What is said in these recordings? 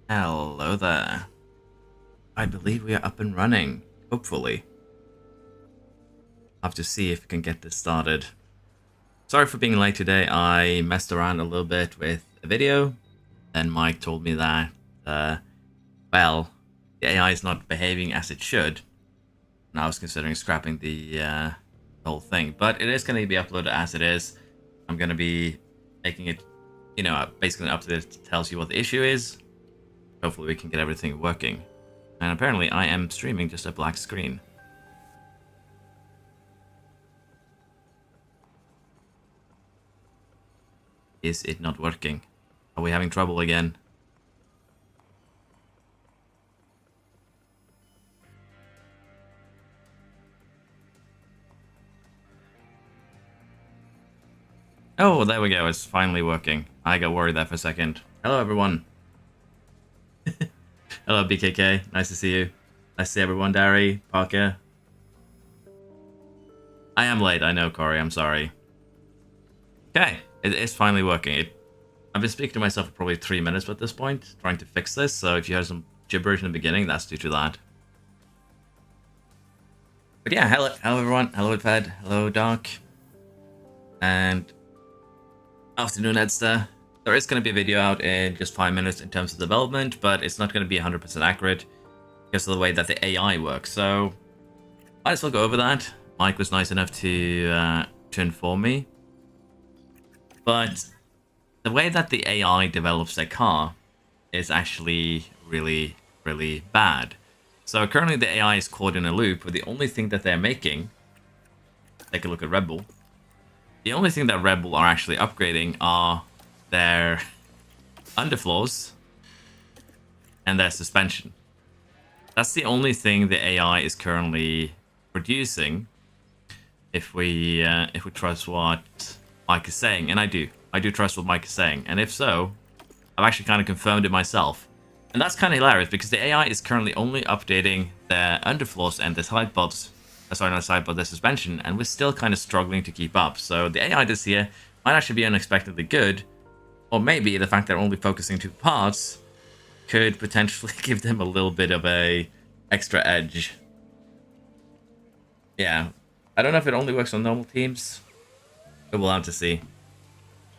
Hello there. I believe we are up and running. Hopefully. I'll have to see if we can get this started. Sorry for being late today. I messed around a little bit with a video. Then Mike told me that, well, the AI is not behaving as it should. And I was considering scrapping the whole thing. But it is going to be uploaded as it is. I'm going to be making it, basically an update that tells you what the issue is. Hopefully we can get everything working. And apparently I am streaming just a black screen. Is it not working? Are we having trouble again? Oh, there we go. It's finally working. I got worried there for a second. Hello, everyone. Hello, BKK. Nice to see you. Nice to see everyone. Dari, Parker. I am late. I know, Corey. I'm sorry. Okay. It is finally working. I've been speaking to myself for probably 3 minutes at this point, trying to fix this. So if you heard some gibberish in the beginning, that's due to that. But yeah, hello everyone. Hello, Fed. Hello, Doc. And afternoon, Edster. There is going to be a video out in just 5 minutes in terms of development, but it's not going to be 100% accurate because of the way that the AI works. So might as well go over that. Mike was nice enough to inform me. But the way that the AI develops their car is actually really, really bad. So currently the AI is caught in a loop where the only thing that they're making, take a look at Red Bull, the only thing that Red Bull are actually upgrading are their underfloors and their suspension. That's the only thing the AI is currently producing. If we trust what Mike is saying, and I do trust what Mike is saying, and if so, I've actually kind of confirmed it myself, and that's kind of hilarious because the AI is currently only updating their underfloors and their side pods. Sorry, not side pod, their suspension, and we're still kind of struggling to keep up. So the AI this year might actually be unexpectedly good, or maybe the fact they're only focusing 2 parts could potentially give them a little bit of a extra edge. Yeah, I don't know if it only works on normal teams, but we'll have to see.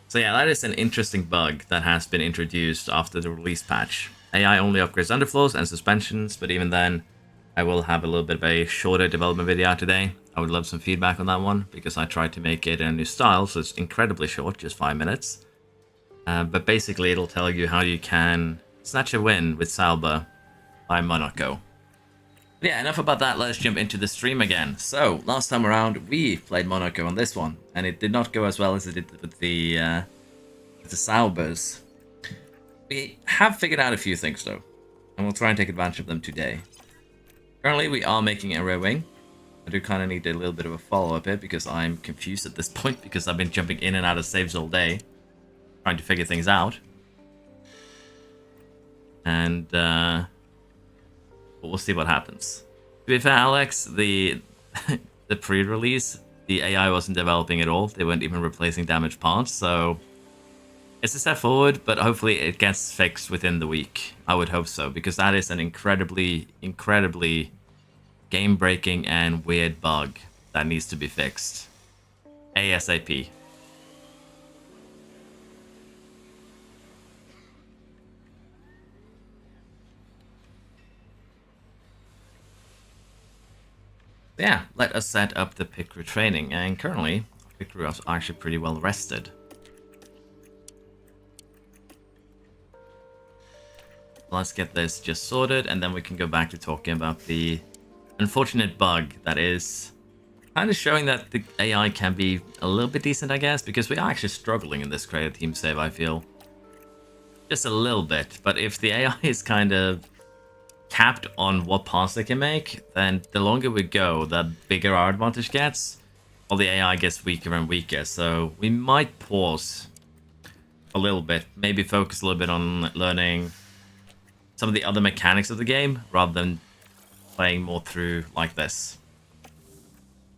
So yeah, that is an interesting bug that has been introduced after the release patch. AI only upgrades underfloors and suspensions, but even then, I will have a little bit of a shorter development video out today. I would love some feedback on that one, because I tried to make it in a new style, so it's incredibly short, just 5 minutes. But basically, it'll tell you how you can snatch a win with Sauber by Monaco. But yeah, enough about that, let's jump into the stream again. So, last time around, we played Monaco on this one, and it did not go as well as it did with the Saubers. We have figured out a few things, though, and we'll try and take advantage of them today. Currently, we are making a rear wing. I do kind of need a little bit of a follow-up here, because I'm confused at this point, because I've been jumping in and out of saves all day, trying to figure things out. And, but we'll see what happens. To be fair, Alex, the pre-release, the AI wasn't developing at all. They weren't even replacing damaged parts, so it's a step forward, but hopefully it gets fixed within the week. I would hope so, because that is an incredibly, incredibly game-breaking and weird bug that needs to be fixed. ASAP. Yeah, let us set up the pit crew training, and currently, pit crew are actually pretty well rested. Let's get this just sorted, and then we can go back to talking about the unfortunate bug that is kind of showing that the AI can be a little bit decent, I guess, because we are actually struggling in this creative team save, I feel. Just a little bit, but if the AI is kind of capped on what parts they can make, then the longer we go, the bigger our advantage gets, while the AI gets weaker and weaker. So we might pause a little bit, maybe focus a little bit on learning some of the other mechanics of the game, rather than playing more through like this.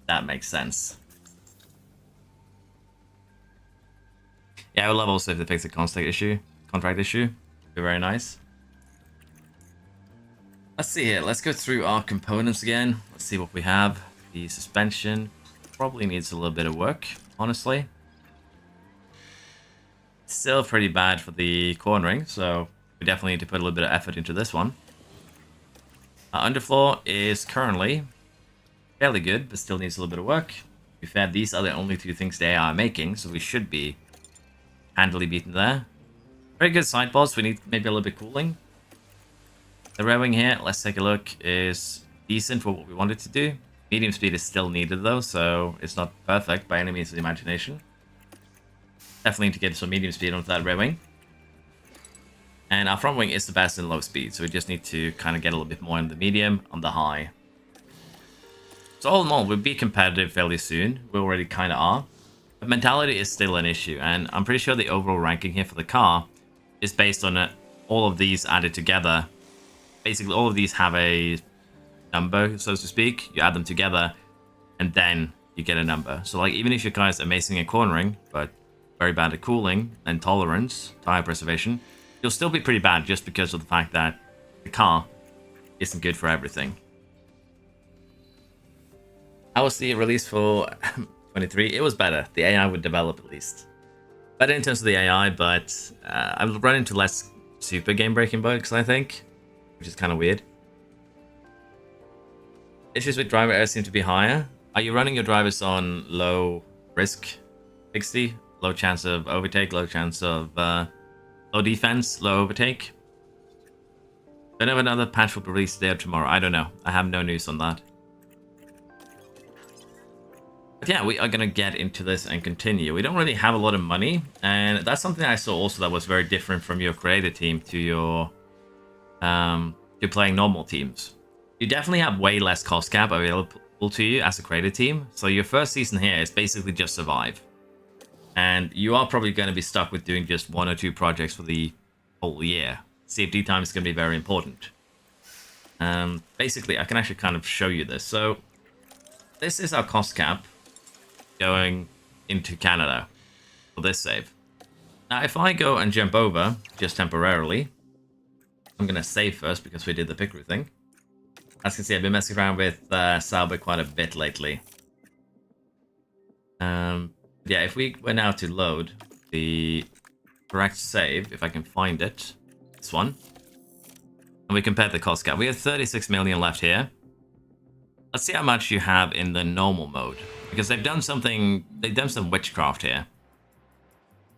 That makes sense. Yeah, I would love also if they fix the contract issue. Be very nice. Let's see here. Let's go through our components again. Let's see what we have. The suspension probably needs a little bit of work, honestly. Still pretty bad for the cornering, so we definitely need to put a little bit of effort into this one. Our underfloor is currently fairly good, but still needs a little bit of work. To be fair, these are the only two things they are making, so we should be handily beaten there. Very good sideboards. We need maybe a little bit cooling. The rear wing here, let's take a look, is decent for what we wanted to do. Medium speed is still needed though, so it's not perfect by any means of the imagination. Definitely need to get some medium speed onto that rear wing. And our front wing is the best in low speed, so we just need to kind of get a little bit more in the medium, on the high. So all in all, we'll be competitive fairly soon. We already kind of are. But mentality is still an issue, and I'm pretty sure the overall ranking here for the car is based on all of these added together. Basically, all of these have a number, so to speak. You add them together, and then you get a number. So, like, even if your car is amazing at cornering, but very bad at cooling and tolerance, tire preservation, you'll still be pretty bad just because of the fact that the car isn't good for everything. How was the release for 23? It was better. The AI would develop at least. Better in terms of the AI, but I've run into less super game-breaking bugs, I think, which is kind of weird. Issues with driver error seem to be higher. Are you running your drivers on low risk 60? Low chance of overtake, low chance of low defense, low overtake? Don't know if another patch will be released today or tomorrow. I don't know. I have no news on that. But yeah, we are going to get into this and continue. We don't really have a lot of money, and that's something I saw also that was very different from your creator team to your to playing normal teams. You definitely have way less cost cap available to you as a creator team, so your first season here is basically just survive. And you are probably going to be stuck with doing just 1 or 2 projects for the whole year. CFD time is going to be very important. Basically, I can actually kind of show you this. So, this is our cost cap going into Canada for this save. Now, if I go and jump over, just temporarily, I'm going to save first because we did the pick route thing. As you can see, I've been messing around with Sauber quite a bit lately. Yeah, if we were now to load the correct save, if I can find it, this one, and we compare the cost cap, we have 36 million left here. Let's see how much you have in the normal mode, because they've done some witchcraft here.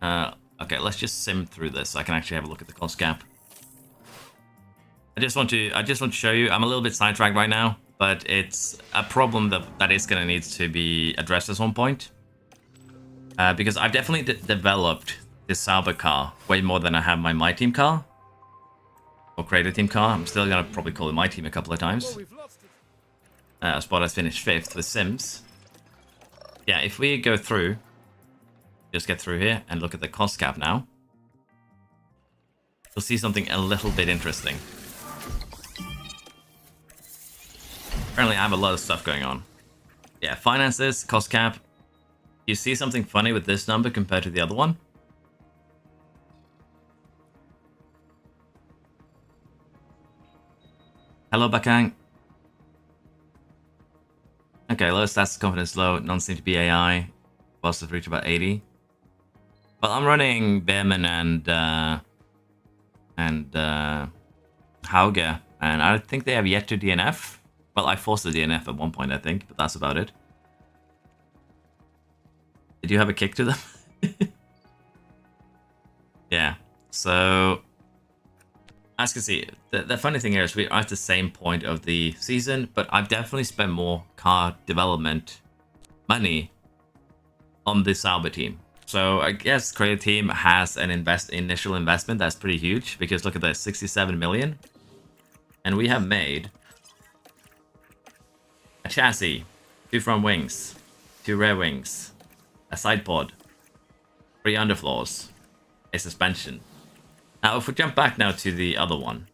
Okay, let's just sim through this so I can actually have a look at the cost cap. I just want to show you. I'm a little bit sidetracked right now, but it's a problem that is going to need to be addressed at some point. Because I've definitely developed this Sauber car way more than I have my team car. Or creator team car. I'm still going to probably call it my team a couple of times. Spot has finished 5th with Sims. Yeah, if we go through, just get through here and look at the cost cap now, you'll see something a little bit interesting. Apparently I have a lot of stuff going on. Yeah, finances, cost cap. You see something funny with this number compared to the other one? Hello, Bakang. Okay, low stats, confidence low, none seem to be AI. Boss have reached about 80. Well, I'm running Behrman and Hauge, and I think they have yet to DNF. Well, I forced the DNF at one point, I think, but that's about it. Did you have a kick to them? Yeah, so as you can see, the funny thing here is we are at the same point of the season, but I've definitely spent more car development money on the Sauber team. So I guess creative team has an initial investment that's pretty huge, because look at this, 67 million. And we have made a chassis, 2 front wings, 2 rear wings, a side pod, 3 underfloors, a suspension. Now, if we jump back now to the other one,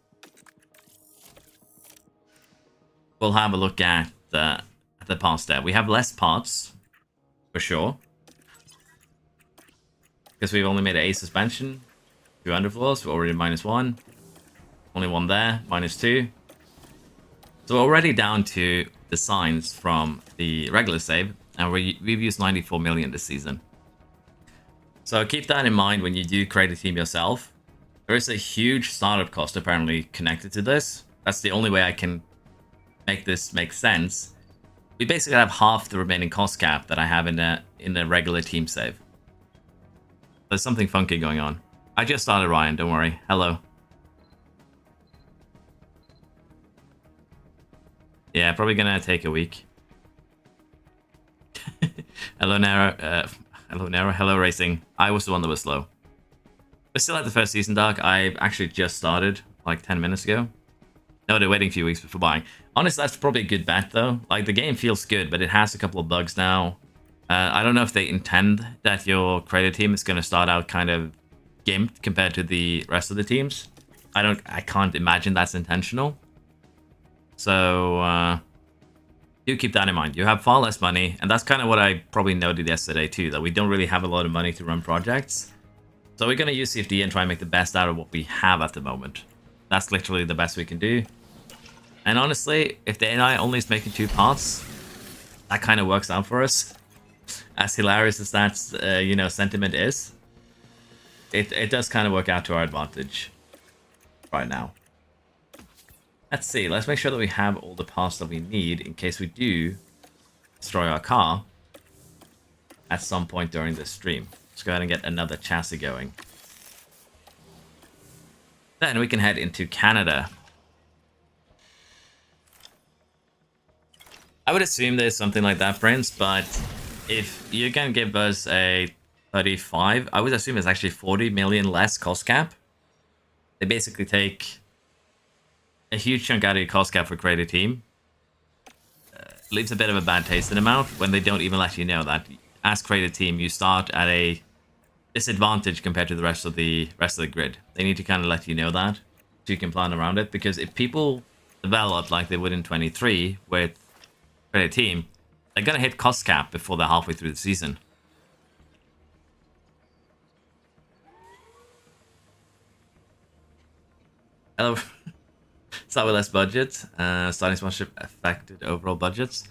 we'll have a look at the parts there. We have less parts, for sure, because we've only made a suspension, 2 underfloors, we're already -1, only 1 there, -2. So we're already down to the signs from the regular save, and we've used 94 million this season. So keep that in mind when you do create a team yourself. There is a huge startup cost apparently connected to this. That's the only way I can make this make sense. We basically have half the remaining cost cap that I have in a regular team save. There's something funky going on. I just started, Ryan, don't worry. Hello. Yeah, probably gonna take a week. Hello, Nara. Hello, Nara. Hello, Racing. I was the one that was slow. We're still at the first season, Dark. I actually just started like 10 minutes ago. No, they're waiting a few weeks before buying. Honestly, that's probably a good bet, though. Like, the game feels good, but it has a couple of bugs now. I don't know if they intend that your creator team is going to start out kind of gimped compared to the rest of the teams. I can't imagine that's intentional. So, do keep that in mind. You have far less money, and that's kind of what I probably noted yesterday too, that we don't really have a lot of money to run projects. So we're going to use CFD and try and make the best out of what we have at the moment. That's literally the best we can do. And honestly, if the AI only is making 2 parts, that kind of works out for us. As hilarious as that, sentiment is, it does kind of work out to our advantage right now. Let's see. Let's make sure that we have all the parts that we need in case we do destroy our car at some point during this stream. Let's go ahead and get another chassis going. Then we can head into Canada. I would assume there's something like that, Prince, but if you're going to give us a 35, I would assume it's actually 40 million less cost cap. They basically take a huge chunk out of your cost cap for creator team. Leaves a bit of a bad taste in the mouth when they don't even let you know that as creator team you start at a disadvantage compared to the rest of the grid. They need to kind of let you know that so you can plan around it, because if people develop like they would in 23 with creator team, they're gonna hit cost cap before they're halfway through the season. Hello. Start with less budget. Starting sponsorship affected overall budgets.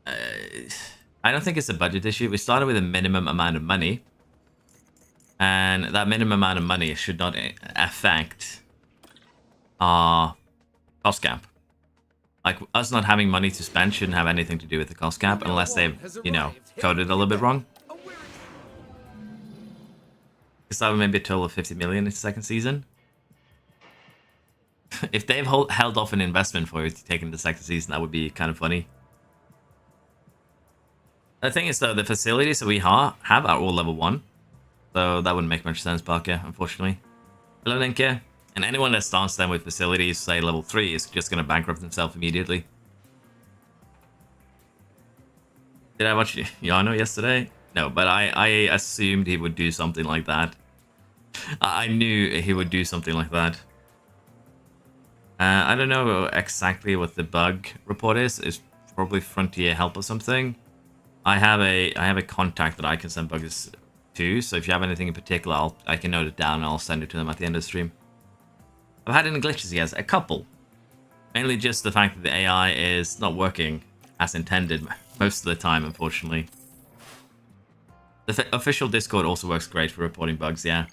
I don't think it's a budget issue. We started with a minimum amount of money, and that minimum amount of money should not affect our cost cap. Like, us not having money to spend shouldn't have anything to do with the cost cap, unless they've, coded a little bit wrong. Because that would maybe a total of 50 million in the second season. If they've held off an investment for you to take in the second season, that would be kind of funny. The thing is, though, the facilities that we have are all level 1. So that wouldn't make much sense, Parker, unfortunately. Hello, Linke. And anyone that starts them with facilities, say level 3, is just going to bankrupt himself immediately. Did I watch Yano yesterday? No, but I assumed he would do something like that. I knew he would do something like that. I don't know exactly what the bug report is. It's probably Frontier Help or something. I have a contact that I can send bugs to, so if you have anything in particular, I can note it down and I'll send it to them at the end of the stream. I've had any glitches, yes, a couple. Mainly just the fact that the AI is not working as intended most of the time, unfortunately. The official Discord also works great for reporting bugs, yeah.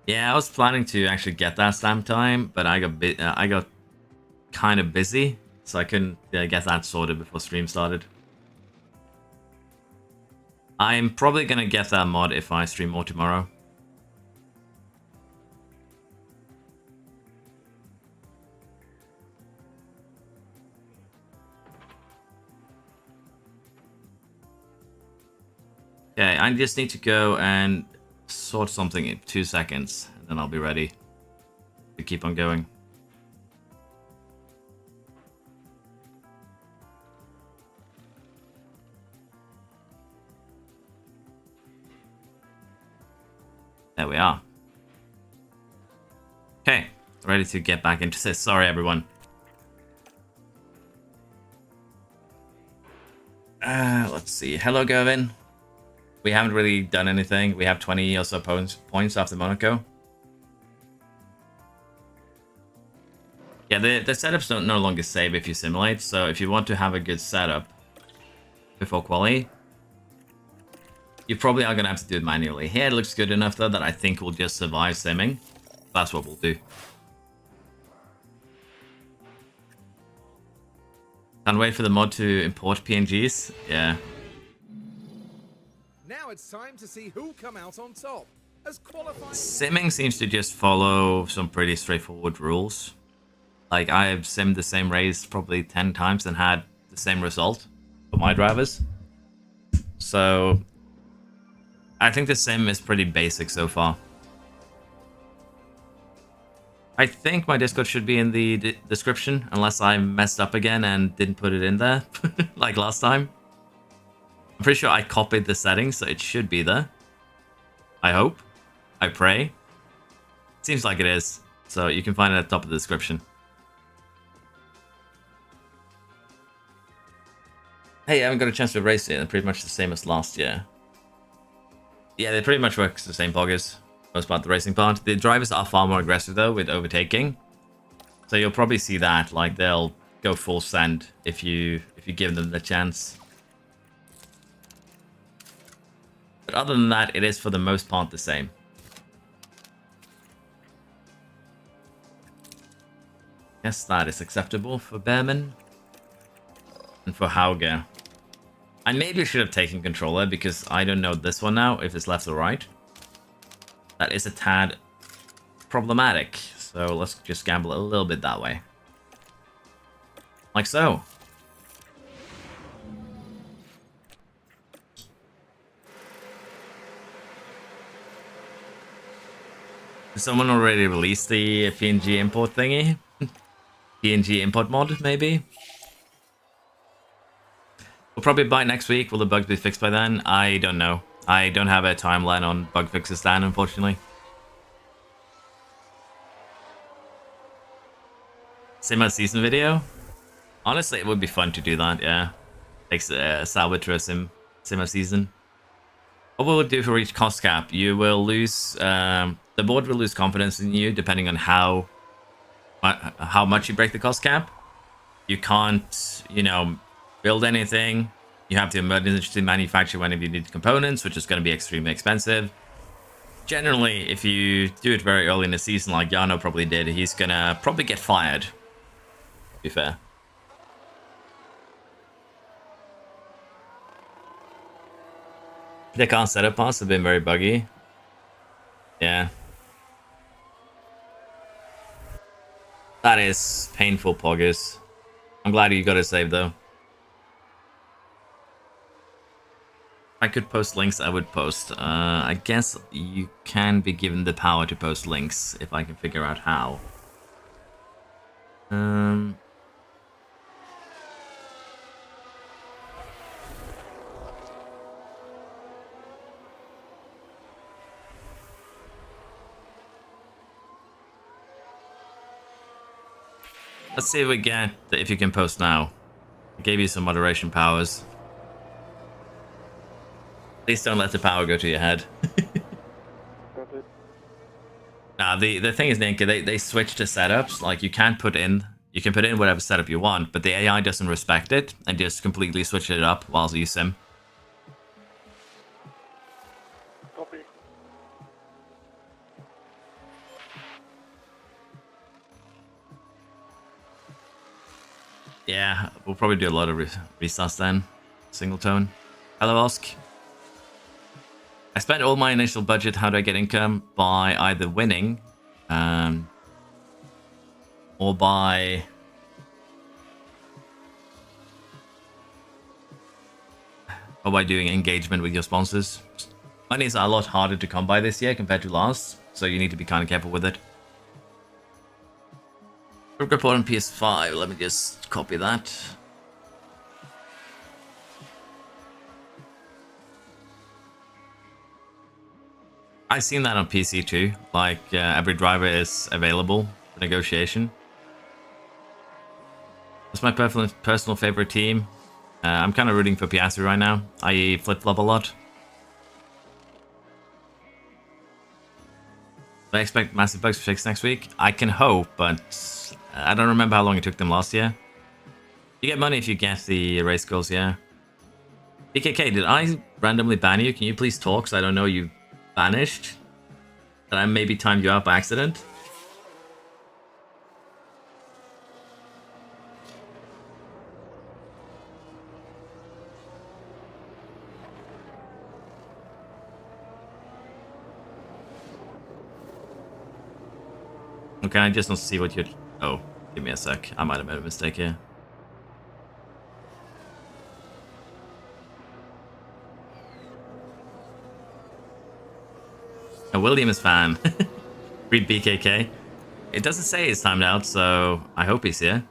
Yeah, I was planning to actually get that stamp time, but I got kind of busy, so I couldn't get that sorted before stream started. I'm probably gonna get that mod if I stream more tomorrow. Okay, I just need to go and sort something in 2 seconds, and then I'll be ready to keep on going. There we are. Okay, ready to get back into this. Sorry, everyone. Let's see. Hello, Gervin. We haven't really done anything. We have 20 or so points after Monaco. Yeah, the setups don't no longer save if you simulate, so if you want to have a good setup before quali, you probably are going to have to do it manually. Here it looks good enough though that I think we'll just survive simming. That's what we'll do. Can't wait for the mod to import PNGs. Yeah. Now it's time to see who come out on top. As qualifying... Simming seems to just follow some pretty straightforward rules. Like, I have simmed the same race probably 10 times and had the same result for my drivers. So, I think the sim is pretty basic so far. I think my Discord should be in the description, unless I messed up again and didn't put it in there, like last time. I'm pretty sure I copied the settings, so it should be there. I hope. I pray. Seems like it is, so you can find it at the top of the description. Hey, I haven't got a chance to race it. They're pretty much the same as last year. Yeah, they pretty much work the same poggers. Most about the racing part. The drivers are far more aggressive though with overtaking. So you'll probably see that, like they'll go full send if you give them the chance. But other than that, it is for the most part the same. Yes, that is acceptable for Behrman. And for Hauger. I maybe should have taken controller because I don't know this one now, if it's left or right. That is a tad problematic. So let's just gamble a little bit that way. Like so. Did someone already release the PNG import thingy? PNG import mod, maybe? We'll probably buy it next week. Will the bugs be fixed by then? I don't know. I don't have a timeline on bug fixes then, unfortunately. Sim season video? Honestly, it would be fun to do that, yeah. Takes salvage to a sim season. What will it do for each cost cap? You will lose... the board will lose confidence in you depending on how much you break the cost cap. You can't, you know, build anything. You have to emergency manufacture whenever you need components, which is going to be extremely expensive. Generally, if you do it very early in the season, like Yano probably did, he's going to probably get fired, to be fair. The car setup parts have been very buggy. Yeah. That is painful, poggers. I'm glad you got it saved, though. If I could post links, I would post. I guess you can be given the power to post links, if I can figure out how. Let's see if we get if you can post now. I gave you some moderation powers. Please don't let the power go to your head. Nah, the thing is, Ninka, they switched to setups. Like you can put in whatever setup you want, but the AI doesn't respect it and just completely switch it up while you sim. Copy. Yeah, we'll probably do a lot of restarts then. Single tone. Hello, Osk. I spent all my initial budget. How do I get income? By either winning, or by doing engagement with your sponsors. Money is a lot harder to come by this year compared to last, so you need to be kind of careful with it. Report on PS5. Let me just copy that. I've seen that on PC too. Like every driver is available for negotiation. That's my personal favorite team. I'm kind of rooting for Piastri right now. I flip-flop a lot. Do I expect massive bugs to fix next week? I can hope, but I don't remember how long it took them last year. You get money if you get the race goals, yeah. BKK, did I randomly ban you? Can you please talk so I don't know you vanished? That I maybe timed you out by accident? Okay, I just don't see what you're... Oh, give me a sec. I might have made a mistake here. A Williams fan. Read BKK. It doesn't say he's timed out, so I hope he's here.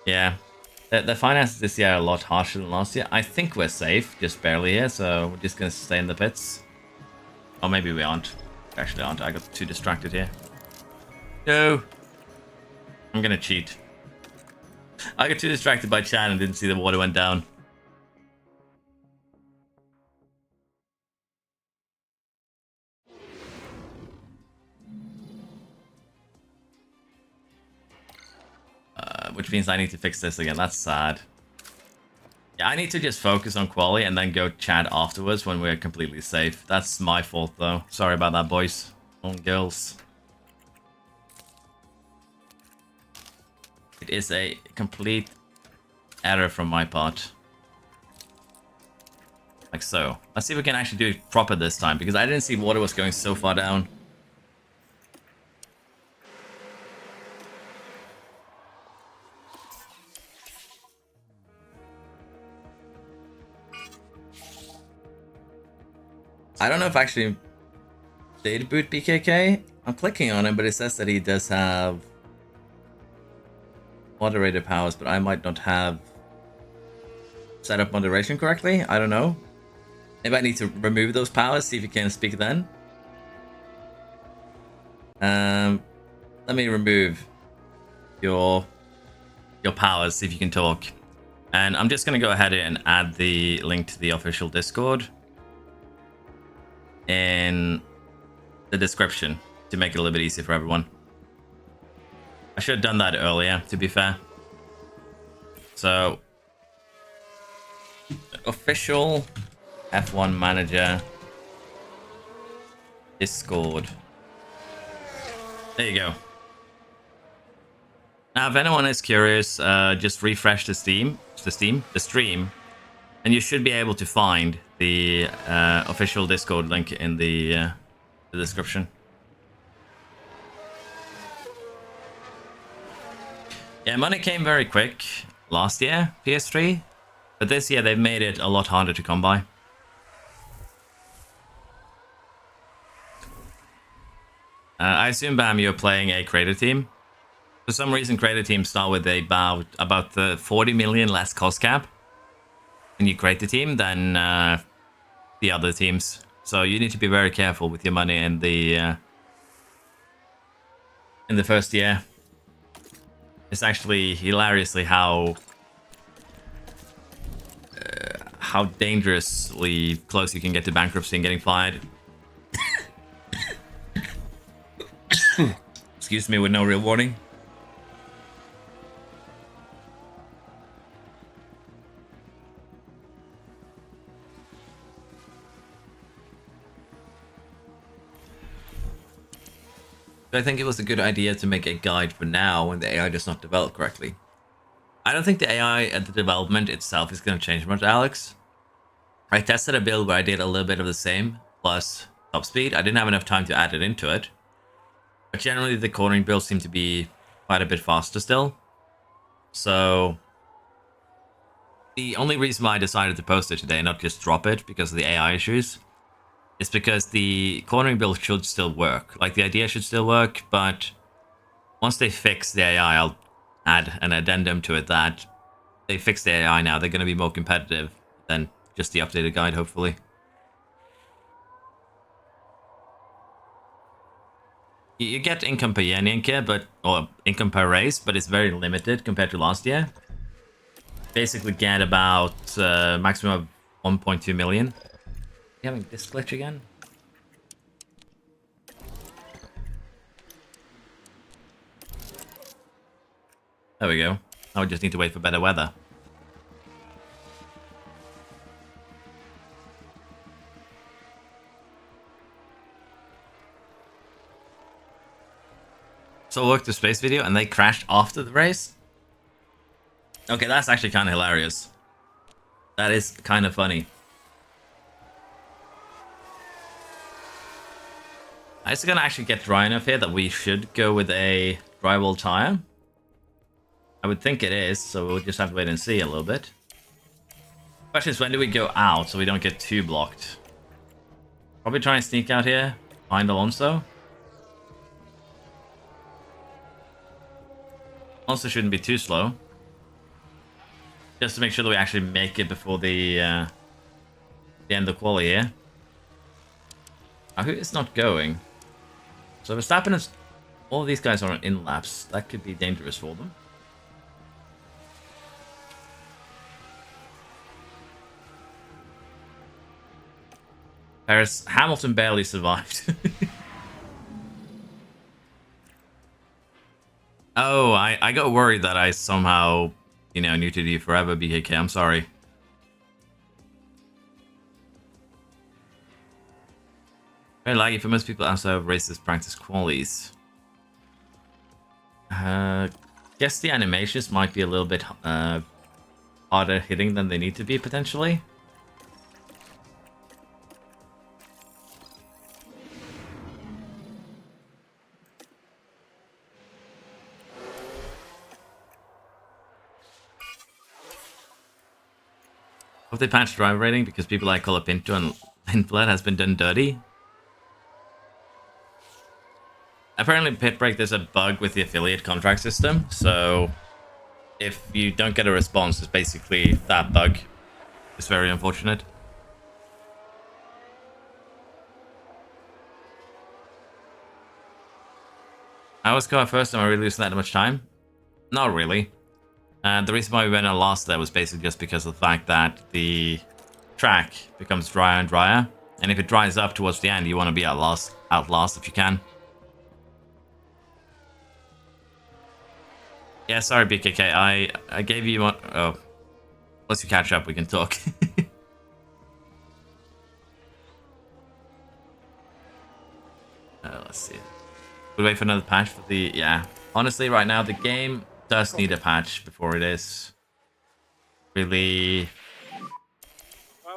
Yeah. The finances this year are a lot harsher than last year. I think we're safe, just barely here, so we're just gonna stay in the pits. Or maybe we aren't. We actually aren't. I got too distracted here. No! I'm gonna cheat. I got too distracted by chat and didn't see the water went down. Which means I need to fix this again. That's sad. Yeah, I need to just focus on quali and then go chat afterwards when we're completely safe. That's my fault, though. Sorry about that, boys and girls. It is a complete error from my part. Like so. Let's see if we can actually do it proper this time, because I didn't see water was going so far down. I don't know if actually did boot BKK. I'm clicking on him, but it says that he does have moderator powers, but I might not have set up moderation correctly. I don't know. Maybe I need to remove those powers, see if you can speak then. Let me remove your powers, see if you can talk. And I'm just going to go ahead and add the link to the official Discord in the description to make it a little bit easier for everyone. I should have done that earlier, to be fair. So, official F1 manager Discord. There you go. Now, if anyone is curious, just refresh the stream, and you should be able to find the official Discord link in the description. Yeah, money came very quick last year, PS3, but this year they've made it a lot harder to come by. I assume, Bam, you're playing a creator team. For some reason, creator teams start with about the 40 million less cost cap when you create the team than the other teams. So you need to be very careful with your money in the first year. It's actually hilariously how dangerously close you can get to bankruptcy and getting fired. Excuse me, with no real warning. I think it was a good idea to make a guide for now when the AI does not develop correctly. I don't think the AI and the development itself is going to change much, Alex. I tested a build where I did a little bit of the same, plus top speed. I didn't have enough time to add it into it. But generally the cornering builds seem to be quite a bit faster still. So the only reason why I decided to post it today, not just drop it because of the AI issues, is because the cornering build should still work. Like, the idea should still work, but once they fix the AI, I'll add an addendum to it that they fix the AI now. They're going to be more competitive than just the updated guide, hopefully. You get income per year, or income per race, but it's very limited compared to last year. Basically get about maximum of 1.2 million. Are you having this glitch again? There we go. Now we just need to wait for better weather. So I worked the space video and they crashed after the race? Okay, that's actually kind of hilarious. That is kind of funny. It's gonna actually get dry enough here that we should go with a drywall tire. I would think it is, so we'll just have to wait and see a little bit. Question is, when do we go out so we don't get too blocked? Probably try and sneak out here, find Alonso. Alonso shouldn't be too slow. Just to make sure that we actually make it before the end of the quali here. Now, who is not going? So Verstappen is... All of these guys are in laps. That could be dangerous for them. Whereas Hamilton barely survived. Oh, I got worried that I somehow, you know, muted you forever, BKK. I'm sorry. Very laggy for most people outside of races practice qualies. Guess the animations might be a little bit harder hitting than they need to be, potentially. Hope they patched driver rating because people like Colapinto and Lindblad has been done dirty. Apparently, Pit Break, there's a bug with the affiliate contract system, so if you don't get a response, it's basically that bug. It's very unfortunate. I was car first, am I really losing that much time? Not really. And the reason why we went on last there was basically just because of the fact that the track becomes drier and drier. And if it dries up towards the end, you want to be out last if you can. Yeah, sorry, BKK. I gave you one. Oh, once you catch up, we can talk. Let's see. We'll wait for another patch for the... Yeah. Honestly, right now, the game does need a patch before it is really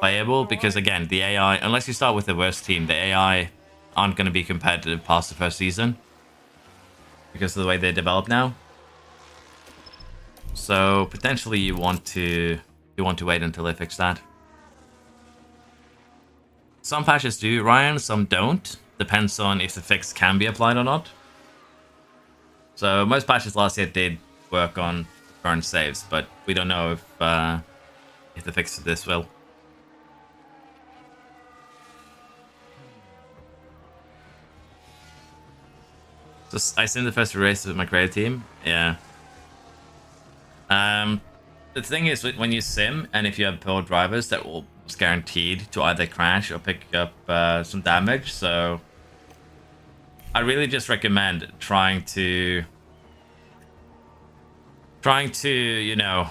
playable. Because, again, the AI... Unless you start with the worst team, the AI aren't going to be competitive past the first season. Because of the way they develop now. So potentially you want to wait until they fix that. Some patches do, Ryan, some don't. Depends on if the fix can be applied or not. So most patches last year did work on current saves, but we don't know if the fix to this will. So I sim the first race with my creative team. Yeah. The thing is, when you sim, and if you have poor drivers, that will is guaranteed to either crash or pick up some damage. So I really just recommend trying to you know,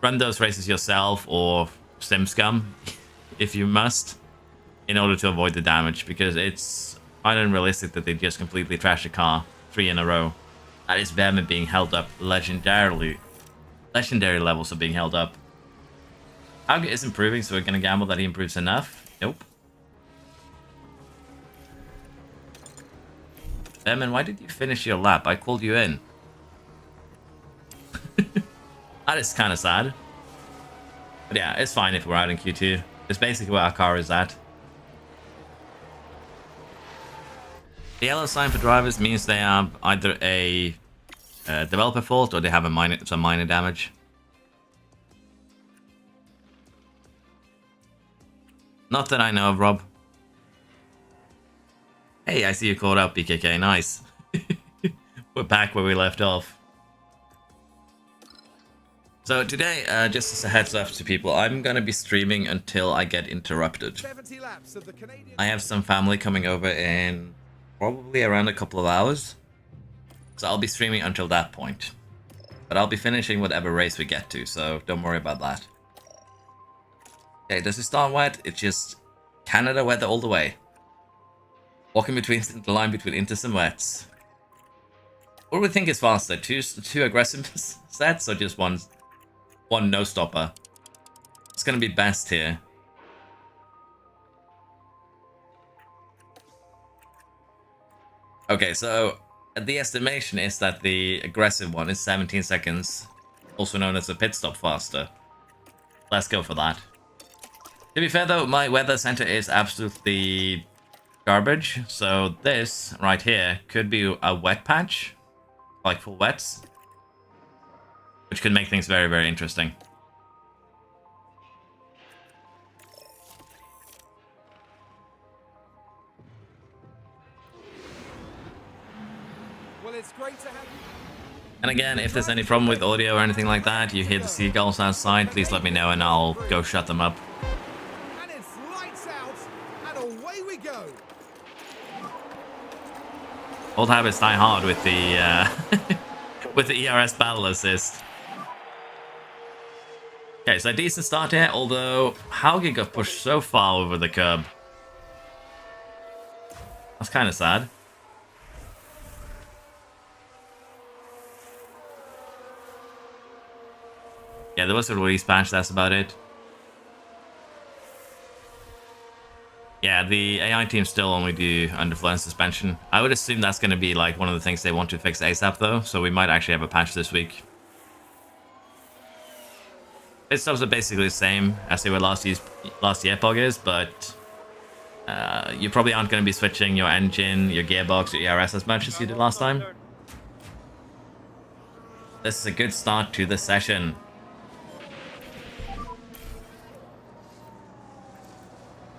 run those races yourself or sim scum if you must, in order to avoid the damage, because it's unrealistic that they just completely trash a car 3 in a row. That is them being held up legendarily. Legendary levels are being held up. Hauge is improving, so we're gonna gamble that he improves enough. Nope. Behrman, why did you finish your lap? I called you in. That is kind of sad. But yeah, it's fine if we're out in Q2. It's basically where our car is at. The yellow sign for drivers means they have either a developer fault or they have some minor damage. Not that I know of, Rob. Hey, I see you caught up, BKK. Nice. We're back where we left off. So today, just as a heads up to people, I'm gonna be streaming until I get interrupted. 70 laps of the Canadian. I have some family coming over in probably around a couple of hours, so I'll be streaming until that point. But I'll be finishing whatever race we get to, so don't worry about that. Okay, does it start wet? It's just Canada weather all the way. Walking between the line between inters and wets. What do we think is faster? Two aggressive sets or just one no stopper? It's gonna be best here. Okay, so the estimation is that the aggressive one is 17 seconds, also known as a pit stop faster. Let's go for that. To be fair though, my weather center is absolutely garbage, so this right here could be a wet patch, like full wets, which could make things very, very interesting. Well, it's great to have you. And again, if there's any problem with audio or anything like that, you hear the seagulls outside, please let me know and I'll go shut them up. And it's lights out, and away we go. Old habits die hard with the with the ERS battle assist. Okay, so a decent start here, although Hauge got pushed so far over the curb. That's kind of sad. Yeah, there was a release patch, that's about it. Yeah, the AI team still only do underflow and suspension. I would assume that's going to be like one of the things they want to fix ASAP though, so we might actually have a patch this week. Pit stops are basically the same as they were last year poggers, but you probably aren't going to be switching your engine, your gearbox, your ERS as much as you did last time. This is a good start to the session.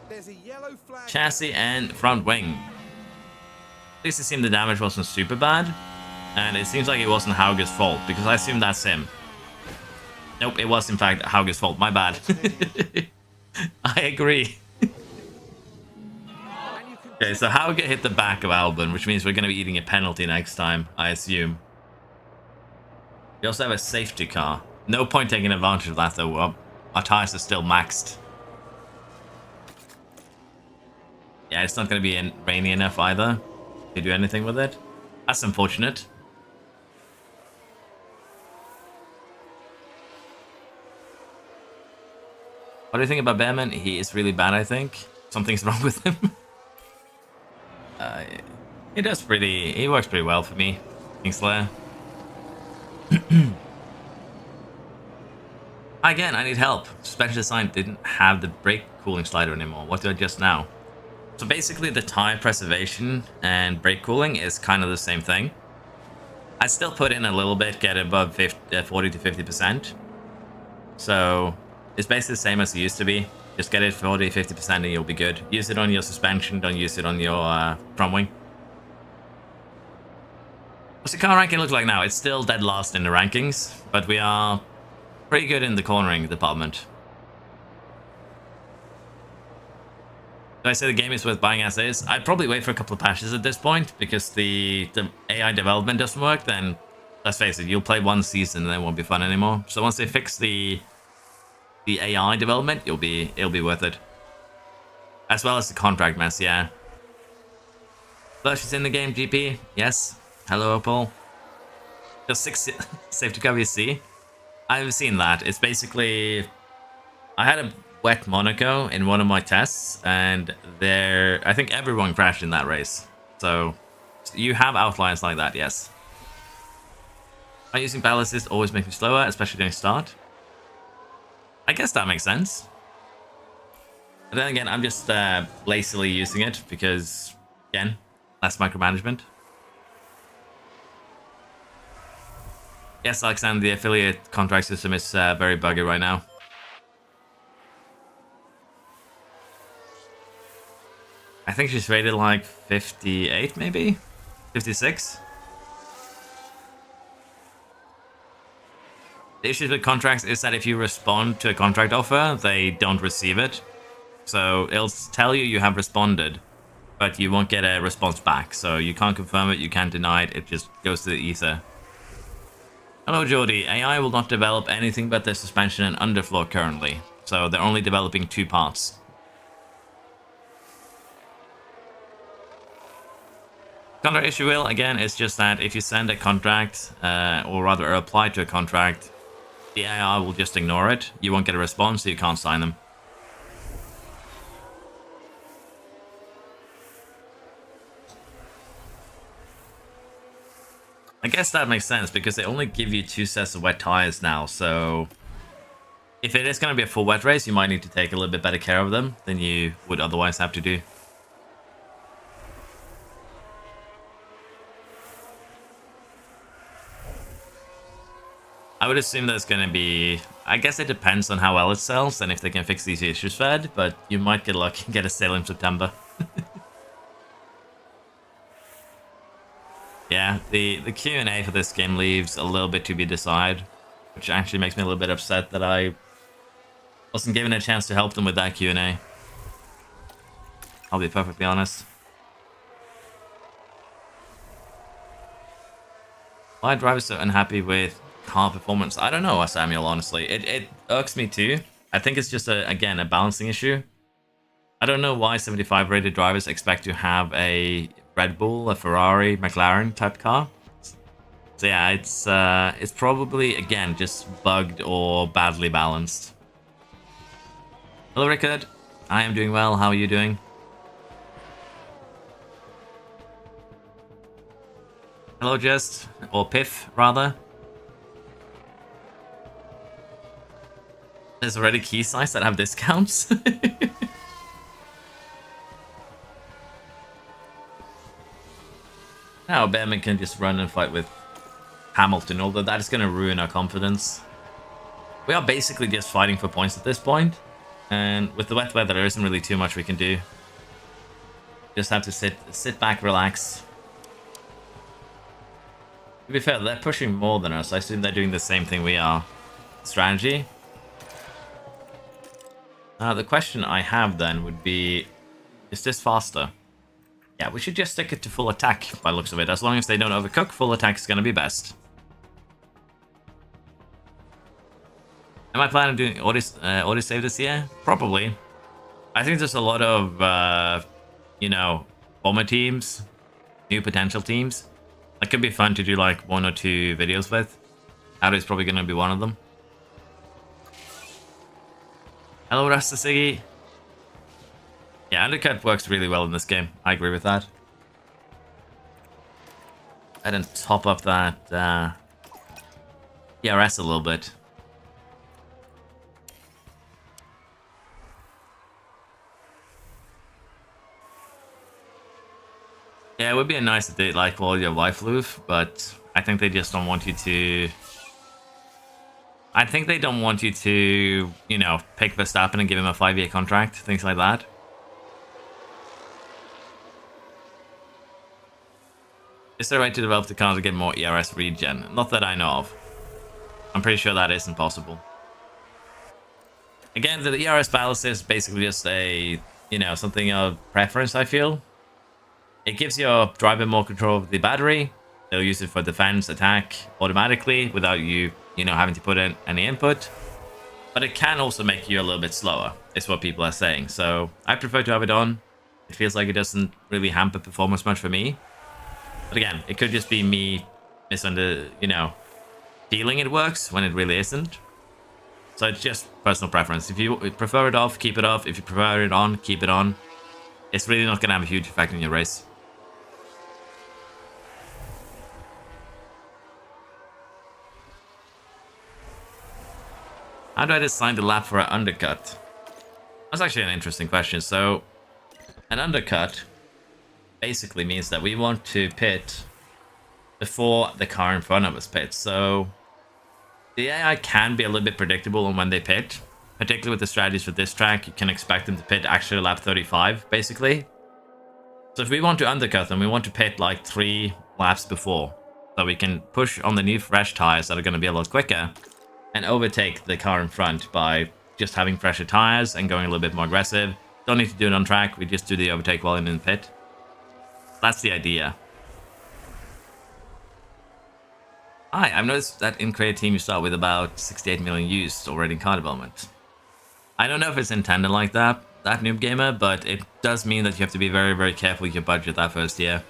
There's a yellow flag. Chassis and front wing. At least it seemed the damage wasn't super bad, and it seems like it wasn't Hauge's fault, because I assume that's him. Nope, it was in fact Hauge's fault, my bad. I agree. Okay, so Hauge hit the back of Albon, which means we're going to be eating a penalty next time, I assume. We also have a safety car. No point taking advantage of that though, our tires are still maxed. Yeah, it's not going to be rainy enough either to do anything with it. That's unfortunate. What do you think about Behrman? He is really bad, I think. Something's wrong with him. He works pretty well for me, Kingslayer. Again, I need help. Suspension design didn't have the brake cooling slider anymore. What do I adjust now? So basically the tire preservation and brake cooling is kind of the same thing. I still put in a little bit, get above 40 to 50%. So it's basically the same as it used to be. Just get it 40, 50% and you'll be good. Use it on your suspension, don't use it on your front wing. What's the car ranking look like now? It's still dead last in the rankings, but we are pretty good in the cornering department. Do I say the game is worth buying as is? I'd probably wait for a couple of patches at this point, because the AI development doesn't work, then let's face it, you'll play one season and then it won't be fun anymore. So once they fix the AI development, it'll be worth it. As well as the contract mess, yeah. Flush is in the game, GP. Yes. Hello, Opal. Just 6 safety car VC. I've seen that. It's basically, I had a wet Monaco in one of my tests, and I think everyone crashed in that race. So you have outliers like that, yes. By using battle assist always makes me slower, especially during start. I guess that makes sense. But then again, I'm just lazily using it because, again, less micromanagement. Yes, Alexander, the affiliate contract system is very buggy right now. I think she's rated like 58, maybe? 56? The issue with contracts is that if you respond to a contract offer, they don't receive it. So it'll tell you have responded, but you won't get a response back. So you can't confirm it, you can't deny it, it just goes to the ether. Hello Jordy, AI will not develop anything but the suspension and underfloor currently. So they're only developing 2 parts. Contract issue will, again, is just that if you send a contract, or rather apply to a contract, the AI will just ignore it. You won't get a response, so you can't sign them. I guess that makes sense because they only give you 2 sets of wet tires now, so if it is going to be a full wet race, you might need to take a little bit better care of them than you would otherwise have to do. I would assume there's going to be... I guess it depends on how well it sells and if they can fix these issues fed, but you might get lucky and get a sale in September. Yeah, the Q&A for this game leaves a little bit to be decided, which actually makes me a little bit upset that I wasn't given a chance to help them with that Q&A. I'll be perfectly honest. Why are drivers so unhappy with car performance? I don't know, Samuel, honestly. It irks me too. I think it's just, again, a balancing issue. I don't know why 75 rated drivers expect to have a Red Bull, a Ferrari, McLaren type car. So yeah, it's probably, again, just bugged or badly balanced. Hello, Rickard. I am doing well. How are you doing? Hello, Just, or Piff, rather. There's already key sites that have discounts. Now Behrman can just run and fight with Hamilton, although that is going to ruin our confidence. We are basically just fighting for points at this point, and with the wet weather, there isn't really too much we can do. Just have to sit back, relax. To be fair, they're pushing more than us. I assume they're doing the same thing we are. Strategy. The question I have then would be, is this faster? Yeah, we should just stick it to full attack by the looks of it. As long as they don't overcook, full attack is going to be best. Am I planning on doing auto save this year? Probably. I think there's a lot of, you know, bomber teams, new potential teams. That could be fun to do like 1 or 2 videos with. Audi is probably going to be one of them. Hello, Rasta Siggy. Yeah, undercut works really well in this game. I agree with that. I didn't top up that ERS a little bit. Yeah, it would be a nice to date like quality of life loop, but I think they just don't want you to... I think they don't want you to, you know, pick Verstappen and give him a 5-year contract, things like that. Is there a way to develop the car to get more ERS regen? Not that I know of. I'm pretty sure that isn't possible. Again, the ERS ballast is basically just a, you know, something of preference, I feel. It gives your driver more control of the battery. They'll use it for defense, attack automatically without you, you know, having to put in any input. But it can also make you a little bit slower, is what people are saying. So I prefer to have it on. It feels like it doesn't really hamper performance much for me. But again, it could just be me you know, feeling it works when it really isn't. So it's just personal preference. If you prefer it off, keep it off. If you prefer it on, keep it on. It's really not going to have a huge effect on your race. How do I design the lap for an undercut? That's actually an interesting question. So, an undercut basically means that we want to pit before the car in front of us pits. So, the AI can be a little bit predictable on when they pit. Particularly with the strategies for this track, you can expect them to pit actually lap 35, basically. So if we want to undercut them, we want to pit like 3 laps before. So we can push on the new fresh tires that are going to be a lot quicker. and overtake the car in front by just having fresher tires and going a little bit more aggressive. Don't need to do it on track, we just do the overtake while in the pit. That's the idea. Hi, I've noticed that in Create Team you start with about 68 million used already in car development. I don't know if it's intended like that Noob Gamer, but it does mean that you have to be very, very careful with your budget that first year.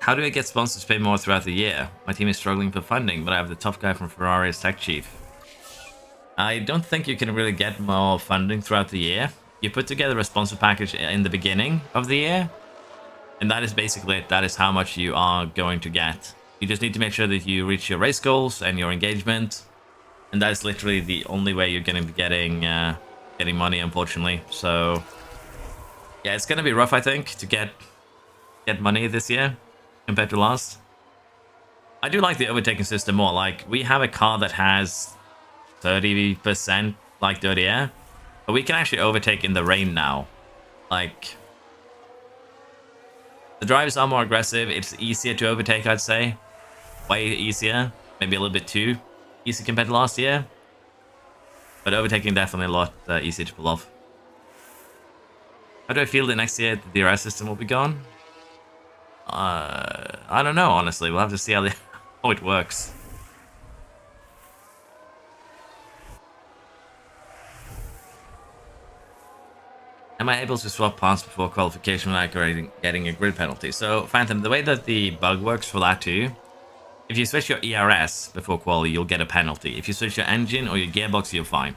How do I get sponsors to pay more throughout the year? My team is struggling for funding, but I have the tough guy from Ferrari as tech chief. I don't think you can really get more funding throughout the year. You put together a sponsor package in the beginning of the year, and that is basically it. That is how much you are going to get. You just need to make sure that you reach your race goals and your engagement, and that is literally the only way you're going to be getting money, unfortunately. So yeah, it's going to be rough, I think, to get money this year compared to last. I do like the overtaking system more. Like, we have a car that has 30% like dirty air, but we can actually overtake in the rain now. Like, the drivers are more aggressive. It's easier to overtake, I'd say. Way easier. Maybe a little bit too easy compared to last year. But overtaking definitely a lot easier to pull off. How do I feel that next year the DRS system will be gone? I don't know, honestly. We'll have to see how it works. Am I able to swap parts before qualification without getting a grid penalty? So, Phantom, the way that the bug works for that too, if you switch your ERS before quali, you'll get a penalty. If you switch your engine or your gearbox, you're fine.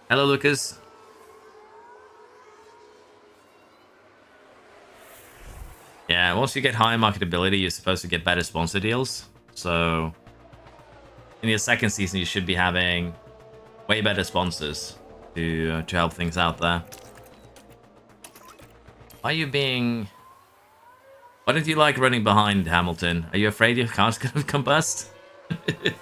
Hello, Lucas. Yeah, once you get high marketability, you're supposed to get better sponsor deals. So, in your second season, you should be having way better sponsors to help things out there. Why are you being... Why don't you like running behind, Hamilton? Are you afraid your car's gonna combust? Do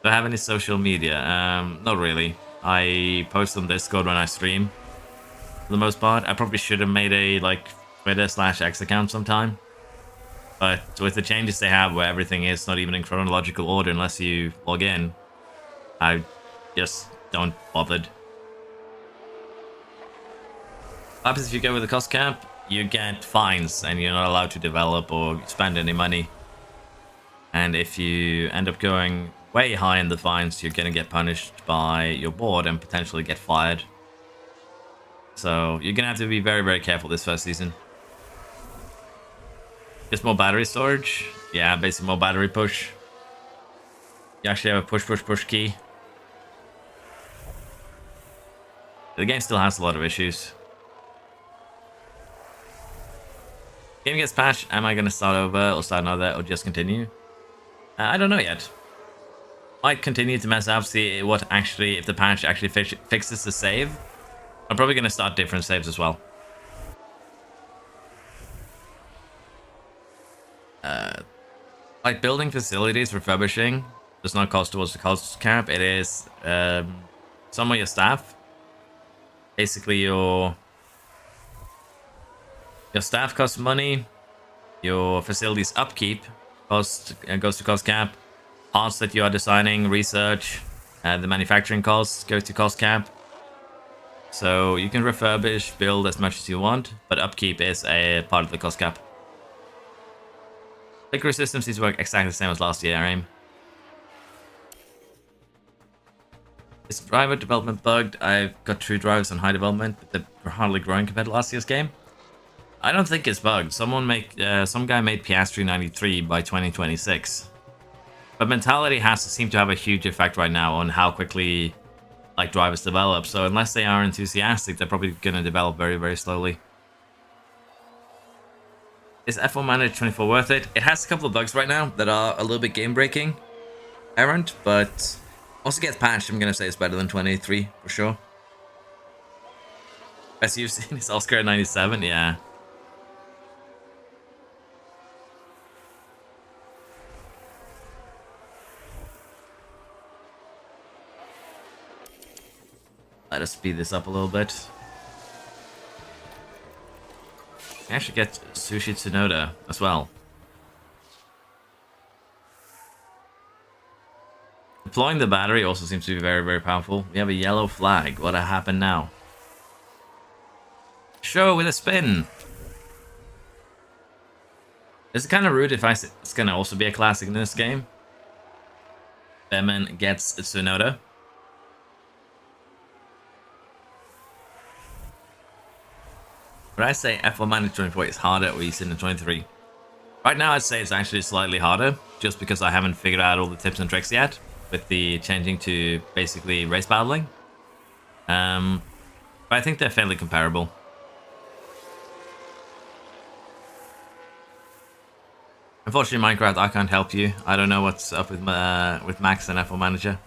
I have any social media? Not really. I post on Discord when I stream. For the most part, I probably should have made a like Twitter/X account sometime. But with the changes they have where everything is not even in chronological order unless you log in, I just don't bothered. What happens if you go with the cost cap? You get fines and you're not allowed to develop or spend any money. And if you end up going way high in the fines, you're going to get punished by your board and potentially get fired. So you're going to have to be very, very careful this first season. Just more battery storage. Yeah, basically more battery push. You actually have a push key. The game still has a lot of issues. Game gets patched. Am I going to start over or start another or just continue? I don't know yet. Might continue to mess up, see what actually, if the patch actually fixes the save. I'm probably going to start different saves as well. Like building facilities, refurbishing does not cost towards the cost cap. It is some of your staff. Basically, your staff costs money. Your facilities upkeep goes to cost cap. Parts that you are designing, research, the manufacturing costs go to cost cap. So you can refurbish, build as much as you want, but upkeep is a part of the cost cap. Liquor systems needs to work exactly the same as last year, AIM. Is driver development bugged? I've got 2 drivers on high development, but they're hardly growing compared to last year's game. I don't think it's bugged. Some guy made Piastri 93 by 2026. But mentality has to seem to have a huge effect right now on how quickly like drivers develop. So unless they are enthusiastic, they're probably going to develop very, very slowly. Is F1 Manager 24 worth it? It has a couple of bugs right now that are a little bit game-breaking. Errant, but once it gets patched, I'm going to say it's better than 23 for sure. Best you've seen is Oscar at 97, yeah. Let us speed this up a little bit. I actually get Sushi Tsunoda as well. Deploying the battery also seems to be very, very powerful. We have a yellow flag. What happened now? Show with a spin. It's kind of rude if it's going to also be a classic in this game. Behrman gets Tsunoda. But I say F1 Manager 24 is harder or easier than 23. Right now I'd say it's actually slightly harder, just because I haven't figured out all the tips and tricks yet, with the changing to basically race battling. But I think they're fairly comparable. Unfortunately, Minecraft, I can't help you. I don't know what's up with Max and F1 Manager.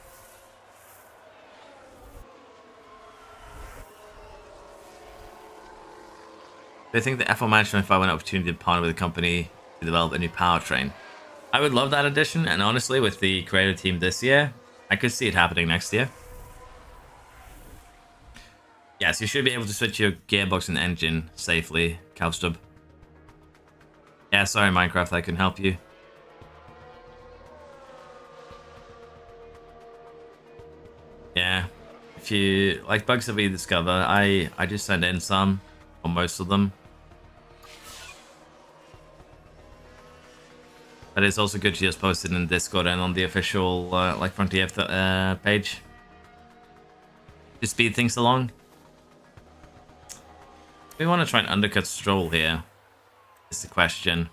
I think the F1 Manager 25 an opportunity to partner with a company to develop a new powertrain. I would love that addition, and honestly, with the creative team this year, I could see it happening next year. Yes, you should be able to switch your gearbox and engine safely, Cowstub. Yeah, sorry Minecraft, I couldn't help you. Yeah, if you like bugs that we discover, I just send in some, or most of them. But it's also good to just post it in Discord and on the official like Frontier page to speed things along. We want to try and undercut Stroll here. Is the question.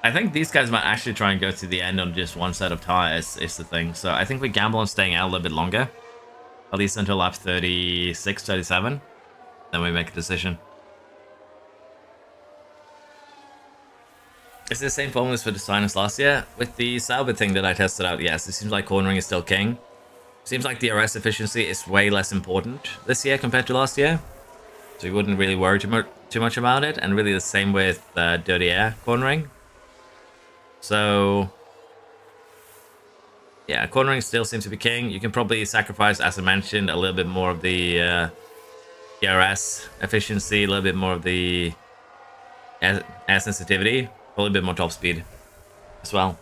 I think these guys might actually try and go to the end on just one set of tires, is the thing. So I think we gamble on staying out a little bit longer. At least until lap 36, 37. Then we make a decision. Is it the same formulas for design as last year? With the Sauber thing that I tested out, yes. It seems like cornering is still king. Seems like DRS efficiency is way less important this year compared to last year. So you wouldn't really worry too much about it. And really the same with dirty air cornering. So yeah, cornering still seems to be king. You can probably sacrifice, as I mentioned, a little bit more of the DRS efficiency, a little bit more of the air sensitivity, a little bit more top speed as well.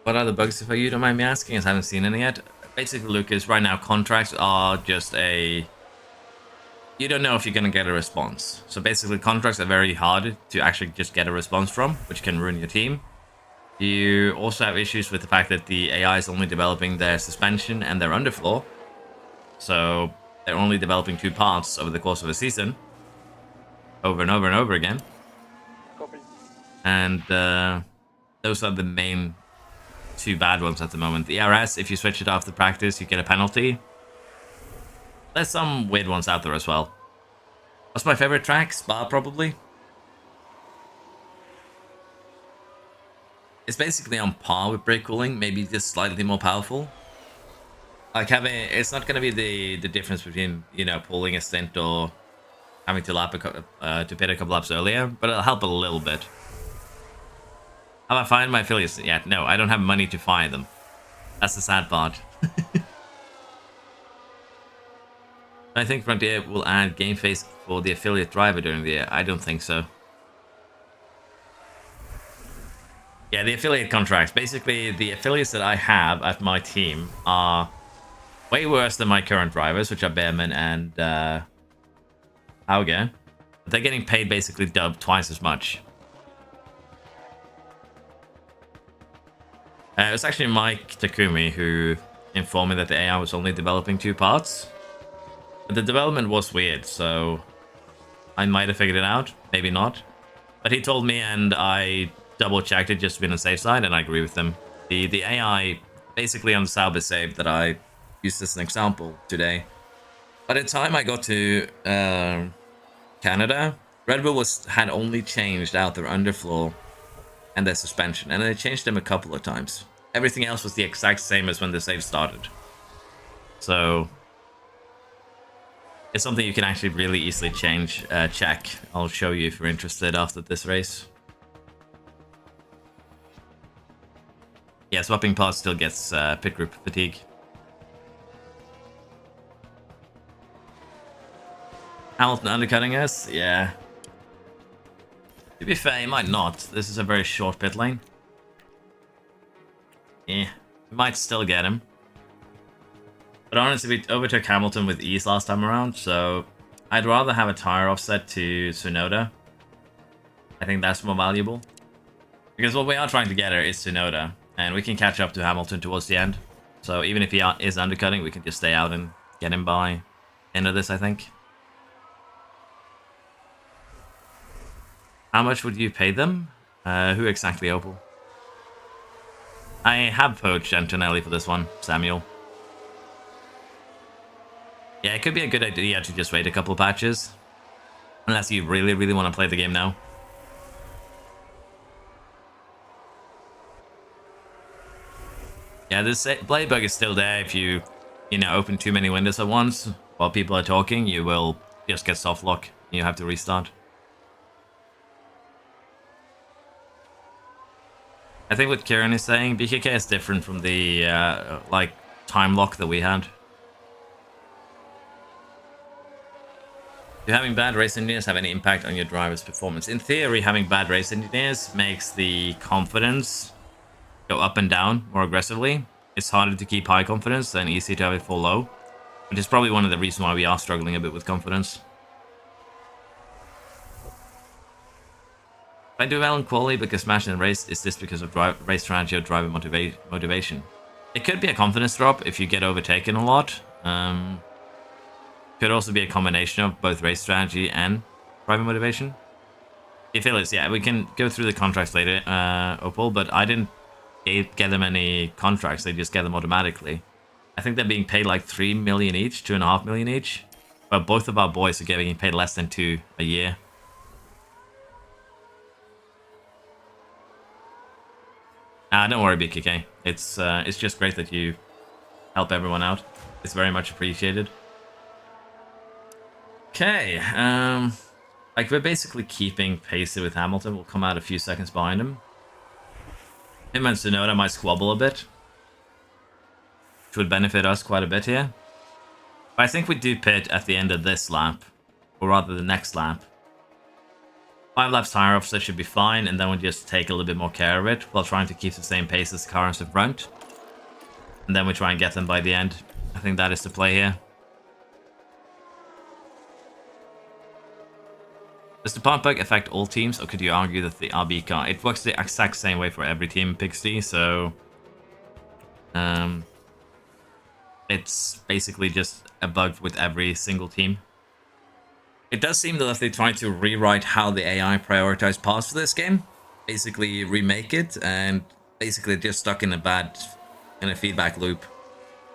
What are the bugs, if you don't mind me asking, as I haven't seen any yet? Basically, Lucas, right now contracts are just a... You don't know if you're going to get a response. So basically, contracts are very hard to actually just get a response from, which can ruin your team. You also have issues with the fact that the AI is only developing their suspension and their underfloor. So they're only developing 2 parts over the course of a season. Over and over and over again. Copy. And those are the main 2 bad ones at the moment. The RS, if you switch it after practice, you get a penalty. There's some weird ones out there as well. What's my favorite track? Spa, probably. It's basically on par with brake cooling, maybe just slightly more powerful. Like it's not going to be the difference between, you know, pulling a stint or having to to pit a couple laps earlier, but it'll help a little bit. Have I fired my affiliates yet? No, I don't have money to fire them. That's the sad part. I think Frontier will add game face for the affiliate driver during the year. I don't think so. Yeah, the affiliate contracts. Basically, the affiliates that I have at my team are way worse than my current drivers, which are Behrman and Hauge. But they're getting paid basically twice as much. It was actually Mike Takumi who informed me that the AI was only developing 2 parts. But the development was weird, so I might have figured it out, maybe not. But he told me, and I double-checked it just to be on the safe side, and I agree with him. The AI, basically on the Sauber save that I used as an example today. By the time I got to Canada, Red Bull had only changed out their underfloor and their suspension, and they changed them a couple of times. Everything else was the exact same as when the save started. So It's something you can actually really easily check. I'll show you if you're interested after this race. Yeah, swapping pods still gets pit group fatigue. Hamilton undercutting us? Yeah. To be fair, he might not. This is a very short pit lane. Yeah, we might still get him. But honestly, we overtook Hamilton with ease last time around, so I'd rather have a tire offset to Tsunoda. I think that's more valuable. Because what we are trying to get here is Tsunoda, and we can catch up to Hamilton towards the end. So even if he is undercutting, we can just stay out and get him by end of this, I think. How much would you pay them? Who exactly, Opal? I have poached Antonelli for this one, Samuel. Yeah, it could be a good idea to just wait a couple of patches. Unless you really, really want to play the game now. Yeah, this play bug is still there. If you open too many windows at once while people are talking, you will just get soft lock. You have to restart. I think what Kieran is saying, BKK is different from the like time lock that we had. Do having bad race engineers have any impact on your driver's performance? In theory, having bad race engineers makes the confidence go up and down more aggressively. It's harder to keep high confidence than easy to have it fall low, which is probably one of the reasons why we are struggling a bit with confidence. If I do well in quali because smash in race, is this because of race strategy or driver motivation? It could be a confidence drop if you get overtaken a lot. Could also be a combination of both race strategy and driver motivation. If it is, yeah, we can go through the contracts later, Opal, but I didn't get them any contracts, they just get them automatically. I think they're being paid like 3 million each, 2.5 million each. But both of our boys are getting paid less than 2 a year. Don't worry, BKK. It's just great that you help everyone out. It's very much appreciated. Okay, like we're basically keeping pace with Hamilton. We'll come out a few seconds behind him. Him and Tsunoda might squabble a bit, which would benefit us quite a bit here. But I think we do pit at the end of this lap, or rather the next lap. 5 laps tire offset should be fine, and then we'll just take a little bit more care of it while trying to keep the same pace as the cars in front. And then we try and get them by the end. I think that is the play here. Does the pump bug affect all teams, or could you argue that the RB car... It works the exact same way for every team, Pixie, so... it's basically just a bug with every single team. It does seem that they try to rewrite how the AI prioritize paths for this game. Basically remake it, and basically just stuck in a feedback loop.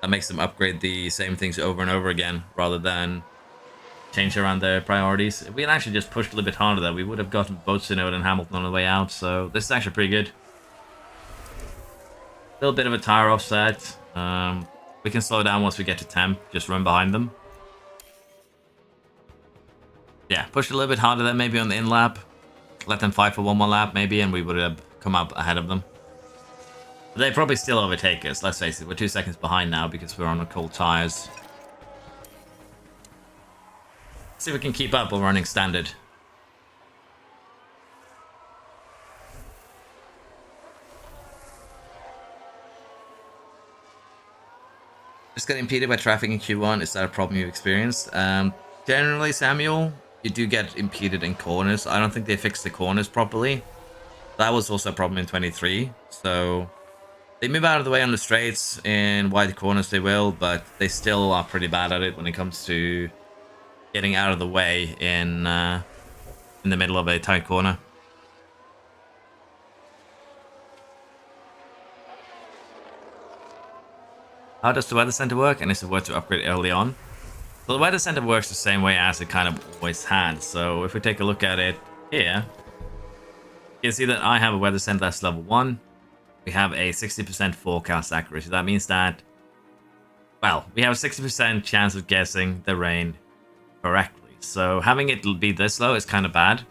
That makes them upgrade the same things over and over again, rather than change around their priorities. If we had actually just pushed a little bit harder there, we would have gotten both Tsunoda and Hamilton on the way out, so this is actually pretty good. A little bit of a tire offset. We can slow down once we get to temp, just run behind them. Yeah, push a little bit harder there, maybe on the in lap. Let them fight for one more lap, maybe, and we would have come up ahead of them. But they probably still overtake us, let's face it. We're 2 seconds behind now because we're on the cold tires. See if we can keep up while running standard. Just got impeded by traffic in Q1. Is that a problem you've experienced? Generally, Samuel, you do get impeded in corners. I don't think they fixed the corners properly. That was also a problem in 23. So they move out of the way on the straights. In wide corners they will, but they still are pretty bad at it when it comes to getting out of the way in the middle of a tight corner. How does the weather center work, and is it worth to upgrade early on? So the weather center works the same way as it kind of always had. So if we take a look at it here, you can see that I have a weather center that's level 1. We have a 60% forecast accuracy. That means that, well, we have a 60% chance of guessing the rain correctly. So having it be this low is kind of bad.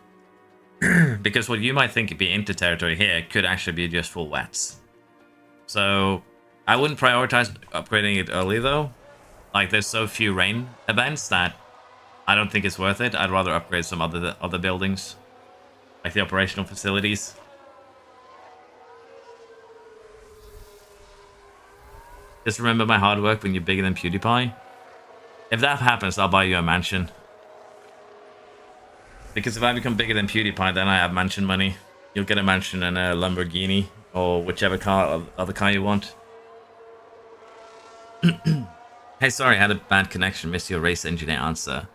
Because what you might think would be inter territory here could actually be just full wets. So I wouldn't prioritize upgrading it early though. Like there's so few rain events that I don't think it's worth it. I'd rather upgrade some other buildings, like the operational facilities. Just remember my hard work when you're bigger than PewDiePie. If that happens, I'll buy you a mansion. Because if I become bigger than PewDiePie, then I have mansion money. You'll get a mansion and a Lamborghini, or whichever other car you want. Hey, sorry, I had a bad connection. Missed your race engineer answer.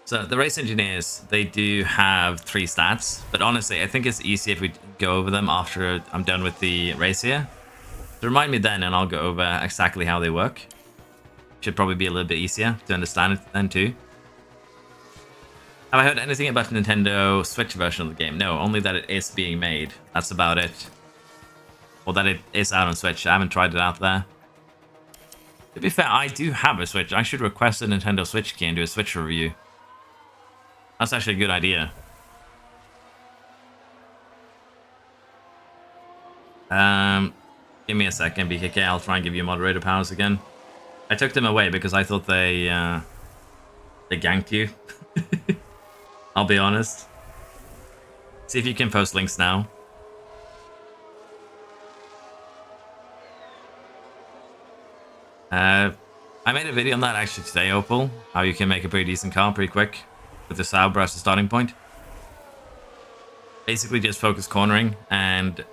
So the race engineers, they do have 3 stats, but honestly, I think it's easy if we go over them after I'm done with the race here. So remind me then, and I'll go over exactly how they work. Should probably be a little bit easier to understand it then too. Have I heard anything about the Nintendo Switch version of the game? No, only that it is being made. That's about it. Or that it is out on Switch. I haven't tried it out there. To be fair, I do have a Switch. I should request a Nintendo Switch key and do a Switch review. That's actually a good idea. Give me a second, BKK. I'll try and give you moderator powers again. I took them away because I thought they ganked you. I'll be honest. See if you can post links now. I made a video on that actually today, Opal. How you can make a pretty decent car pretty quick with the Sauber as a starting point. Basically just focus cornering, and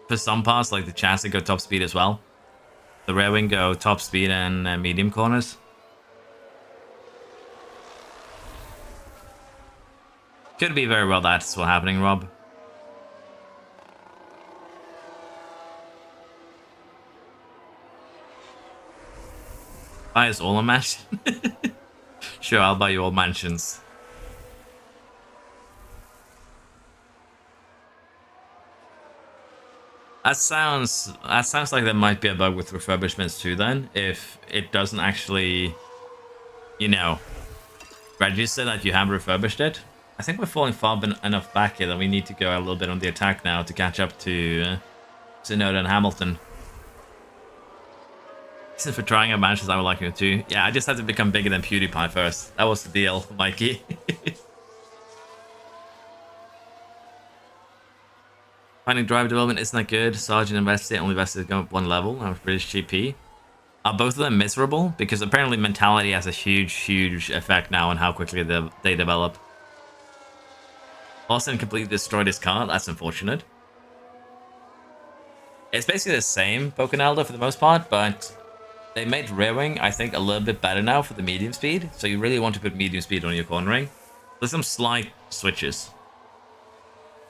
for some parts like the chassis go top speed as well. The rear wing go top speed and medium corners. Could be very well that's what's happening, Rob. Buy us all a mansion? Sure, I'll buy you all mansions. That sounds like there might be a bug with refurbishments too then, if it doesn't actually, you know, register that you have refurbished it. I think we're falling far enough back here that we need to go a little bit on the attack now to catch up to Tsunoda and Hamilton. Since for trying out mansions, I would like you to. Yeah, I just had to become bigger than PewDiePie first. That was the deal, Mikey. Finding driver development isn't that good. Sergeant invested, only invested going up 1 level. I'm British GP. Are both of them miserable? Because apparently mentality has a huge effect now on how quickly they develop. Austin completely destroyed his car. That's unfortunate. It's basically the same Pocanaldo for the most part, but they made rear wing, I think, a little bit better now for the medium speed. So you really want to put medium speed on your cornering. There's some slight switches.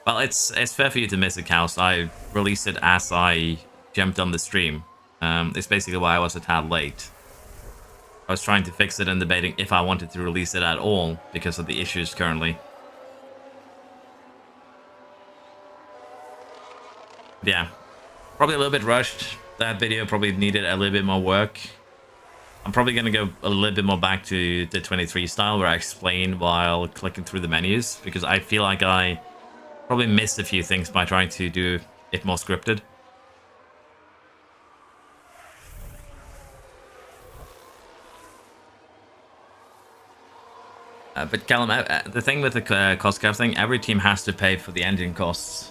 Well, it's fair for you to miss it, Kaus. I released it as I jumped on the stream. It's basically why I was a tad late. I was trying to fix it and debating if I wanted to release it at all because of the issues currently. Yeah, probably a little bit rushed. That video probably needed a little bit more work. I'm probably going to go a little bit more back to the 23 style where I explain while clicking through the menus, because I feel like I probably missed a few things by trying to do it more scripted. But Callum, the thing with the cost cap thing, every team has to pay for the engine costs.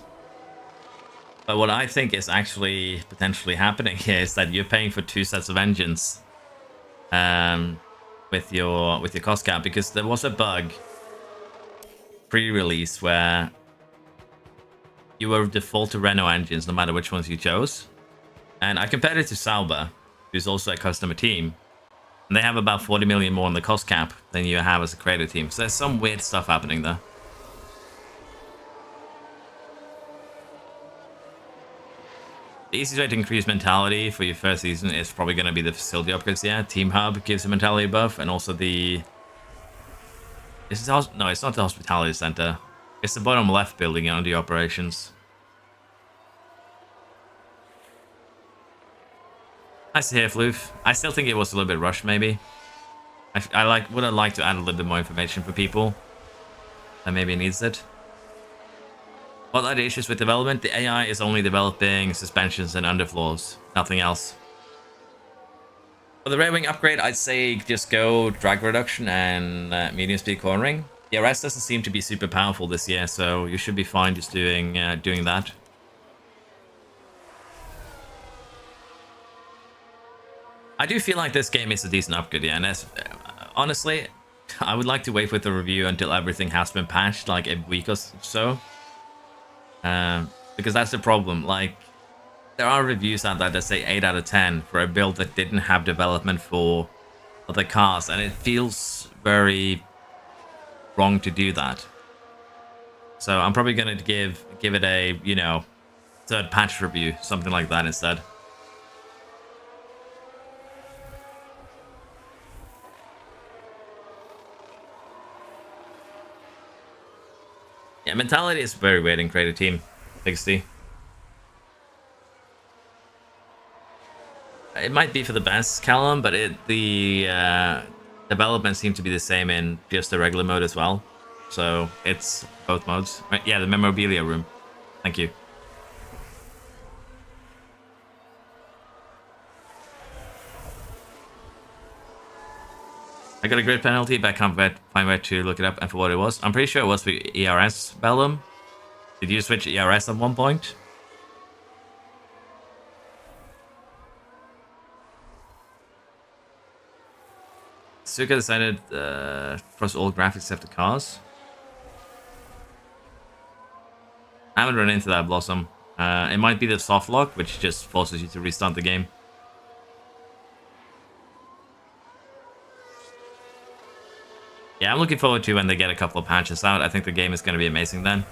But what I think is actually potentially happening here is that you're paying for 2 sets of engines with your cost cap, because there was a bug pre-release where you were default to Renault engines no matter which ones you chose. And I compared it to Sauber, who's also a customer team. And they have about 40 million more on the cost cap than you have as a creator team. So there's some weird stuff happening there. The easiest way to increase mentality for your first season is probably going to be the facility upgrades. Yeah, Team Hub gives a mentality buff, and also the... No, it's not the hospitality center. It's the bottom left building under the operations. Nice to hear, Floof. I still think it was a little bit rushed, maybe. would have liked to add a little bit more information for people that maybe needs it. What are the issues with development? The AI is only developing suspensions and underfloors, nothing else. For the rear wing upgrade, I'd say just go drag reduction and medium speed cornering. The RS doesn't seem to be super powerful this year, so you should be fine just doing that. I do feel like this game is a decent upgrade, yeah, and honestly, I would like to wait with the review until everything has been patched, like a week or so. Because that's the problem, like, there are reviews out there that say 8 out of 10 for a build that didn't have development for other cars, and it feels very wrong to do that. So I'm probably going to give it a, you know, third patch review, something like that instead. Yeah, mentality is very weird in Creative Team 60. It might be for the best, Callum, but the development seems to be the same in just the regular mode as well. So it's both modes. Right, yeah, the memorabilia room. Thank you. I got a grid penalty, but I can't find where to look it up and for what it was. I'm pretty sure it was for ERS, Bellum. Did you switch ERS at one point? Suka decided across all graphics except the cars. I haven't run into that, Blossom. It might be the soft lock, which just forces you to restart the game. Yeah, I'm looking forward to when they get a couple of patches out. I think the game is going to be amazing then.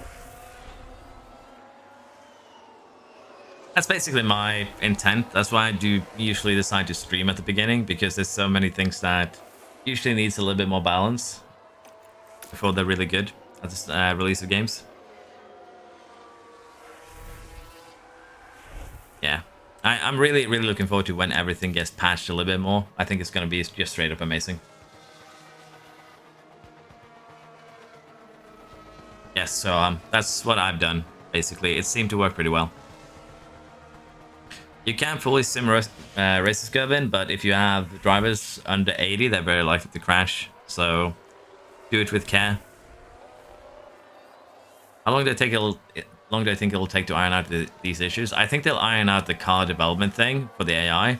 That's basically my intent. That's why I do usually decide to stream at the beginning, because there's so many things that usually needs a little bit more balance before they're really good at the release of games. Yeah, I'm really looking forward to when everything gets patched a little bit more. I think it's going to be just straight up amazing. Yes, so that's what I've done, basically. It seemed to work pretty well. You can fully sim races curve in, but if you have drivers under 80, they're very likely to crash. So do it with care. How long do I think it'll take to iron out these issues? I think they'll iron out the car development thing for the AI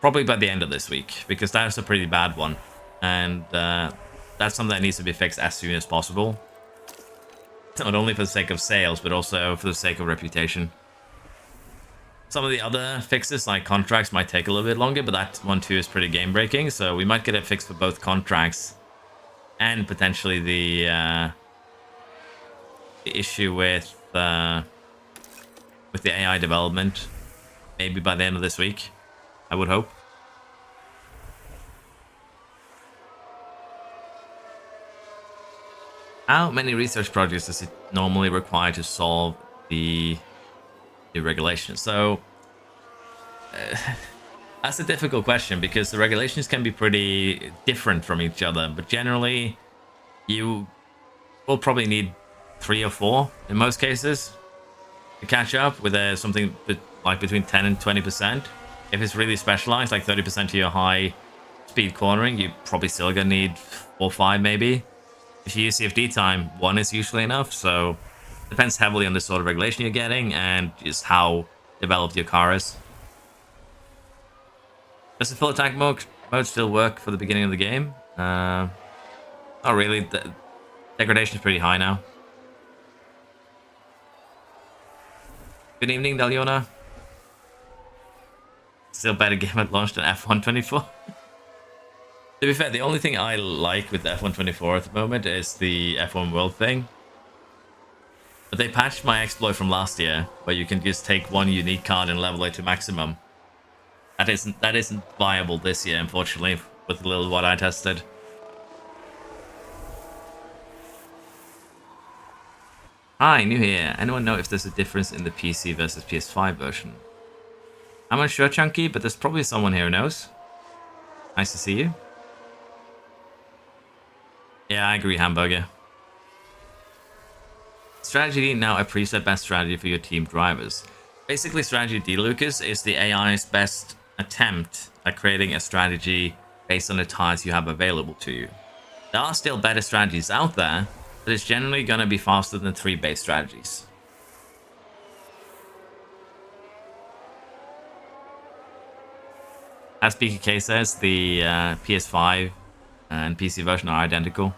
probably by the end of this week, because that's a pretty bad one, and that's something that needs to be fixed as soon as possible. Not only for the sake of sales, but also for the sake of reputation. Some of the other fixes, like contracts, might take a little bit longer, but that one too is pretty game-breaking, so we might get it fixed for both contracts and potentially the issue with the AI development, maybe by the end of this week, I would hope. How many research projects does it normally require to solve the regulations? So that's a difficult question, because the regulations can be pretty different from each other, but generally you will probably need 3 or 4 in most cases to catch up with something like between 10 and 20%. If it's really specialized, like 30% to your high speed cornering, you probably still gonna need 4 or 5 maybe. If you use CFD time, 1 is usually enough, so it depends heavily on the sort of regulation you're getting and just how developed your car is. Does the full attack mode still work for the beginning of the game? Not really. The degradation is pretty high now. Good evening, Daliona. Still better game at launch than F124. To be fair, the only thing I like with F124 at the moment is the F1 World thing. But they patched my exploit from last year, where you can just take one unique card and level it to maximum. That isn't viable this year, unfortunately, with the little what I tested. Hi, new here. Anyone know if there's a difference in the PC versus PS5 version? I'm unsure, Chunky, but there's probably someone here who knows. Nice to see you. Yeah, I agree, Hamburger. Strategy now a preset best strategy for your team drivers. Basically, Strategy D, Lucas, is the AI's best attempt at creating a strategy based on the tires you have available to you. There are still better strategies out there, but it's generally going to be faster than 3 base strategies. As BKK says, the PS5 and PC version are identical.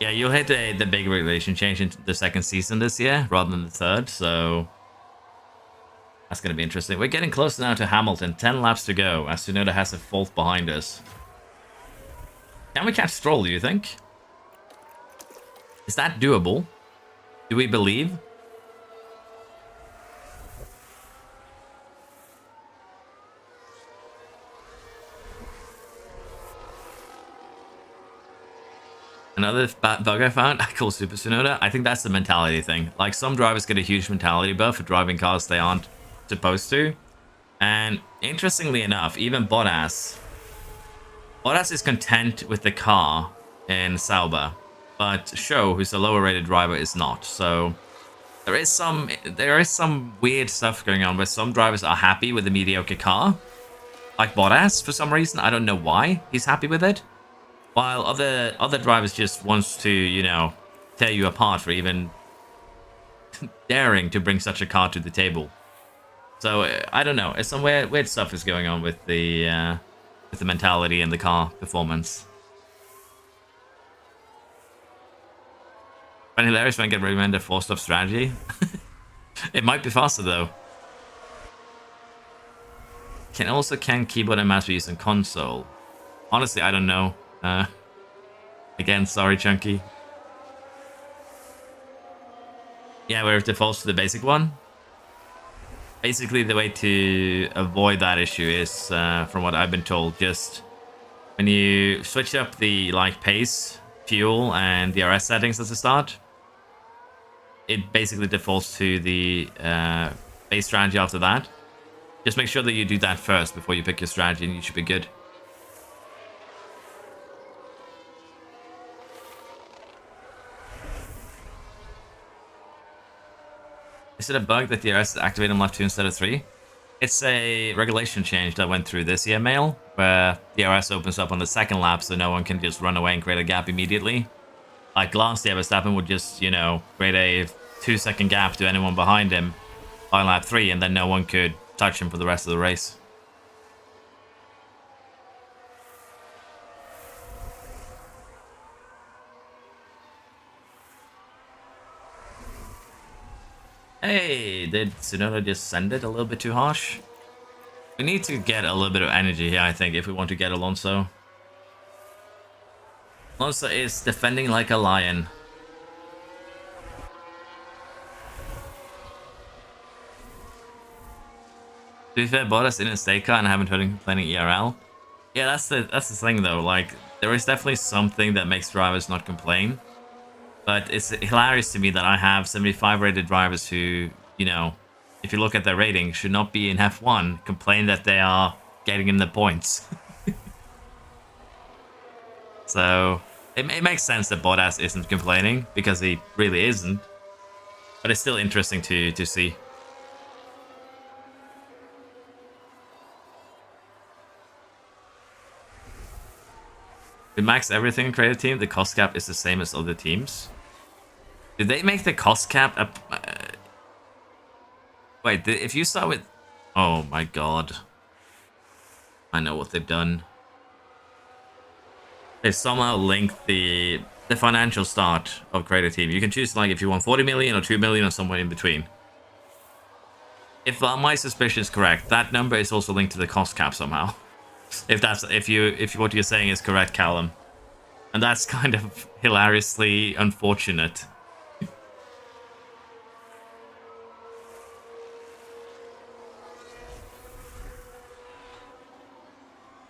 Yeah, you'll hit the big regulation change in the 2nd season this year rather than the 3rd, so that's going to be interesting. We're getting close now to Hamilton. 10 laps to go, as Tsunoda has a fault behind us. Can we catch Stroll, do you think? Is that doable? Do we believe? Another bug I found, I call Super Tsunoda. I think that's the mentality thing. Like, some drivers get a huge mentality buff for driving cars they aren't supposed to. And interestingly enough, even Bottas is content with the car in Sauber, but Show, who's a lower rated driver, is not. So there is some weird stuff going on where some drivers are happy with the mediocre car, like Bottas for some reason. I don't know why he's happy with it. While other drivers just wants to, you know, tear you apart for even daring to bring such a car to the table. So I don't know. It's some weird stuff is going on with the mentality and the car performance. But hilarious when I get recommended a 4-stop strategy. It might be faster though. Can keyboard and mouse be used on console? Honestly, I don't know. Again, sorry, Chunky. Yeah, where it defaults to the basic one. Basically, the way to avoid that issue is, from what I've been told, just when you switch up the pace, fuel, and DRS settings at the start, it basically defaults to the base strategy after that. Just make sure that you do that first before you pick your strategy, and you should be good. Is it a bug that DRS is activated on lap 2 instead of 3? It's a regulation change that went through this year, Mail, where DRS opens up on the 2nd lap so no one can just run away and create a gap immediately. Like last year, Verstappen would just, you know, create a 2-second gap to anyone behind him by lap 3, and then no one could touch him for the rest of the race. Hey, did Tsunoda just send it a little bit too harsh? We need to get a little bit of energy here, I think, if we want to get Alonso. Alonso is defending like a lion. To be fair, Bottas in a state car and I haven't heard him complaining ERL. Yeah, that's the thing though. Like, there is definitely something that makes drivers not complain. But it's hilarious to me that I have 75 rated drivers who, you know, if you look at their rating, should not be in F1, complain that they are getting in the points. So, it makes sense that Bottas isn't complaining, because he really isn't. But it's still interesting to see. With max everything in Creative Team, the cost cap is the same as other teams. Did they make the cost cap up? Wait, if you start with... Oh my god. I know what they've done. They somehow linked the financial start of Creative Team. You can choose like if you want 40 million or 2 million or somewhere in between. If my suspicion is correct, that number is also linked to the cost cap somehow. If what you're saying is correct, Callum. And that's kind of hilariously unfortunate.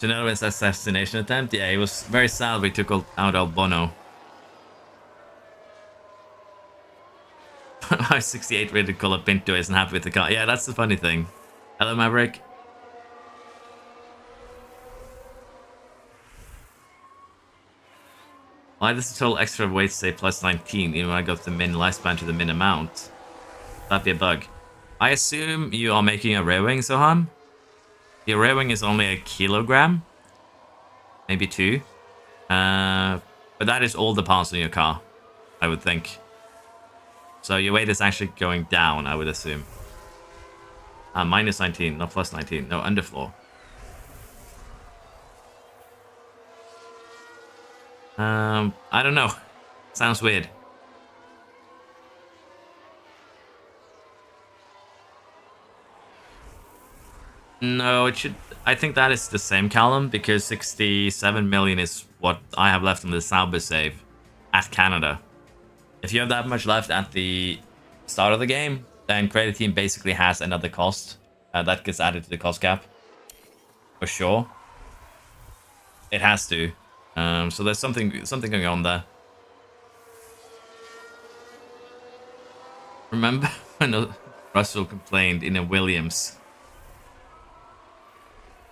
Genova's assassination attempt? Yeah, it was very sad we took out Albano. My 68 rated color Pinto isn't happy with the car. Yeah, that's the funny thing. Hello, Maverick. Why does the total extra weight say plus 19 even when I go from the min lifespan to the min amount? That'd be a bug. I assume you are making a rear wing, Soham? The rear wing is only a kilogram? Maybe 2. But that is all the parts in your car, I would think. So your weight is actually going down, I would assume. Minus 19, not plus 19. No, underfloor. I don't know. Sounds weird. No, it should... I think that is the same column, because 67 million is what I have left on the Sauber save at Canada. If you have that much left at the start of the game, then Creative Team basically has another cost that gets added to the cost cap. For sure. It has to. So there's something going on there. Remember when Russell complained in a Williams?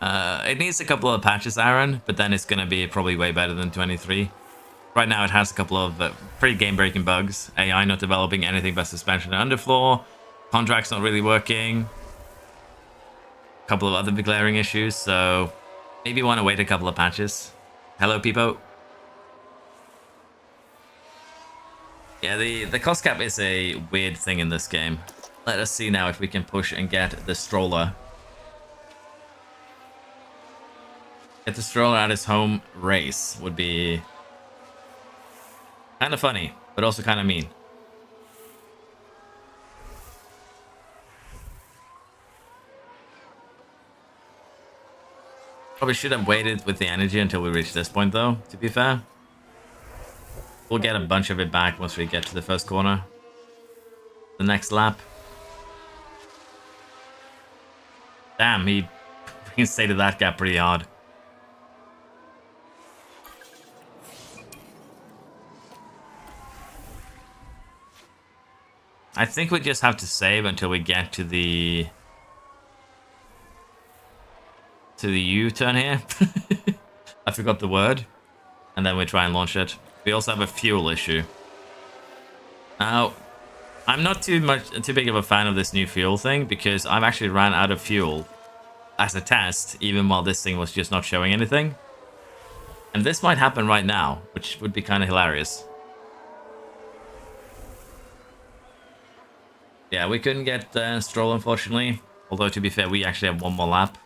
It needs a couple of patches, Aaron, but then it's going to be probably way better than 23. Right now it has a couple of pretty game-breaking bugs. AI not developing anything but suspension and underfloor. Contracts not really working. A couple of other big glaring issues, so maybe you want to wait a couple of patches. Hello, Peepo. Yeah, the cost cap is a weird thing in this game. Let us see now if we can push and get the stroller. Get the stroller at his home race would be kind of funny, but also kind of mean. Probably should have waited with the energy until we reach this point, though, to be fair. We'll get a bunch of it back once we get to the first corner. The next lap. Damn, he reinstated that gap pretty hard. I think we just have to save until we get to the U-turn here. I forgot the word. And then we try and launch it. We also have a fuel issue. Now, I'm not too big of a fan of this new fuel thing, because I've actually ran out of fuel as a test, even while this thing was just not showing anything. And this might happen right now, which would be kind of hilarious. Yeah, we couldn't get Stroll, unfortunately. Although, to be fair, we actually have one more lap.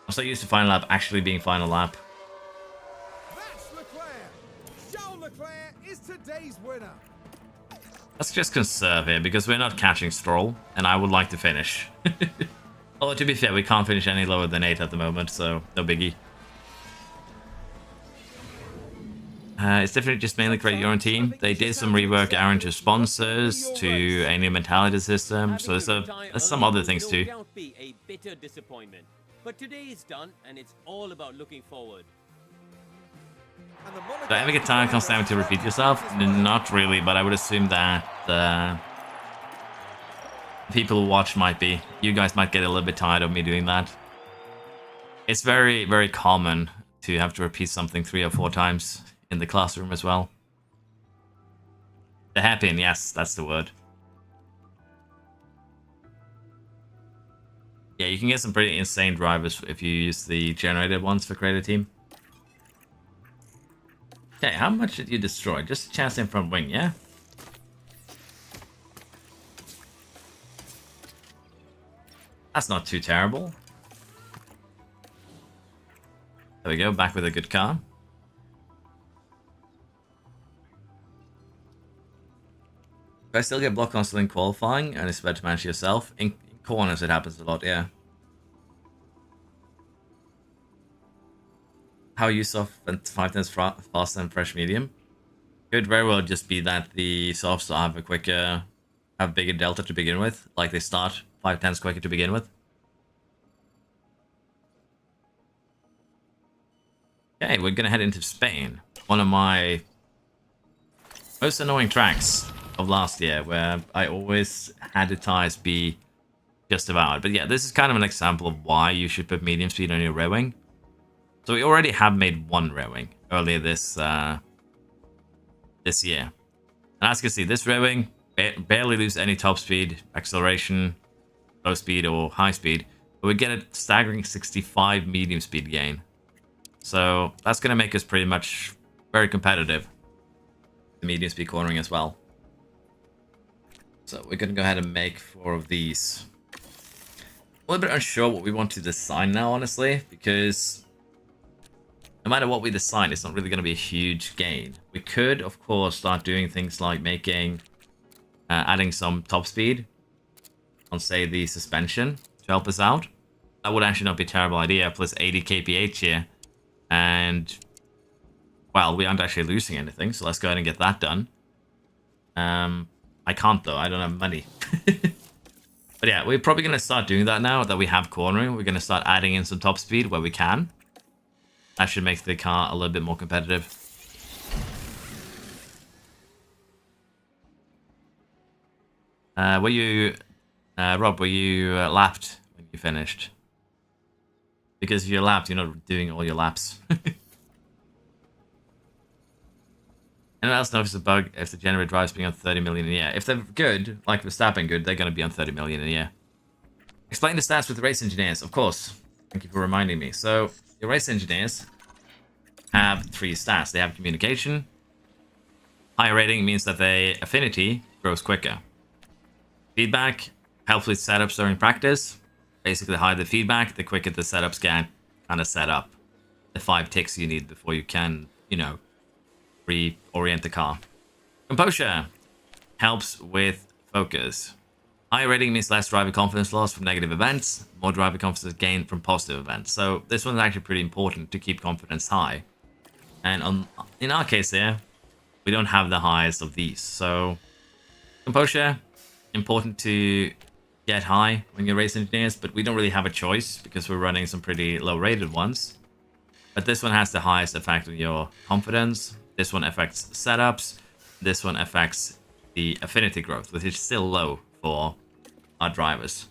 I'm so used to final lap actually being final lap. That's Leclerc. Charles Leclerc is today's winner. Let's just conserve here, because we're not catching Stroll, and I would like to finish. Although, to be fair, we can't finish any lower than 8 at the moment, so no biggie. It's definitely just mainly create your own team. They did some rework, Aaron, to sponsors, to a new mentality system, so there's some other things too. A bitter disappointment. But today is done, and it's all about looking forward. Do I ever get tired constantly to repeat yourself? Not really, but I would assume that people who watch might be. You guys might get a little bit tired of me doing that. It's very, very common to have to repeat something 3 or 4 times in the classroom as well. The hairpin, yes, that's the word. Yeah, you can get some pretty insane drivers if you use the generated ones for Creative Team. Okay, how much did you destroy? Just a chance in front wing, yeah? That's not too terrible. There we go, back with a good car. Do I still get block constantly in qualifying and it's better to manage yourself? In corners it happens a lot, yeah. How you soft and 5 times faster than fresh medium? Could very well just be that the softs have a bigger delta to begin with, like they start 5 times quicker to begin with. Okay, we're gonna head into Spain. One of my most annoying tracks of last year, where I always had the tires be just about. But yeah, this is kind of an example of why you should put medium speed on your rear wing. So we already have made one rear wing earlier this this year. And as you can see, this rear wing barely lose any top speed, acceleration, low speed, or high speed. But we get a staggering 65 medium speed gain. So that's going to make us pretty much very competitive. The medium speed cornering as well. So we're going to go ahead and make 4 of these. A little bit unsure what we want to design now, honestly, because no matter what we design, it's not really going to be a huge gain. We could, of course, start doing things like adding some top speed on, say, the suspension to help us out. That would actually not be a terrible idea, plus 80 kph here. And, well, we aren't actually losing anything, so let's go ahead and get that done. I can't, though. I don't have money. But yeah, we're probably going to start doing that now that we have cornering. We're going to start adding in some top speed where we can. That should make the car a little bit more competitive. Rob, were you lapped when you finished? Because if you're lapped, you're not doing all your laps. Anyone else notice a bug if the generator drives being on 30 million a year? If they're good, like Verstappen good, they're going to be on 30 million a year. Explain the stats with the race engineers. Of course. Thank you for reminding me. So, your race engineers have 3 stats. They have communication. Higher rating means that their affinity grows quicker. Feedback helps with setups during practice. Basically, the higher the feedback, the quicker the setups can kind of set up. The 5 ticks you need before you can, you know, reorient the car. Composure helps with focus. Higher rating means less driver confidence loss from negative events, more driver confidence gained from positive events. So this one's actually pretty important to keep confidence high. And in our case here, we don't have the highest of these. So composure, important to get high when you're race engineers, but we don't really have a choice because we're running some pretty low rated ones. But this one has the highest effect on your confidence. This one affects setups. This one affects the affinity growth, which is still low for our drivers.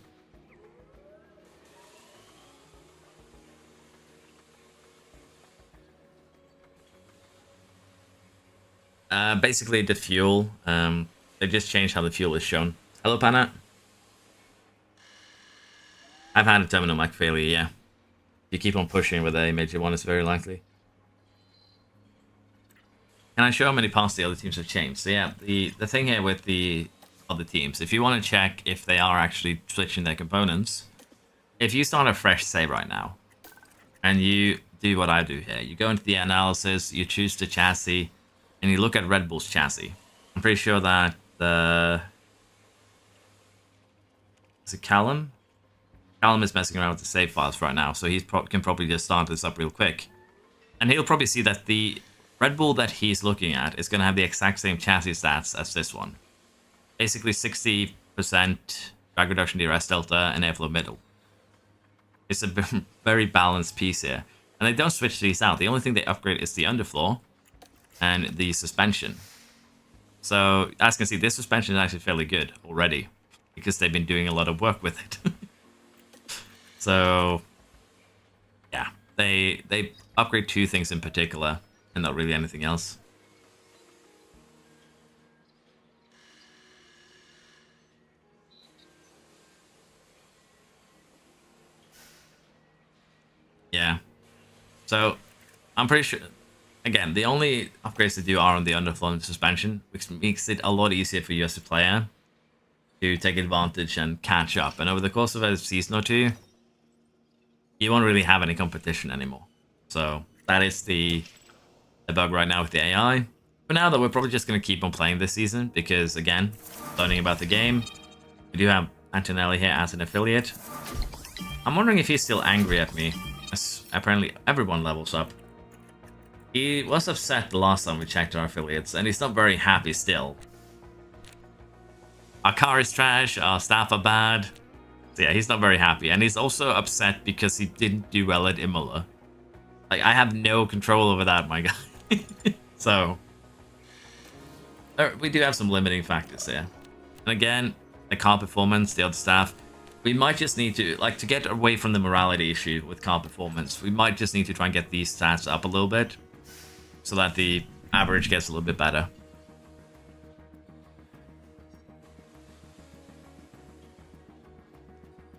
Basically, the fuel. They just changed how the fuel is shown. Hello, Pana. I've had a terminal mic failure, yeah. You keep on pushing with a major one, it's very likely. Can I show how many parts the other teams have changed? So yeah, the thing here with the other teams, if you want to check if they are actually switching their components, if you start a fresh save right now, and you do what I do here, you go into the analysis, you choose the chassis, and you look at Red Bull's chassis. I'm pretty sure that is it Callum? Callum is messing around with the save files right now, so he can probably just start this up real quick. And he'll probably see that the Red Bull that he's looking at is going to have the exact same chassis stats as this one. Basically 60% drag reduction DRS delta and airflow middle. It's a very balanced piece here. And they don't switch these out. The only thing they upgrade is the underfloor and the suspension. So as you can see, this suspension is actually fairly good already because they've been doing a lot of work with it. So yeah, they upgrade 2 things in particular and not really anything else. Yeah. So I'm pretty sure, again, the only upgrades they do are on the underfloor and suspension, which makes it a lot easier for you as a player to take advantage and catch up. And over the course of a season or 2, you won't really have any competition anymore. So that is the bug right now with the AI. For now, though, we're probably just going to keep on playing this season because, again, learning about the game. We do have Antonelli here as an affiliate. I'm wondering if he's still angry at me, as apparently everyone levels up. He was upset the last time we checked our affiliates, and he's not very happy still. Our car is trash, our staff are bad. So yeah, he's not very happy, and he's also upset because he didn't do well at Imola. Like, I have no control over that, my guy. So, we do have some limiting factors here. And again, the car performance, the other staff, we might just need to, like, to get away from the morality issue with car performance, we might just need to try and get these stats up a little bit so that the average gets a little bit better.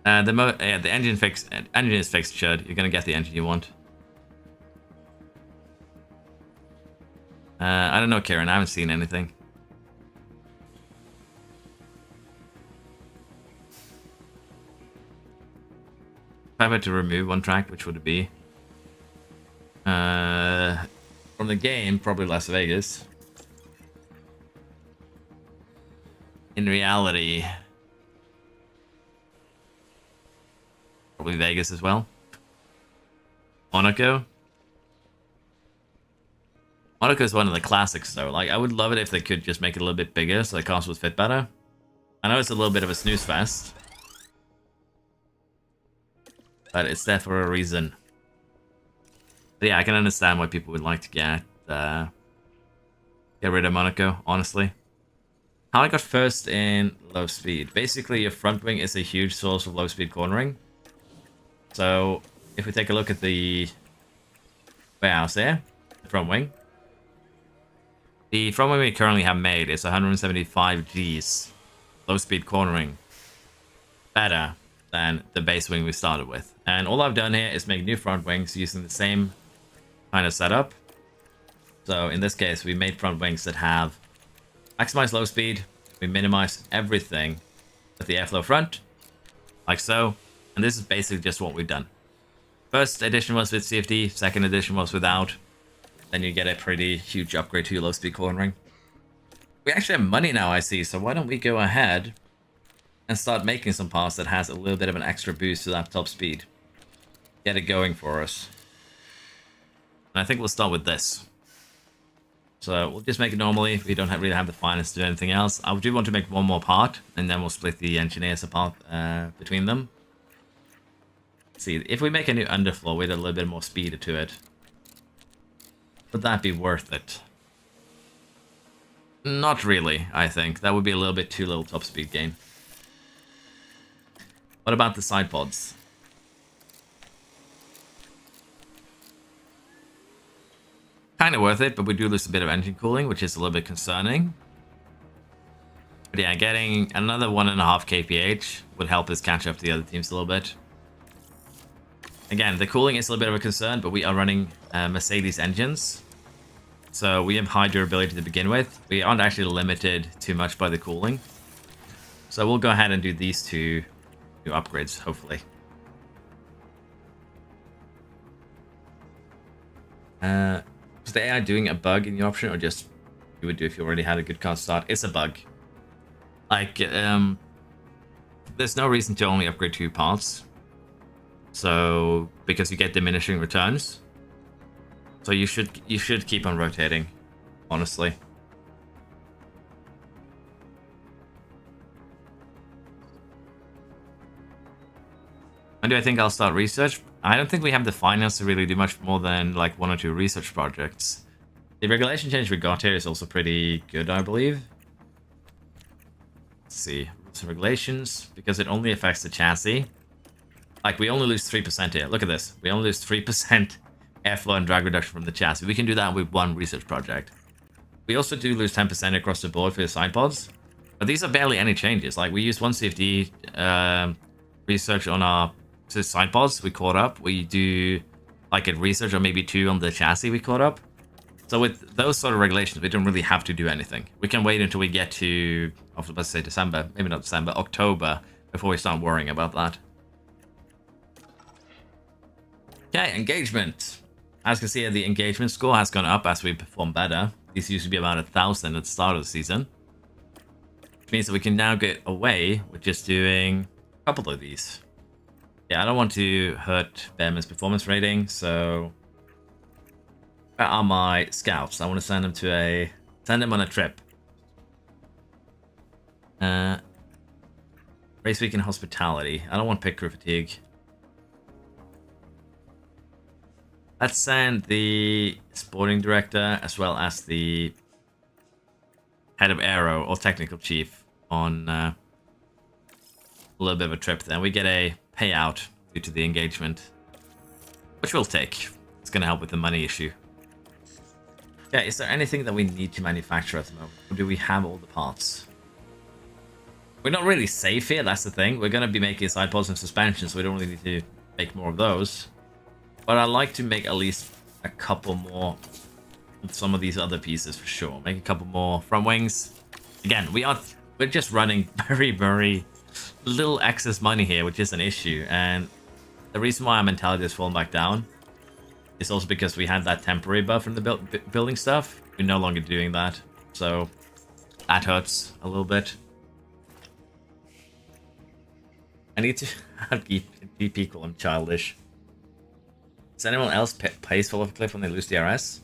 The engine is fixed, Chud. You're gonna get the engine you want. I don't know, Kieran. I haven't seen anything. If I had to remove one track, which would it be? From the game, probably Las Vegas. In reality, probably Vegas as well. Monaco. Monaco is one of the classics, though. Like, I would love it if they could just make it a little bit bigger so the cars would fit better. I know it's a little bit of a snooze fest, but it's there for a reason. But yeah, I can understand why people would like to get rid of Monaco, honestly. How I got first in low speed. Basically, your front wing is a huge source of low speed cornering. So, if we take a look at the warehouse there, the front wing. The front wing we currently have made is 175 Gs. Low speed cornering. Better than the base wing we started with. And all I've done here is make new front wings using the same kind of setup. So in this case, we made front wings that have maximized low speed. We minimize everything with the airflow front, like so. And this is basically just what we've done. First edition was with CFD, second edition was without. Then you get a pretty huge upgrade to your low speed cornering. We actually have money now, I see, so why don't we go ahead and start making some parts that has a little bit of an extra boost to that top speed. Get it going for us. And I think we'll start with this. So we'll just make it normally. We don't really have the finance to do anything else. I do want to make one more part, and then we'll split the engineers apart between them. Let's see, if we make a new underfloor with a little bit more speed to it, would that be worth it? Not really, I think. That would be a little bit too little top speed gain. What about the side pods? Kind of worth it, but we do lose a bit of engine cooling, which is a little bit concerning. But yeah, getting another 1.5 kph would help us catch up to the other teams a little bit. Again, the cooling is a little bit of a concern, but we are running Mercedes engines. So we have high durability to begin with. We aren't actually limited too much by the cooling. So we'll go ahead and do these two new upgrades, hopefully. Was the AI doing a bug in the option, or just you would do if you already had a good car start? It's a bug. Like, there's no reason to only upgrade 2 parts. So, because you get diminishing returns. So you should keep on rotating, honestly. When do I think I'll start research? I don't think we have the finance to really do much more than like 1 or 2 research projects. The regulation change we got here is also pretty good, I believe. Let's see, rules and regulations, because it only affects the chassis. Like, we only lose 3% here. Look at this. We only lose 3% airflow and drag reduction from the chassis. We can do that with 1 research project. We also do lose 10% across the board for the side pods. But these are barely any changes. Like, we used 1 CFD research on our side pods. We caught up. We do like a research or maybe 2 on the chassis. We caught up. So with those sort of regulations, we don't really have to do anything. We can wait until we get to, let's say December, maybe not December, October, before we start worrying about that. Okay, engagement. As you can see, the engagement score has gone up as we perform better. These used to be about 1,000 at the start of the season. Which means that we can now get away with just doing a couple of these. Yeah, I don't want to hurt Behrman's performance rating, so where are my scouts? I want to send them on a trip. Race week and hospitality. I don't want pit crew fatigue. Let's send the sporting director as well as the head of aero or technical chief on a little bit of a trip. Then we get a payout due to the engagement, which we'll take. It's going to help with the money issue. Okay, is there anything that we need to manufacture at the moment? Or do we have all the parts? We're not really safe here, that's the thing. We're going to be making side pods and suspensions, so we don't really need to make more of those. But I'd like to make at least a couple more of some of these other pieces for sure. Make a couple more front wings. Again, we're just running very, very little excess money here, which is an issue. And the reason why our mentality has fallen back down is also because we had that temporary buff in the building stuff. We're no longer doing that, so that hurts a little bit. I need to have GP call him childish. Does anyone else pays full of a cliff when they lose DRS?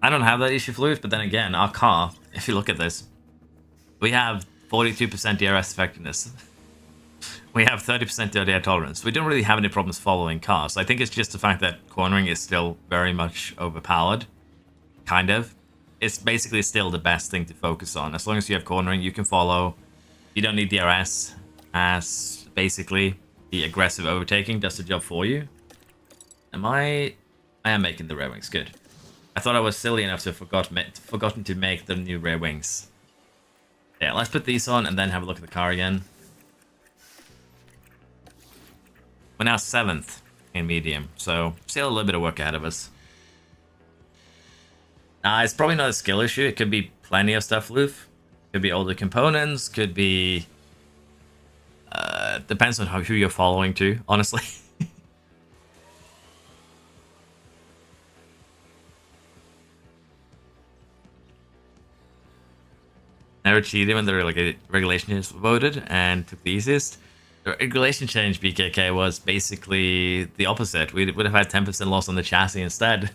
I don't have that issue, Floof, but then again, our car, if you look at this, we have 42% DRS effectiveness. We have 30% dirty air tolerance. We don't really have any problems following cars. I think it's just the fact that cornering is still very much overpowered. Kind of. It's basically still the best thing to focus on. As long as you have cornering, you can follow. You don't need DRS, as basically the aggressive overtaking does the job for you. I am making the rear wings. Good. I thought I was silly enough to have forgotten to make the new rear wings. Yeah, let's put these on and then have a look at the car again. We're now 7th in medium, so still a little bit of work ahead of us. It's probably not a skill issue. It could be plenty of stuff, Loof. Could be older components, could be... depends on who you're following to, honestly. Never cheated when the regulation is voted and took the easiest. The regulation change, BKK, was basically the opposite. We would have had 10% loss on the chassis instead.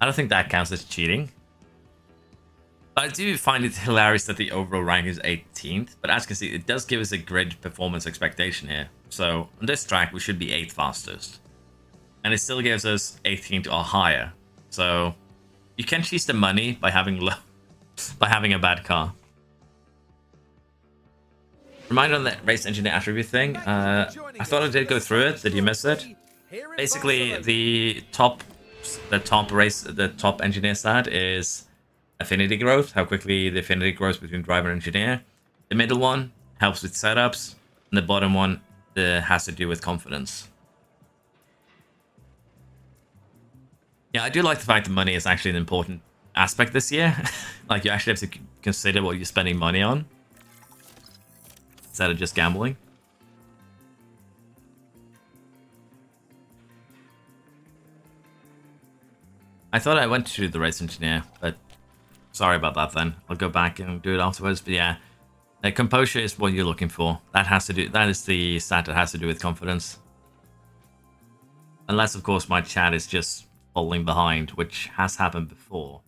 I don't think that counts as cheating. But I do find it hilarious that the overall rank is 18th. But as you can see, it does give us a grid performance expectation here. So on this track, we should be 8th fastest. And it still gives us 18th or higher. So you can cheat the money by having a bad car. Reminder on that race engineer attribute thing. I thought I did go through it. Did you miss it? Basically, the top engineer stat is affinity growth, how quickly the affinity grows between driver and engineer. The middle one helps with setups, and the bottom one has to do with confidence. Yeah, I do like the fact that money is actually an important aspect this year. Like, you actually have to consider what you're spending money on instead of just gambling. I thought I went to the race engineer, but sorry about that then. I'll go back and do it afterwards. But yeah, composure is what you're looking for. That is the stat that has to do with confidence. Unless, of course, my chat is just falling behind, which has happened before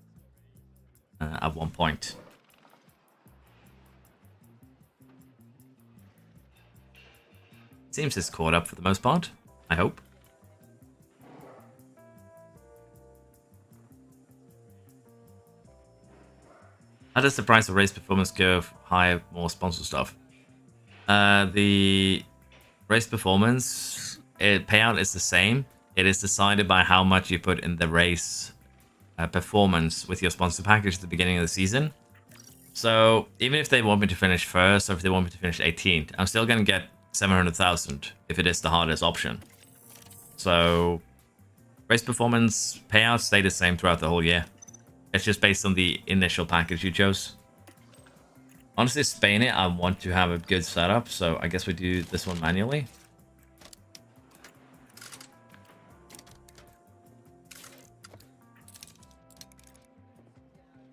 at one point. Seems it's caught up for the most part, I hope. How does the price of race performance go higher, more sponsor stuff? The race performance payout is the same. It is decided by how much you put in the race performance with your sponsor package at the beginning of the season. So even if they want me to finish first, or if they want me to finish 18th, I'm still going to get 700,000 if it is the hardest option. So race performance payouts stay the same throughout the whole year. It's just based on the initial package you chose. Honestly, Spain it, I want to have a good setup, so I guess we do this one manually.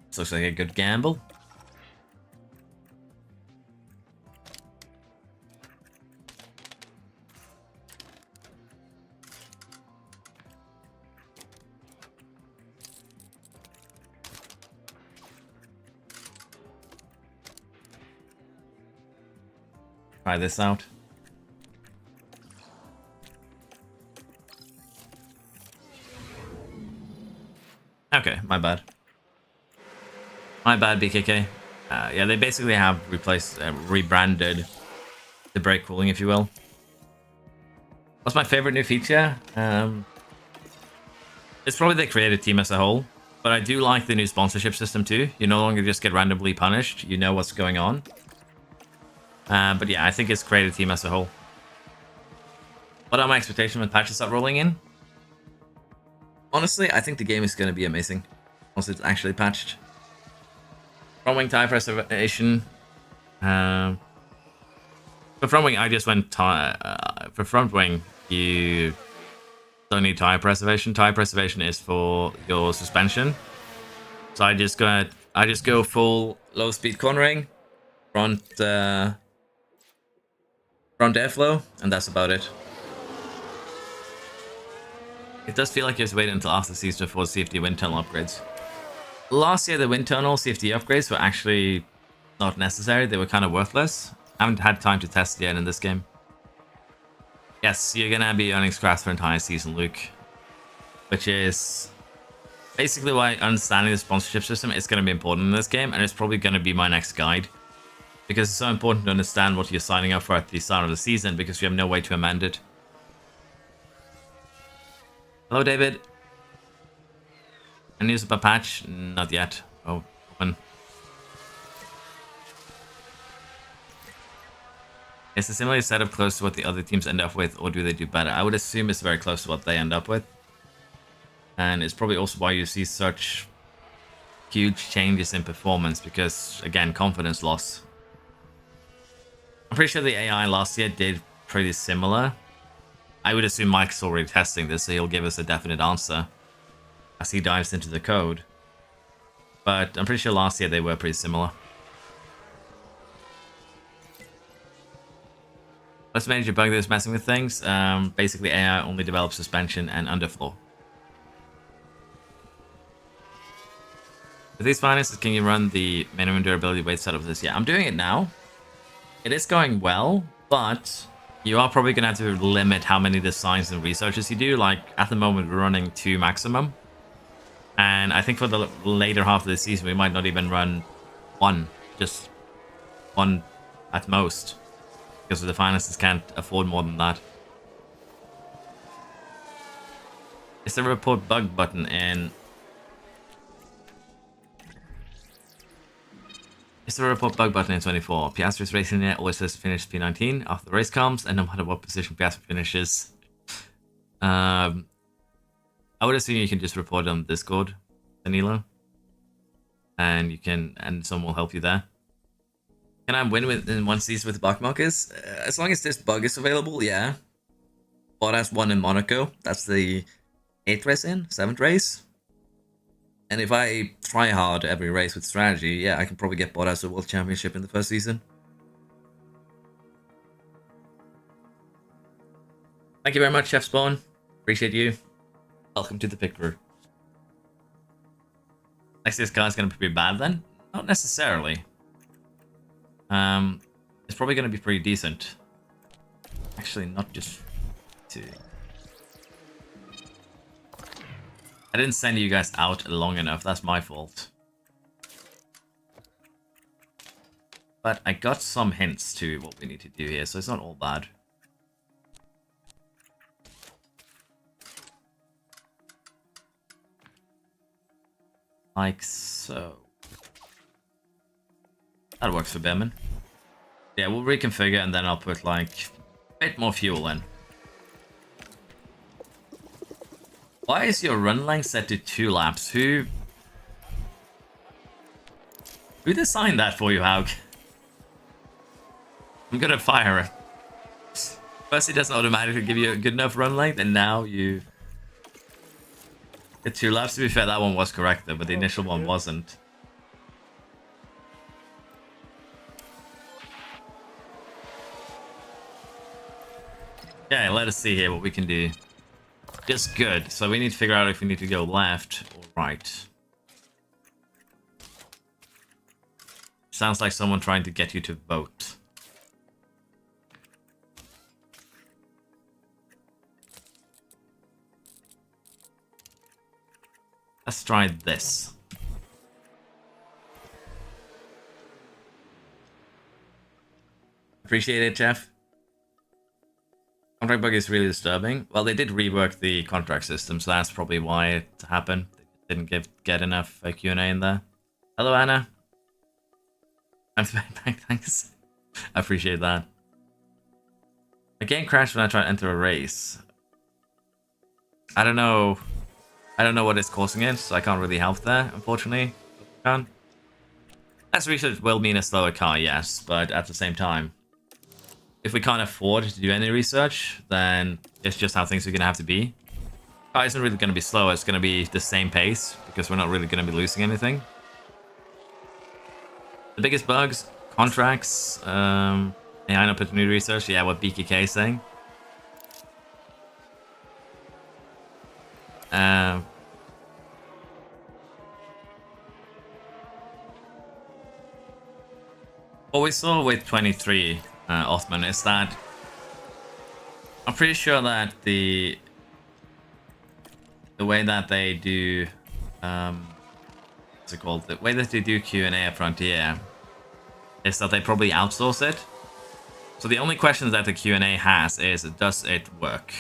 This looks like a good gamble. Try this out. Okay, my bad. My bad, BKK. Yeah, they basically have rebranded the brake cooling, if you will. What's my favorite new feature? It's probably the creative team as a whole. But I do like the new sponsorship system too. You no longer just get randomly punished. You know what's going on. But yeah, I think it's created a team as a whole. What are my expectations when patches start rolling in? Honestly, I think the game is going to be amazing once it's actually patched. Front wing tire preservation. For front wing, I just went for front wing. You don't need tire preservation. Tire preservation is for your suspension. So I just go full low speed cornering, front airflow, and that's about it. It does feel like you have to wait until after the season for CFD wind tunnel upgrades. Last year, the wind tunnel CFD upgrades were actually not necessary. They were kind of worthless. I haven't had time to test yet in this game. Yes, you're gonna be earning scraps for entire season, Luke. Which is basically why understanding the sponsorship system is gonna be important in this game, and it's probably gonna be my next guide. Because it's so important to understand what you're signing up for at the start of the season, because you have no way to amend it. Hello, David. Any news about patch? Not yet. Oh, open. Is the similar setup close to what the other teams end up with, or do they do better? I would assume it's very close to what they end up with. And it's probably also why you see such huge changes in performance, because, again, confidence loss. I'm pretty sure the AI last year did pretty similar. I would assume Mike's already testing this, so he'll give us a definite answer as he dives into the code. But I'm pretty sure last year they were pretty similar. What's the major bug that's messing with things? Basically, AI only develops suspension and underfloor. With these finances, can you run the minimum durability weight setup this? Yeah, I'm doing it now. It is going well, but you are probably going to have to limit how many designs and researches you do. Like, at the moment, we're running 2 maximum. And I think for the later half of the season, we might not even run 1. Just 1 at most. Because the finances can't afford more than that. Is there a report bug button in... Is there a report bug button in 24? Piastri's racing net always says finish P19 after the race comes, and no matter what position Piastri finishes. I would assume you can just report it on Discord, Danilo. And you can, and someone will help you there. Can I win in one season with block markers? As long as this bug is available, yeah. Bottas won in Monaco. That's the 8th race in, 7th race. And if I try hard every race with strategy, yeah, I can probably get Bottas a world championship in the first season. Thank you very much, Chef Spawn. Appreciate you. Welcome to the pit crew. Next year's car is going to be bad then? Not necessarily. It's probably going to be pretty decent. Actually, not just to... I didn't send you guys out long enough. That's my fault. But I got some hints to what we need to do here, so it's not all bad. Like so. That works for Behrman. Yeah, we'll reconfigure and then I'll put like a bit more fuel in. Why is your run length set to 2 laps? Who designed that for you, Haug? I'm gonna fire it. First it doesn't automatically give you a good enough run length, and now you get 2 laps. To be fair, that one was correct though, but the initial one wasn't. Yeah, let us see here what we can do. Just good. So we need to figure out if we need to go left or right. Sounds like someone trying to get you to vote. Let's try this. Appreciate it, Jeff. Contract bug is really disturbing. Well, they did rework the contract system, so that's probably why it happened. didn't get enough Q&A in there. Hello, Anna. I'm back, thanks. I appreciate that. My game crashed when I tried to enter a race. I don't know what is causing it, so I can't really help there, unfortunately. Can't. Less research will mean a slower car, yes, but at the same time, if we can't afford to do any research, then it's just how things are going to have to be. Car isn't really going to be slow, it's going to be the same pace, because we're not really going to be losing anything. The biggest bugs, contracts, AI not put new research, yeah, what BKK is saying. What we saw with 23, Othman, is that I'm pretty sure that the way that they do, what's it called? The way that they do Q&A at Frontier is that they probably outsource it. So the only questions that the Q&A has is, does it work?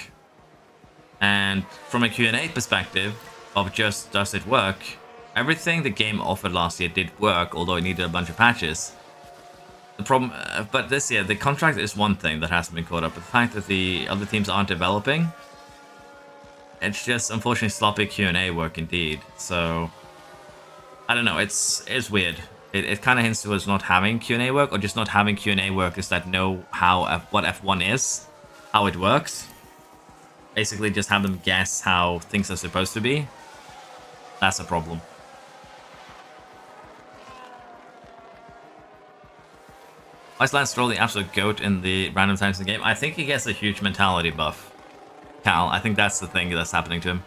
And from a Q&A perspective of just does it work, everything the game offered last year did work, although it needed a bunch of patches. The problem, but this year, the contract is one thing that hasn't been caught up. But the fact that the other teams aren't developing, it's just unfortunately sloppy Q&A work indeed. So I don't know. It's weird. It kind of hints towards not having Q&A work, or just not having Q&A workers that know what F1 is, how it works. Basically, just have them guess how things are supposed to be. That's a problem. Why is Lance Stroll the absolute GOAT in the random times in the game? I think he gets a huge mentality buff. Cal, I think that's the thing that's happening to him.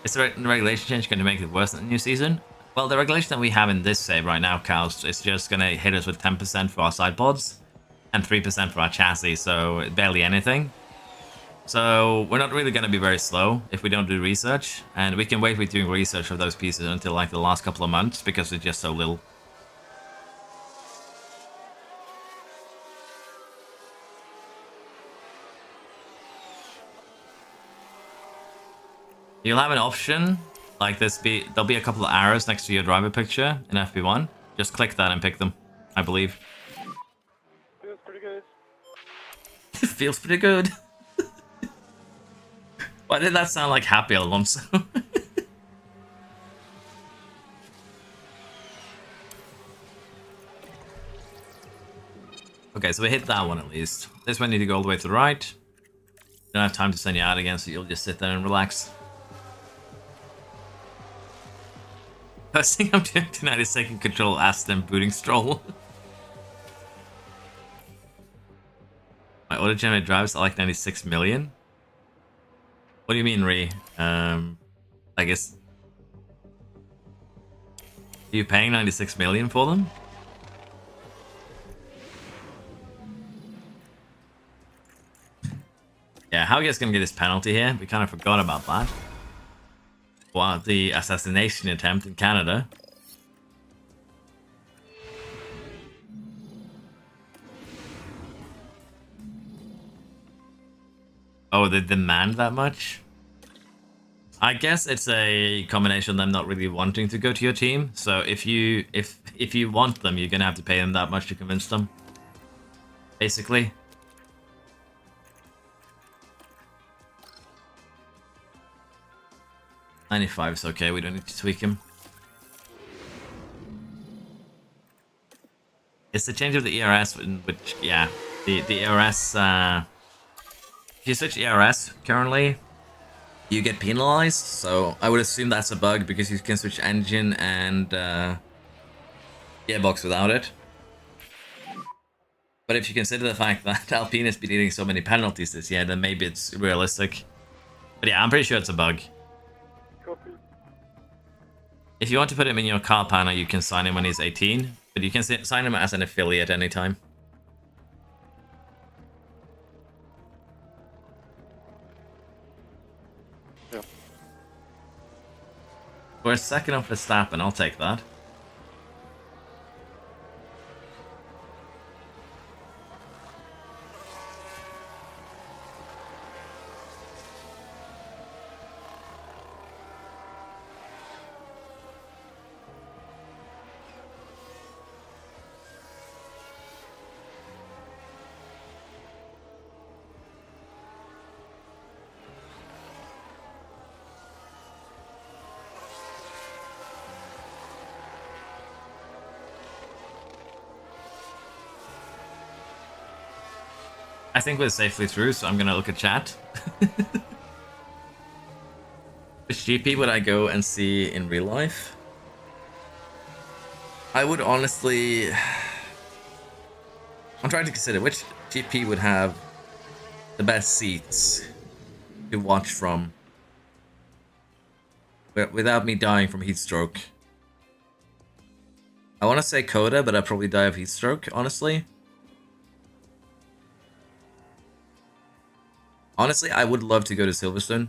Is the regulation change going to make it worse in the new season? Well, the regulation that we have in this save right now, Cal, is just going to hit us with 10% for our side pods and 3% for our chassis, so barely anything. So we're not really going to be very slow if we don't do research, and we can wait with doing research of those pieces until like the last couple of months because it's just so little. You'll have an option like this. There'll be a couple of arrows next to your driver picture in FP1. Just click that and pick them, I believe. Feels pretty good. Feels pretty good. Why did that sound like Happy Alonso? Okay, so we hit that one at least. This one need to go all the way to the right. Don't have time to send you out again, so you'll just sit there and relax. First thing I'm doing tonight is taking control Aston booting Stroll. My auto-generated drives are like 96 million. What do you mean, Ree? I guess... Are you paying 96 million for them? Yeah, how are you guys gonna get this penalty here? We kind of forgot about that. Wow, the assassination attempt in Canada. Oh, they demand that much? I guess it's a combination of them not really wanting to go to your team. So if you want them, you're gonna have to pay them that much to convince them. Basically. $95 is okay, we don't need to tweak him. It's the change of the ERS, which, yeah, the ERS, if you switch ERS currently, you get penalized, so I would assume that's a bug because you can switch engine and gearbox without it. But if you consider the fact that Alpine has been eating so many penalties this year, then maybe it's realistic. But yeah, I'm pretty sure it's a bug. Copy. If you want to put him in your car panel, you can sign him when he's 18, but you can sign him as an affiliate anytime. Yeah. For a second off Verstappen, I'll take that. I think we're safely through, so I'm gonna look at chat. Which GP would I go and see in real life? I would honestly... I'm trying to consider which GP would have the best seats to watch from without me dying from heat stroke. I want to say Coda, but I'd probably die of heat stroke, honestly. Honestly, I would love to go to Silverstone.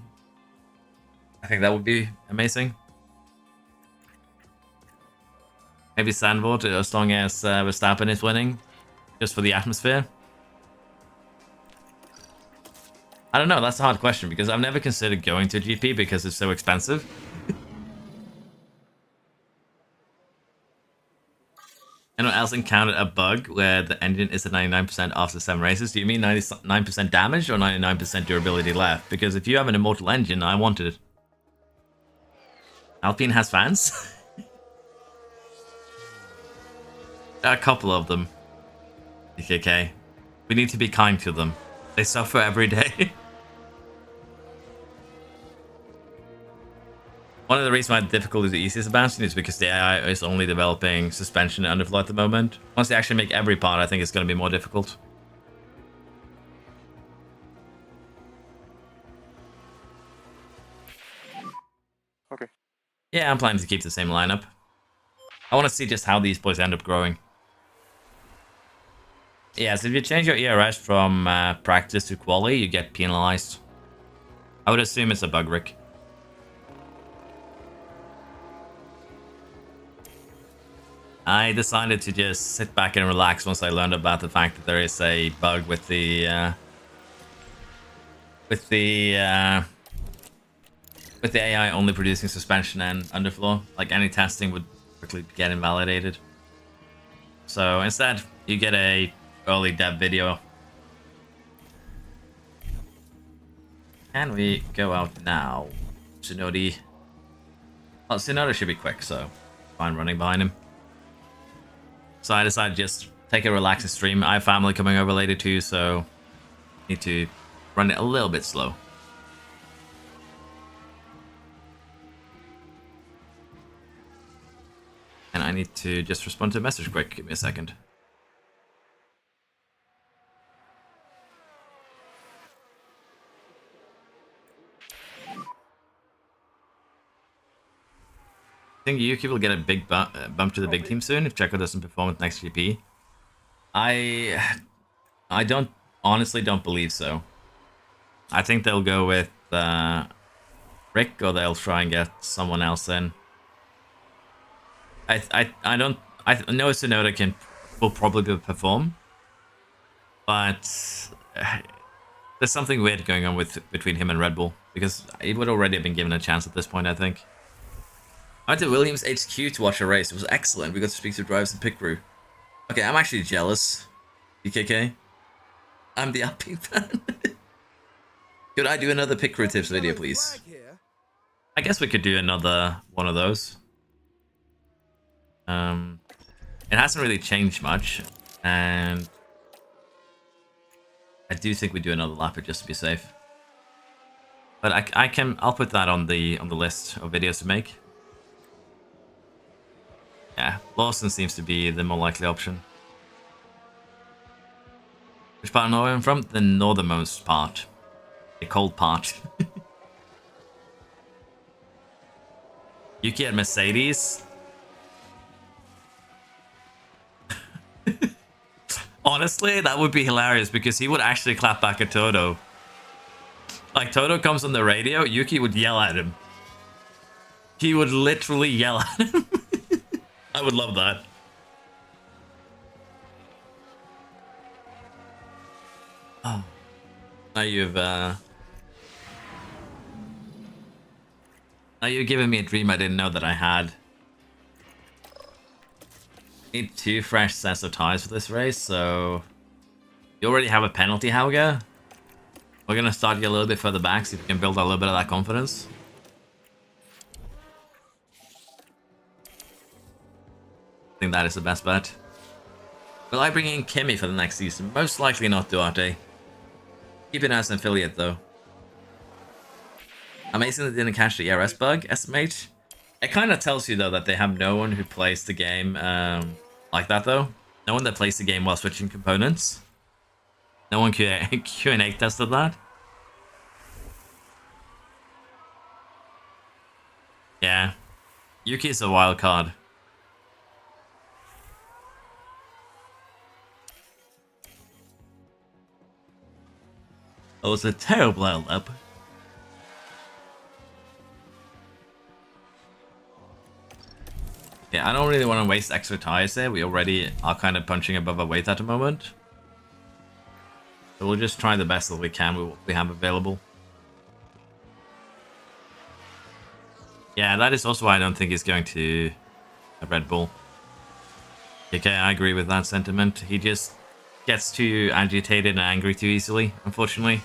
I think that would be amazing. Maybe Sandvoort, as long as Verstappen is winning, just for the atmosphere. I don't know, that's a hard question, because I've never considered going to GP because it's so expensive. Anyone else encountered a bug where the engine is at 99% after 7 races? Do you mean 99% damage or 99% durability left? Because if you have an immortal engine, I wanted it. Alpine has fans? There are a couple of them. EKK. We need to be kind to them. They suffer every day. One of the reasons why the difficult is the easiest about it is because the AI is only developing suspension and underflow at the moment. Once they actually make every part, I think it's going to be more difficult. Okay. Yeah, I'm planning to keep the same lineup. I want to see just how these boys end up growing. Yeah, so if you change your ERS from practice to quali, you get penalized. I would assume it's a bug, Rick. I decided to just sit back and relax once I learned about the fact that there is a bug with the AI only producing suspension and underfloor. Like any testing would quickly get invalidated. So instead, you get a early dev video. Can we go out now? Tsunoda. Well, Tsunoda should be quick, so fine running behind him. So I decided to just take a relaxing stream. I have family coming over later too, so need to run it a little bit slow. And I need to just respond to a message quick. Give me a second. I think Yuki will get a big bump to the big team soon if Checo doesn't perform at next GP. I honestly don't believe so. I think they'll go with Rick, or they'll try and get someone else in. I know Tsunoda will probably perform, but there's something weird going on between him and Red Bull, because he would already have been given a chance at this point, I think. I went to Williams HQ to watch a race. It was excellent. We got to speak to drivers and pit crew. Okay, I'm actually jealous. BKK. I'm the Alpine fan. Could I do another pit crew tips video, please? I guess we could do another one of those. It hasn't really changed much, and I do think we do another lapper just to be safe. But I'll put that on the list of videos to make. Yeah, Lawson seems to be the more likely option. Which part of Norway I'm from? The northernmost part. The cold part. Yuki at Mercedes? Honestly, that would be hilarious because he would actually clap back at Toto. Like, Toto comes on the radio, Yuki would yell at him. He would literally yell at him. I would love that. Oh. Now you've given me a dream I didn't know that I had. Need 2 fresh sets of tires for this race, so you already have a penalty, Hauger. We're gonna start you a little bit further back, see if we can build a little bit of that confidence. I think that is the best bet. Will I bring in Kimi for the next season? Most likely not, Duarte. Keep it as an affiliate though. Amazing they didn't catch the ERS bug, estimate. It kind of tells you though that they have no one who plays the game like that though. No one that plays the game while switching components. No one Q&A tested that. Yeah. Yuki is a wild card. It was a terrible up. Yeah, I don't really want to waste extra tires there. We already are kind of punching above our weight at the moment. So we'll just try the best that we can with what we have available. Yeah, that is also why I don't think he's going to a Red Bull. Okay, I agree with that sentiment. He just gets too agitated and angry too easily, unfortunately.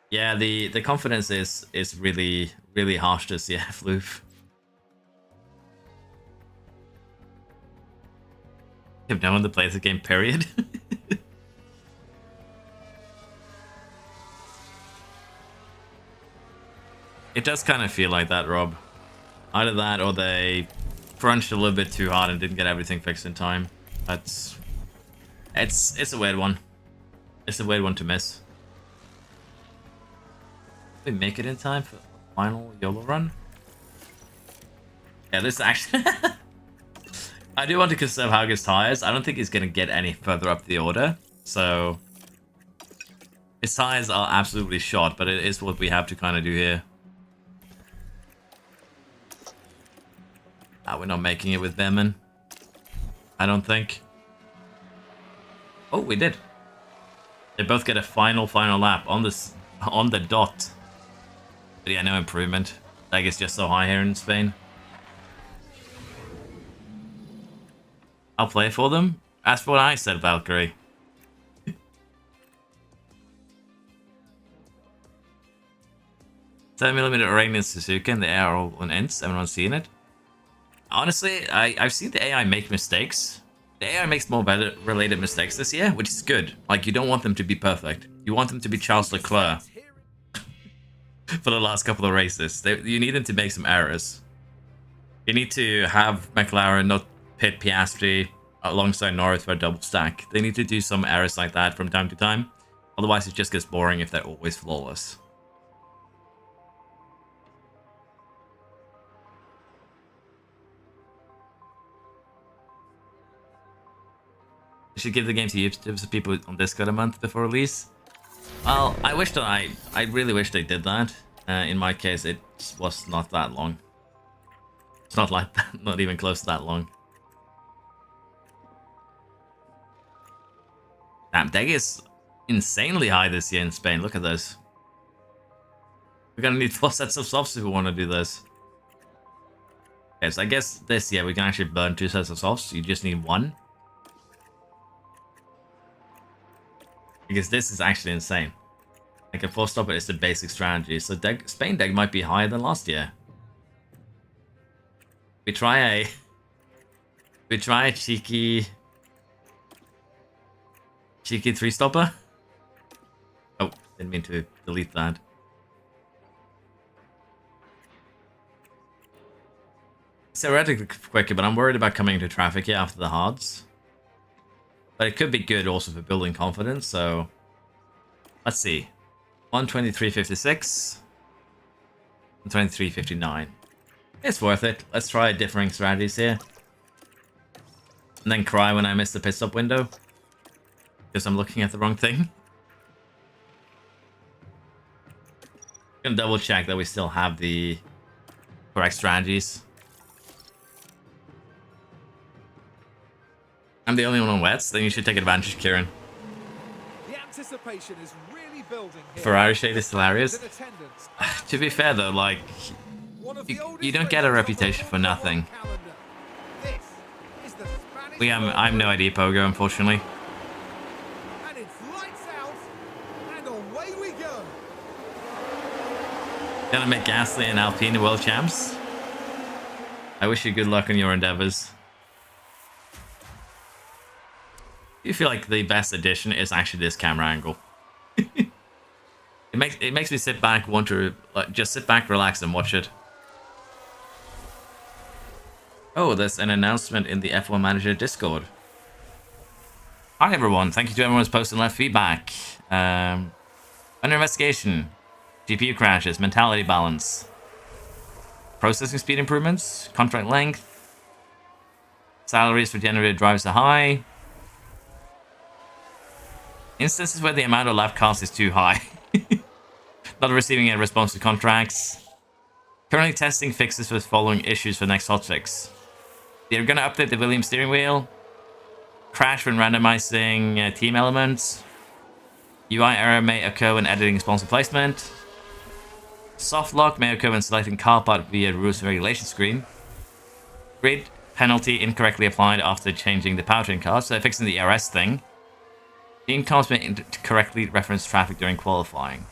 Yeah, the confidence is really harsh this year, Floof. You have no one to play the game, period. It does kind of feel like that, Rob. Either that or they crunched a little bit too hard and didn't get everything fixed in time. It's a weird one. It's a weird one to miss. Did we make it in time for the final YOLO run? Yeah, this actually... I do want to conserve Hauger's tires. I don't think he's going to get any further up the order. So... his tires are absolutely shot, but it is what we have to kind of do here. We're not making it with Behrman. I don't think. Oh, we did. They both get a final lap on the dot. But yeah, no improvement. Lag is just so high here in Spain. I'll play for them. That's what I said, Valkyrie. 7mm Iranian Suzuki and the air all on ends. Everyone's seen it. Honestly, I've seen the AI make mistakes. The AI makes more weather-related mistakes this year, which is good. Like, you don't want them to be perfect. You want them to be Charles Leclerc for the last couple of races. You need them to make some errors. You need to have McLaren not pit Piastri alongside Norris for a double stack. They need to do some errors like that from time to time. Otherwise, it just gets boring if they're always flawless. I should give the game to YouTube so people on Discord a month before release. Well, I wish that I really wish they did that. In my case, it was not that long. It's not like that, not even close to that long. Damn, Deg is insanely high this year in Spain. Look at this. We're gonna need 4 sets of softs if we want to do this. Okay, so I guess this year we can actually burn 2 sets of softs. You just need 1. Because this is actually insane. Like a 4-stopper is the basic strategy. So Spain Deg might be higher than last year. We try a cheeky 3-stopper. Oh, didn't mean to delete that. Theoretically quicker, but I'm worried about coming into traffic here after the hards. But it could be good also for building confidence, so... let's see. 123.56. 123.59. It's worth it. Let's try differing strategies here. And then cry when I miss the pit stop window. Because I'm looking at the wrong thing. I'm gonna double check that we still have the correct strategies. I'm the only one on wets, then you should take advantage, Kieran. The anticipation is really building here. Ferrari shade is hilarious. To be fair though, like, you don't get a reputation for nothing. I have no idea, Pogo, unfortunately. And it's lights out, and away we go. Gonna make Gasly and Alpine world champs. I wish you good luck on your endeavors. You feel like the best addition is actually this camera angle. It makes me sit back, want to just sit back, relax, and watch it. Oh, there's an announcement in the F1 Manager Discord. Hi everyone, thank you to everyone who's posted and left feedback. Under investigation, GPU crashes, mentality balance, processing speed improvements, contract length, salaries for generated drivers are high, instances where the amount of lap cost is too high, not receiving a response to contracts, currently testing fixes for the following issues for next hotfix. They're going to update the Williams steering wheel, crash when randomizing team elements, UI error may occur when editing sponsor placement, soft lock may occur when selecting car part via rules and regulation screen, grid penalty incorrectly applied after changing the powertrain card, so fixing the ERS thing. Team cards may incorrectly reference traffic during qualifying.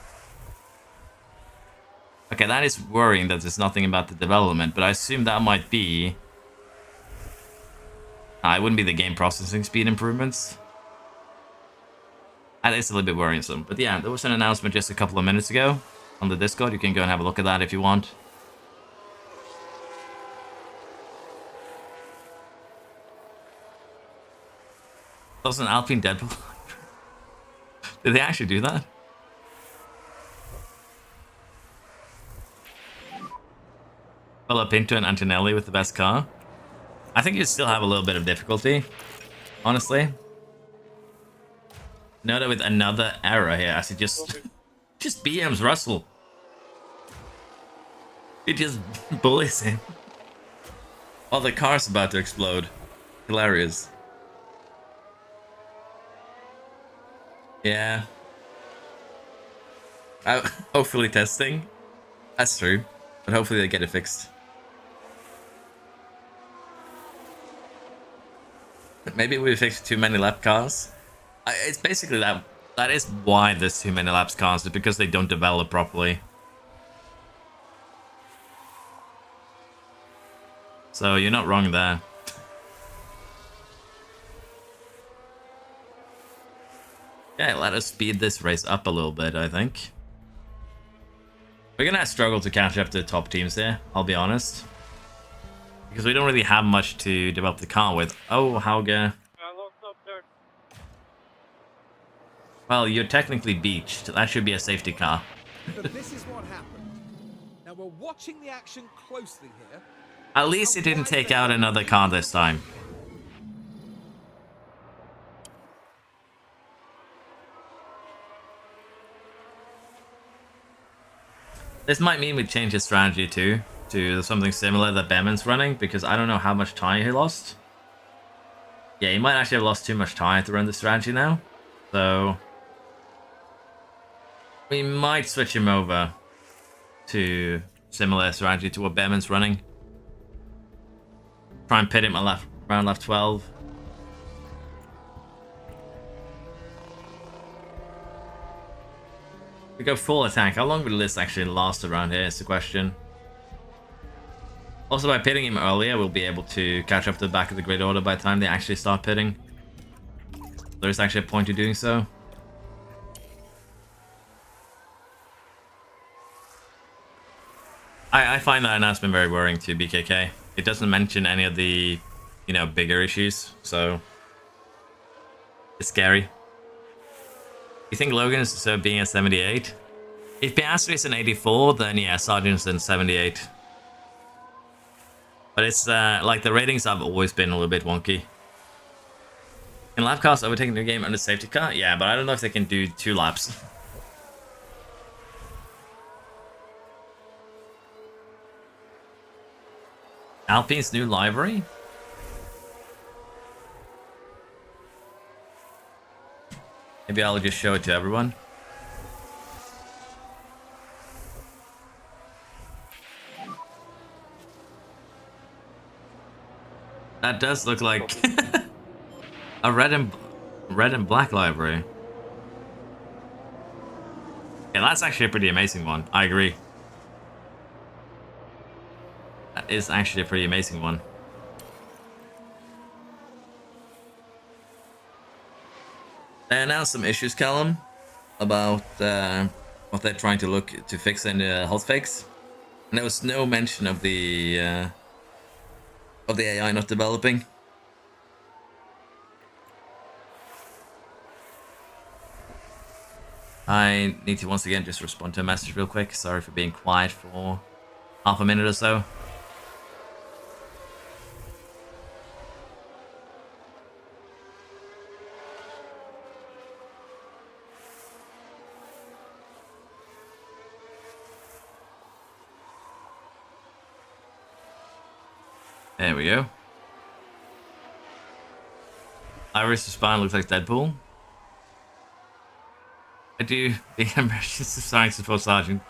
Okay, that is worrying that there's nothing about the development, but I assume that might be... it wouldn't be the game processing speed improvements. That is a little bit worrisome. But yeah, there was an announcement just a couple of minutes ago on the Discord. You can go and have a look at that if you want. That was an Alpine Deadpool. Did they actually do that? Well, Pinto and Antonelli with the best car. I think you still have a little bit of difficulty, honestly. Note with another error here, as it just BMs Russell. It just bullies him. Oh, the car's about to explode. Hilarious. Yeah. Hopefully testing. That's true. But hopefully they get it fixed. Maybe we fixed too many lap cars. It's basically that is why there's too many laps cars, is because they don't develop properly. So you're not wrong there. Okay, let us speed this race up a little bit, I think. We're gonna struggle to catch up to the top teams here, I'll be honest. Because we don't really have much to develop the car with. Oh, Hauge. Well, you're technically beached. That should be a safety car. So this is what happened. Now we're watching the action closely here. At least it didn't take out another car this time. This might mean we change his strategy too, to something similar that Behrman's running, because I don't know how much tire he lost. Yeah, he might actually have lost too much tire to run the strategy now. So we might switch him over to similar strategy to what Behrman's running. Try and pit him at around lap 12. We go full attack. How long will this actually last around here is the question. Also, by pitting him earlier, we'll be able to catch up to the back of the grid order by the time they actually start pitting. There's actually a point to doing so. I find that announcement very worrying to BKK. It doesn't mention any of the, bigger issues, so it's scary. You think Logan is deserved being a 78? If Piastri is an 84, then yeah, Sargent's in 78. But it's like the ratings have always been a little bit wonky. Can lap cars overtaking the game under safety car? Yeah, but I don't know if they can do 2 laps. Alpine's new livery? Maybe I'll just show it to everyone. That does look like a red and black library. Yeah, that's actually a pretty amazing one. I agree. That is actually a pretty amazing one. They announced some issues, Callum, about what they're trying to look to fix in health fakes, and there was no mention of the AI not developing. I need to once again just respond to a message real quick. Sorry for being quiet for half a minute or so. There we go. Iris' spine looks like Deadpool. I do the emergency science support sergeant.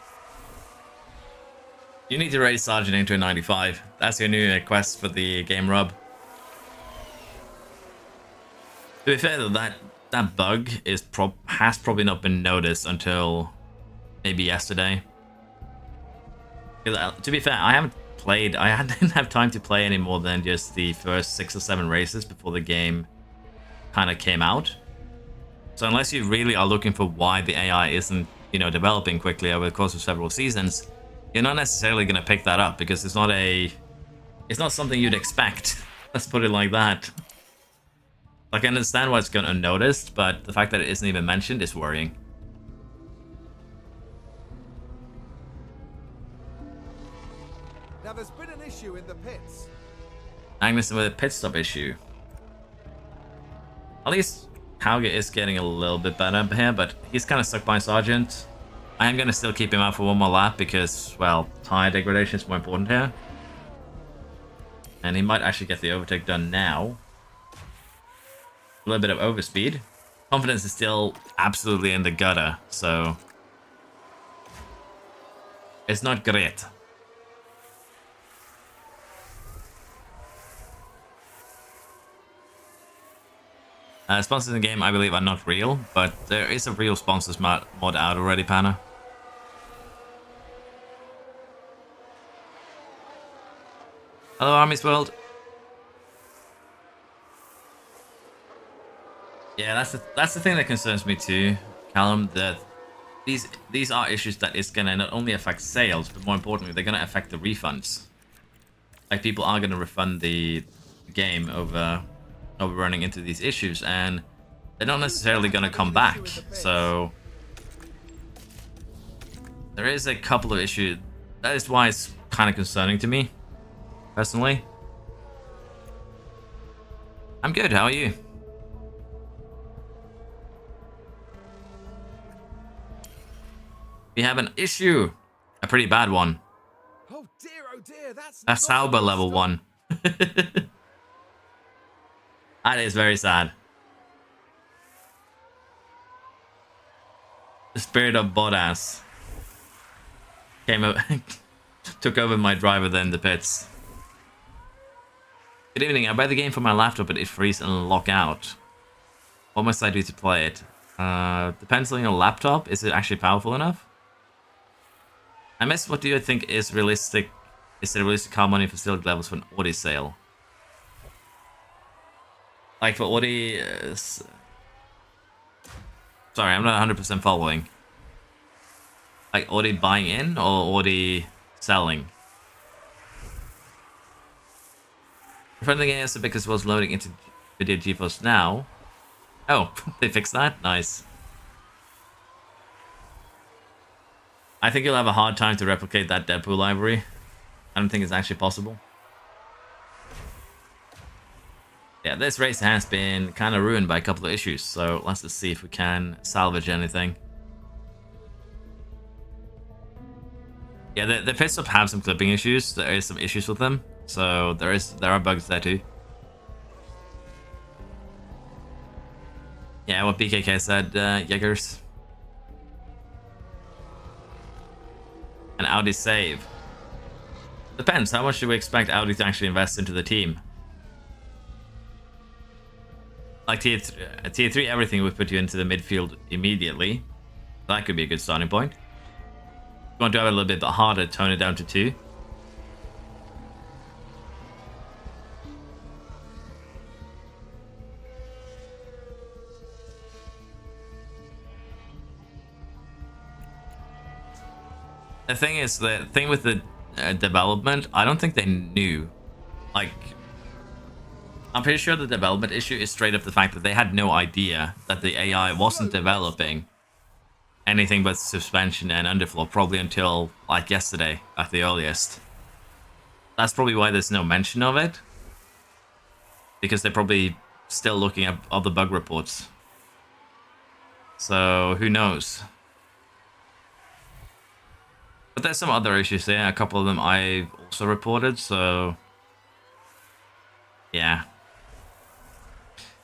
You need to raise sergeant into a 95. That's your new quest for the game rub. To be fair though, that bug has probably not been noticed until maybe yesterday. To be fair, I didn't have time to play any more than just the first 6 or 7 races before the game kind of came out. So unless you really are looking for why the AI isn't, developing quickly over the course of several seasons, you're not necessarily going to pick that up because it's not something you'd expect. Let's put it like that. Like, I understand why it's going unnoticed, but the fact that it isn't even mentioned is worrying. Now there's been an issue in the pits. Agnes with a pit stop issue. At least Hauge is getting a little bit better here, but he's kind of stuck by Sergeant. I am going to still keep him out for one more lap because, well, tire degradation is more important here. And he might actually get the overtake done now. A little bit of overspeed. Confidence is still absolutely in the gutter, so it's not great. Sponsors in the game, I believe, are not real, but there is a real sponsors mod out already, Panna. Hello, Army's World. Yeah, that's the thing that concerns me too, Callum. That these are issues that is gonna not only affect sales, but more importantly, they're gonna affect the refunds. Like, people are gonna refund the game over running into these issues, and they're not necessarily gonna come back. So there is a couple of issues. That is why it's kind of concerning to me, personally. I'm good. How are you? We have an issue, a pretty bad one. Oh dear, that's Sauber level 1. That is very sad. The spirit of Bottas came up, took over my driver then the pits. Good evening. I buy the game for my laptop, but it freezes and lock out. What must I do to play it? Depends on your laptop. Is it actually powerful enough? I missed. What do you think is realistic? Is the realistic car money facility levels for an Audi sale? Like for Audi... Sorry, I'm not 100% following. Like Audi buying in or Audi selling? Friendly game yesterday because it was loading into Video GeForce Now. Oh, they fixed that? Nice. I think you'll have a hard time to replicate that Deadpool library. I don't think it's actually possible. Yeah, this race has been kind of ruined by a couple of issues, so let's just see if we can salvage anything. Yeah, the pit stop have some clipping issues. There is some issues with them, so there are bugs there too. Yeah, what BKK said, Jaegers. An Audi save. Depends, how much do we expect Audi to actually invest into the team? Like tier 3 everything would put you into the midfield immediately. That could be a good starting point. If you want to have it a little bit harder, tone it down to 2. thing is, the thing with the development, I don't think they knew. Like, I'm pretty sure the development issue is straight up the fact that they had no idea that the AI wasn't developing anything but suspension and underfloor, probably until, like, yesterday at the earliest. That's probably why there's no mention of it. Because they're probably still looking at other bug reports. So, who knows? But there's some other issues there. A couple of them I've also reported, so... yeah.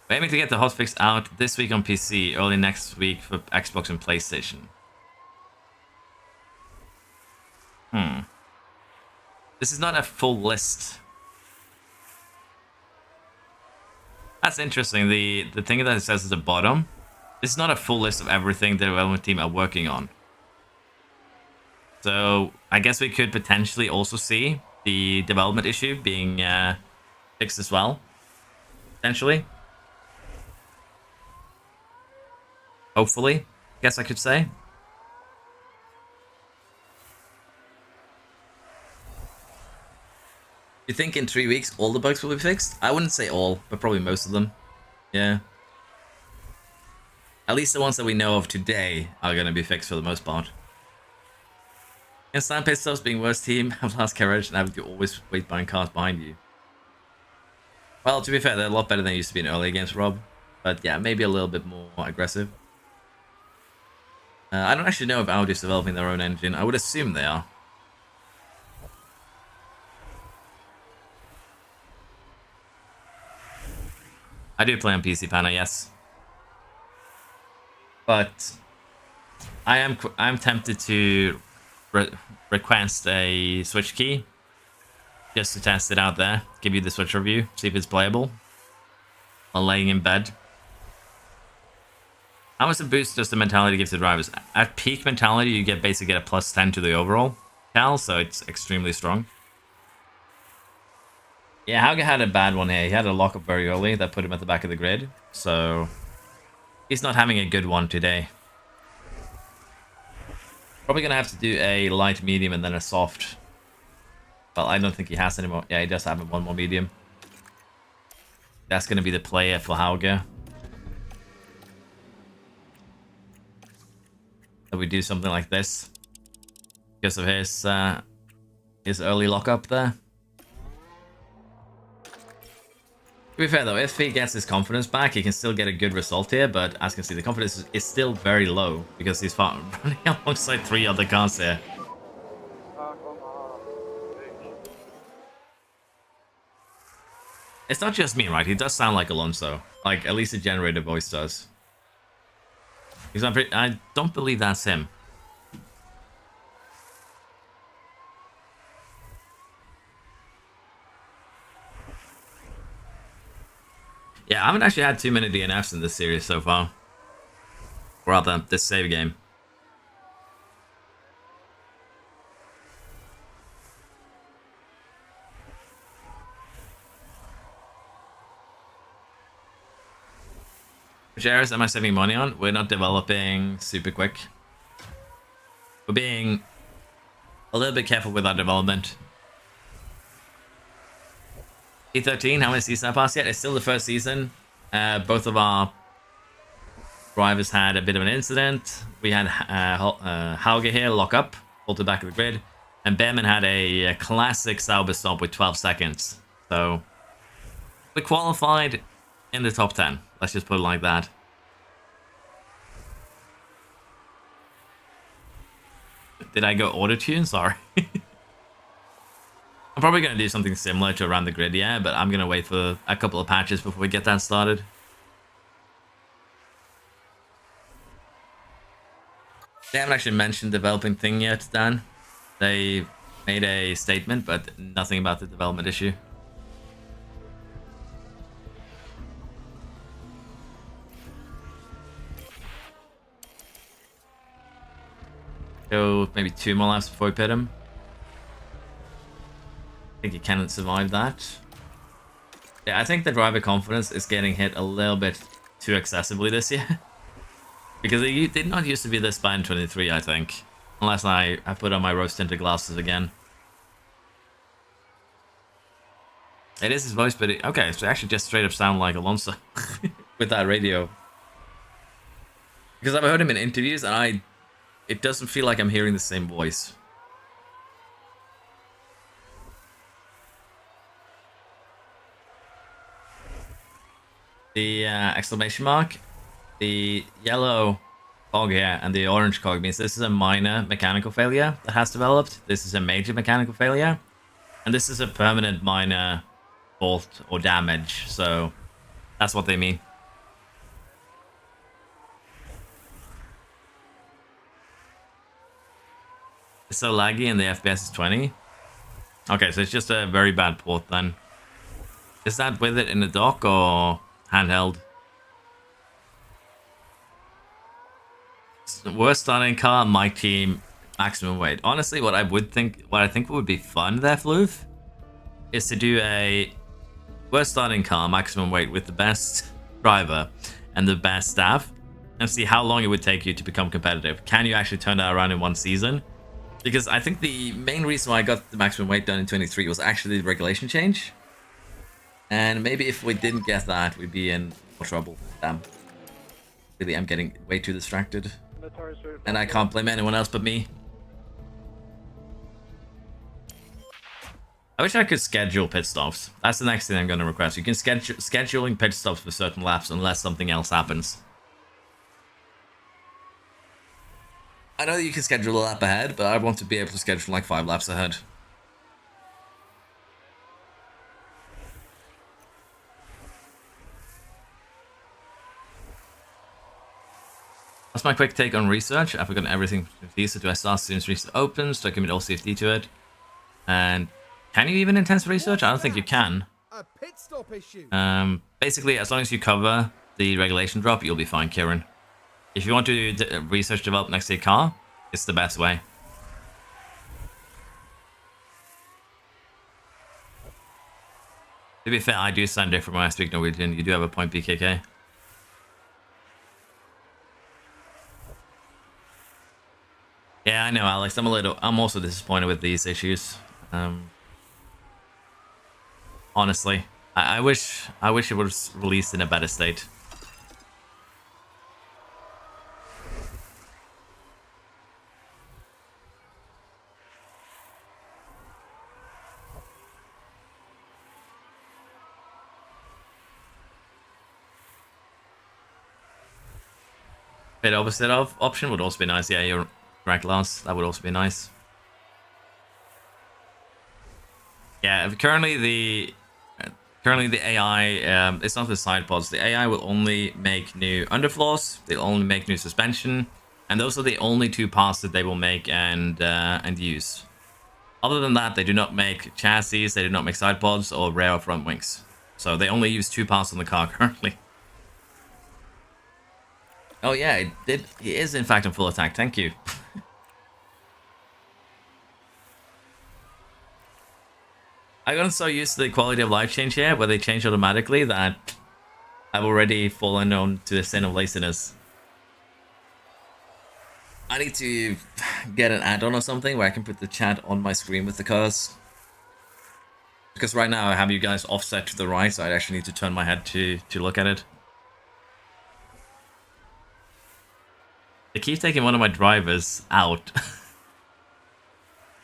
We're aiming to get the hotfix out this week on PC, early next week for Xbox and PlayStation. This is not a full list. That's interesting. The thing that it says at the bottom, this is not a full list of everything the development team are working on. So I guess we could potentially also see the development issue being fixed as well. Potentially. Hopefully, I guess I could say. You think in 3 weeks all the bugs will be fixed? I wouldn't say all, but probably most of them. Yeah. At least the ones that we know of today are going to be fixed for the most part. And Sand Pistols being worst team, have last carriage, and having to always wait buying cars behind you. Well, to be fair, they're a lot better than they used to be in earlier games, Rob. But yeah, maybe a little bit more aggressive. I don't actually know if Audi's developing their own engine. I would assume they are. I do play on PC, Panna, yes. But I'm tempted to request a Switch key just to test it out there. Give you the Switch review, see if it's playable while laying in bed. How much a boost does the mentality give to drivers? At peak mentality, you basically get a +10 to the overall cal, so it's extremely strong. Yeah, Hauge had a bad one here. He had a lockup very early that put him at the back of the grid, so he's not having a good one today. Probably gonna have to do a light, medium, and then a soft. Well, I don't think he has anymore. Yeah, he does have one more medium. That's gonna be the player for Hauge. That we do something like this because of his early lockup there. To be fair though, if he gets his confidence back, he can still get a good result here, but as you can see, the confidence is still very low because he's running alongside 3 other cars here. It's not just me, right? He does sound like Alonso. Like, at least the generator voice does. Because I don't believe that's him. Yeah, I haven't actually had too many DNFs in this series so far. Or rather, this save game. Which areas am I saving money on? We're not developing super quick. We're being a little bit careful with our development. E13, how many seasons have passed yet? It's still the first season. Both of our drivers had a bit of an incident. We had Hauge here lock up, pull to the back of the grid, and Behrman had a classic Sauber stop with 12 seconds. So we qualified in the top 10. Let's just put it like that. Did I go auto-tune? Sorry. I'm probably going to do something similar to around the grid, yeah, but I'm going to wait for a couple of patches before we get that started. They haven't actually mentioned the developing thing yet, Dan. They made a statement, but nothing about the development issue. Go maybe 2 more laps before we pit him. I think he cannot survive that. Yeah, I think the driver confidence is getting hit a little bit too excessively this year. Because it did not used to be this bad in 23, I think. Unless I put on my rose tinted glasses again. It is his voice, but okay, so it actually just straight up sound like Alonso with that radio. Because I've heard him in interviews, and it doesn't feel like I'm hearing the same voice. The exclamation mark, the yellow cog here, and the orange cog means this is a minor mechanical failure that has developed. This is a major mechanical failure, and this is a permanent minor fault or damage. So that's what they mean. It's so laggy and the FPS is 20. Okay, so it's just a very bad port then. Is that with it in the dock or handheld? Worst starting car, my team, maximum weight. Honestly, what I think would be fun there, Floof, is to do a worst starting car, maximum weight with the best driver and the best staff, and see how long it would take you to become competitive. Can you actually turn that around in one season? Because I think the main reason why I got the maximum weight done in 23 was actually the regulation change. And maybe if we didn't get that, we'd be in more trouble. Damn. Really, I'm getting way too distracted. And I can't blame anyone else but me. I wish I could schedule pit stops. That's the next thing I'm going to request. You can scheduling pit stops for certain laps unless something else happens. I know that you can schedule a lap ahead, but I want to be able to schedule like 5 laps ahead. That's my quick take on research. I've forgotten everything from CFD, so do I start as soon as research opens? Do I commit all CFD to it? And can you even intense research? I don't think you can. A pit stop issue. Basically, as long as you cover the regulation drop, you'll be fine, Kieran. If you want to do research develop next to your car, it's the best way. To be fair, I do sound different when I speak Norwegian. You do have a point, BKK. Yeah, I know, Alex. I'm also disappointed with these issues. Honestly, I wish it was released in a better state. Bit opposite of option would also be nice. Yeah, you're correct, Lars. That would also be nice. Yeah, currently the AI, it's not the side pods. The AI will only make new underfloors. They'll only make new suspension, and those are the only 2 parts that they will make and use. Other than that, they do not make chassis. They do not make side pods or rear front wings. So they only use 2 parts on the car currently. Oh yeah, it did. He is in fact in full attack. Thank you. I got so used to the quality of life change here, where they change automatically, that I've already fallen on to the sin of laziness. I need to get an add-on or something where I can put the chat on my screen with the cars. Because right now I have you guys offset to the right, so I actually need to turn my head to look at it. They keep taking one of my drivers out.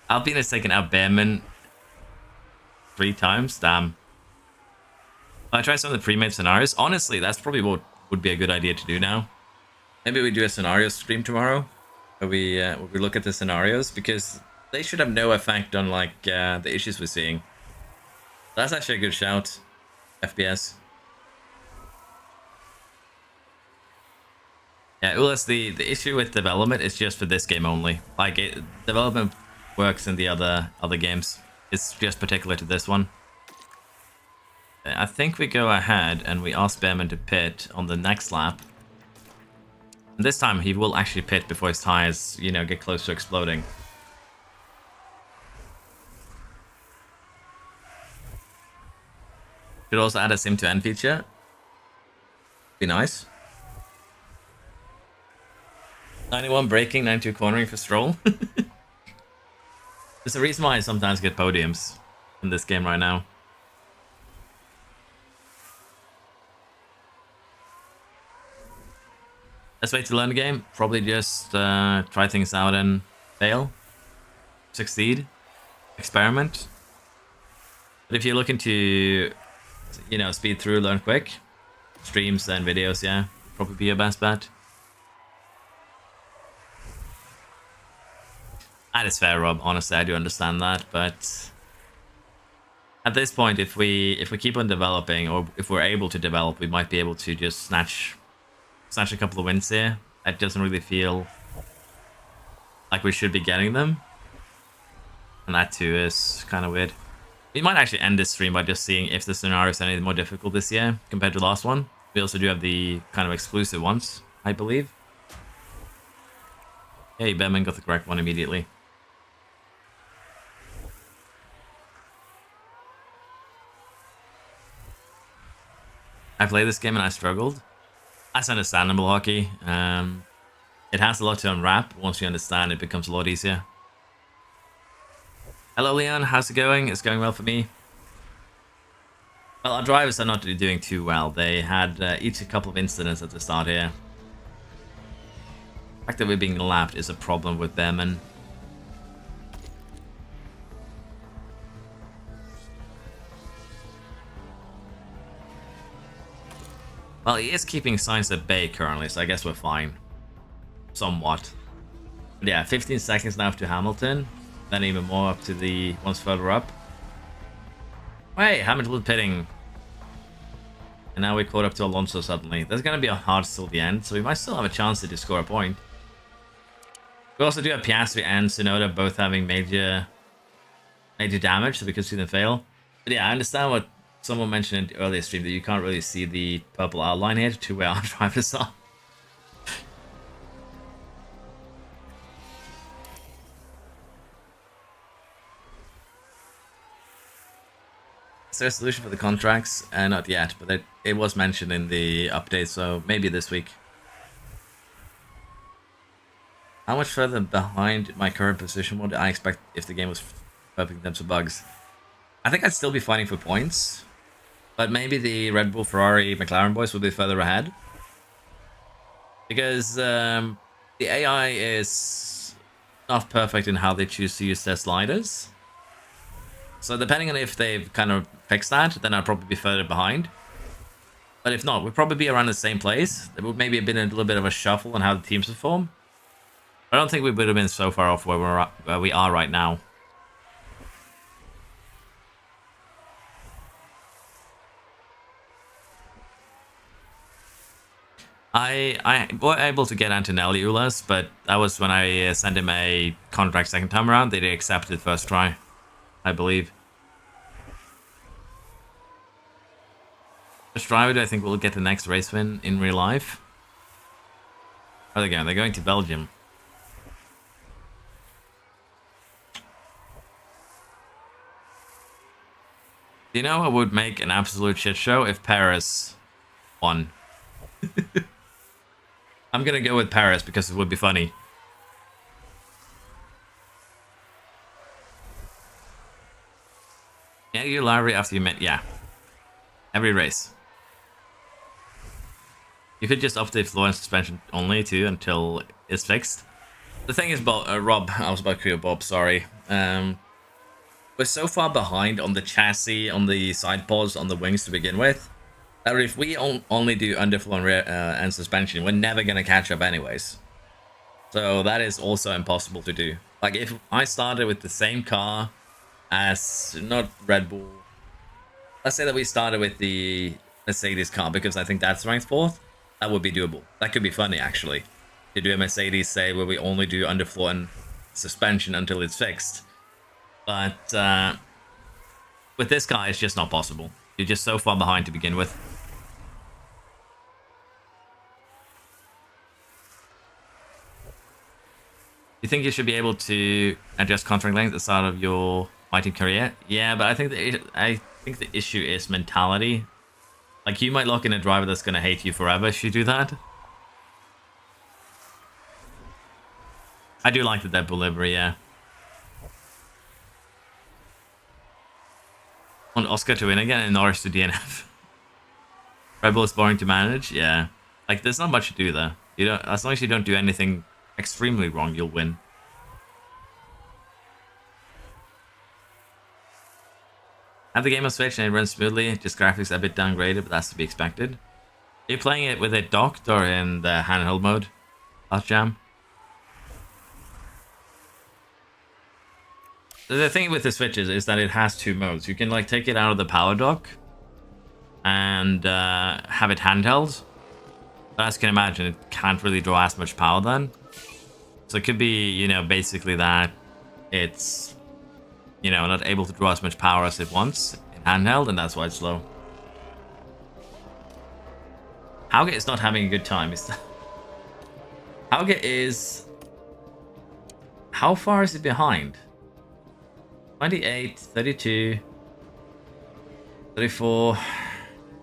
Alpine has taken out Behrman 3 times. Damn. I try some of the pre-made scenarios. Honestly, that's probably what would be a good idea to do now. Maybe we do a scenario stream tomorrow, where we look at the scenarios, because they should have no effect on like the issues we're seeing. That's actually a good shout. FPS. Yeah, well, that's the issue with development is just for this game only. Like, development works in the other games. It's just particular to this one. I think we go ahead and we ask Behrman to pit on the next lap. And this time he will actually pit before his tires, you know, get close to exploding. Should also add a sim to end feature. Be nice. 91 braking, 92 cornering for Stroll. There's a reason why I sometimes get podiums in this game right now. Best way to learn the game? Probably just try things out and fail. Succeed. Experiment. But if you're looking to, you know, speed through, learn quick, streams and videos, yeah, probably be your best bet. That is fair, Rob. Honestly, I do understand that, but at this point, if we keep on developing, or if we're able to develop, we might be able to just snatch a couple of wins here. That doesn't really feel like we should be getting them, and that too is kind of weird. We might actually end this stream by just seeing if the scenario is any more difficult this year compared to the last one. We also do have the kind of exclusive ones, I believe. Hey, Behrman got the correct one immediately. I played this game and I struggled. That's understandable, Hockey. It has a lot to unwrap. Once you understand, it becomes a lot easier. Hello, Leon. How's it going? It's going well for me. Well, our drivers are not doing too well. They had each a couple of incidents at the start here. The fact that we're being lapped is a problem with them, and well, he is keeping Sainz at bay currently, so I guess we're fine. Somewhat. But yeah, 15 seconds now to Hamilton. Then even more up to the ones further up. Wait, Hamilton was pitting. And now we're caught up to Alonso suddenly. There's going to be a hard till the end, so we might still have a chance to score a point. We also do have Piastri and Tsunoda both having major damage, so we could see them fail. But yeah, I understand what someone mentioned in the earlier stream, that you can't really see the purple outline here to where our drivers are. Is there a solution for the contracts? Not yet, but it was mentioned in the update, so maybe this week. How much further behind my current position would I expect if the game was perfect in terms of bugs? I think I'd still be fighting for points, but maybe the Red Bull, Ferrari, McLaren boys would be further ahead. Because the AI is not perfect in how they choose to use their sliders. So depending on if they've kind of fixed that, then I'd probably be further behind. But if not, we'd probably be around the same place. There would maybe have been a little bit of a shuffle on how the teams perform. I don't think we would have been so far off where we are right now. I was able to get Antonelli Ulas, but that was when I sent him a contract second time around. They accepted first try, I believe. Which driver do I think will get the next race win in real life? Where are they going? They're going to Belgium. Do you know what would make an absolute shit show if Paris won? I'm gonna go with Paris because it would be funny. Yeah, you library after you met. Yeah, every race. You could just update floor and suspension only too until it's fixed. The thing is, Rob, I was about to call you Bob. Sorry. We're so far behind on the chassis, on the side pods, on the wings to begin with, that if we only do underfloor and rear and suspension, we're never gonna catch up anyways. So that is also impossible to do. Like if I started with the same car as not Red Bull. Let's say that we started with the Mercedes car because I think that's ranked 4th. That would be doable. That could be funny actually. To do a Mercedes, say, where we only do underfloor and suspension until it's fixed. But with this car, it's just not possible. You're just so far behind to begin with. You think you should be able to adjust contract length at the start of your fighting career? Yeah, but I think the issue is mentality. Like, you might lock in a driver that's going to hate you forever if you do that. I do like the Deadpool livery, yeah. Want Oscar to win again and Norris to DNF. Red Bull is boring to manage, yeah. Like, there's not much to do there. You don't, as long as you don't do anything extremely wrong, you'll win. Have the game on Switch and it runs smoothly, just graphics a bit downgraded, but that's to be expected. Are you playing it with it docked or in the handheld mode? Hot Jam? The thing with the Switch is that it has two modes. You can like take it out of the power dock and have it handheld. But as you can imagine, it can't really draw as much power then. So it could be, you know, basically that it's, you know, not able to draw as much power as it wants in handheld, and that's why it's slow. Hauge is not having a good time. Hauge is... How far is it behind? 28, 32, 34,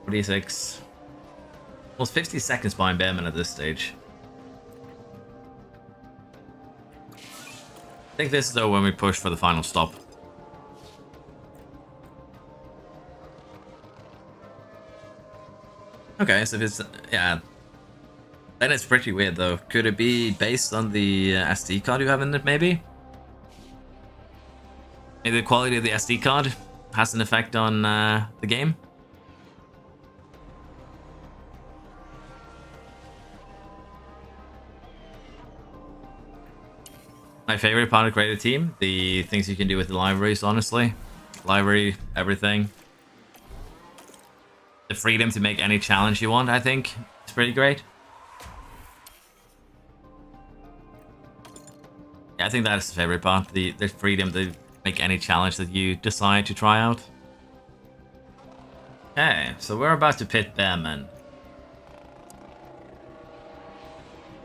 46. Almost 50 seconds behind Behrman at this stage. I think this is though when we push for the final stop. Okay, so if it's, yeah. Then it's pretty weird though. Could it be based on the SD card you have in it maybe? Maybe the quality of the SD card has an effect on the game? My favorite part of Creator Team, the things you can do with the libraries, honestly. Library, everything. The freedom to make any challenge you want, I think, is pretty great. Yeah, I think that is the favorite part, the freedom to make any challenge that you decide to try out. Okay, so we're about to pit Behrman.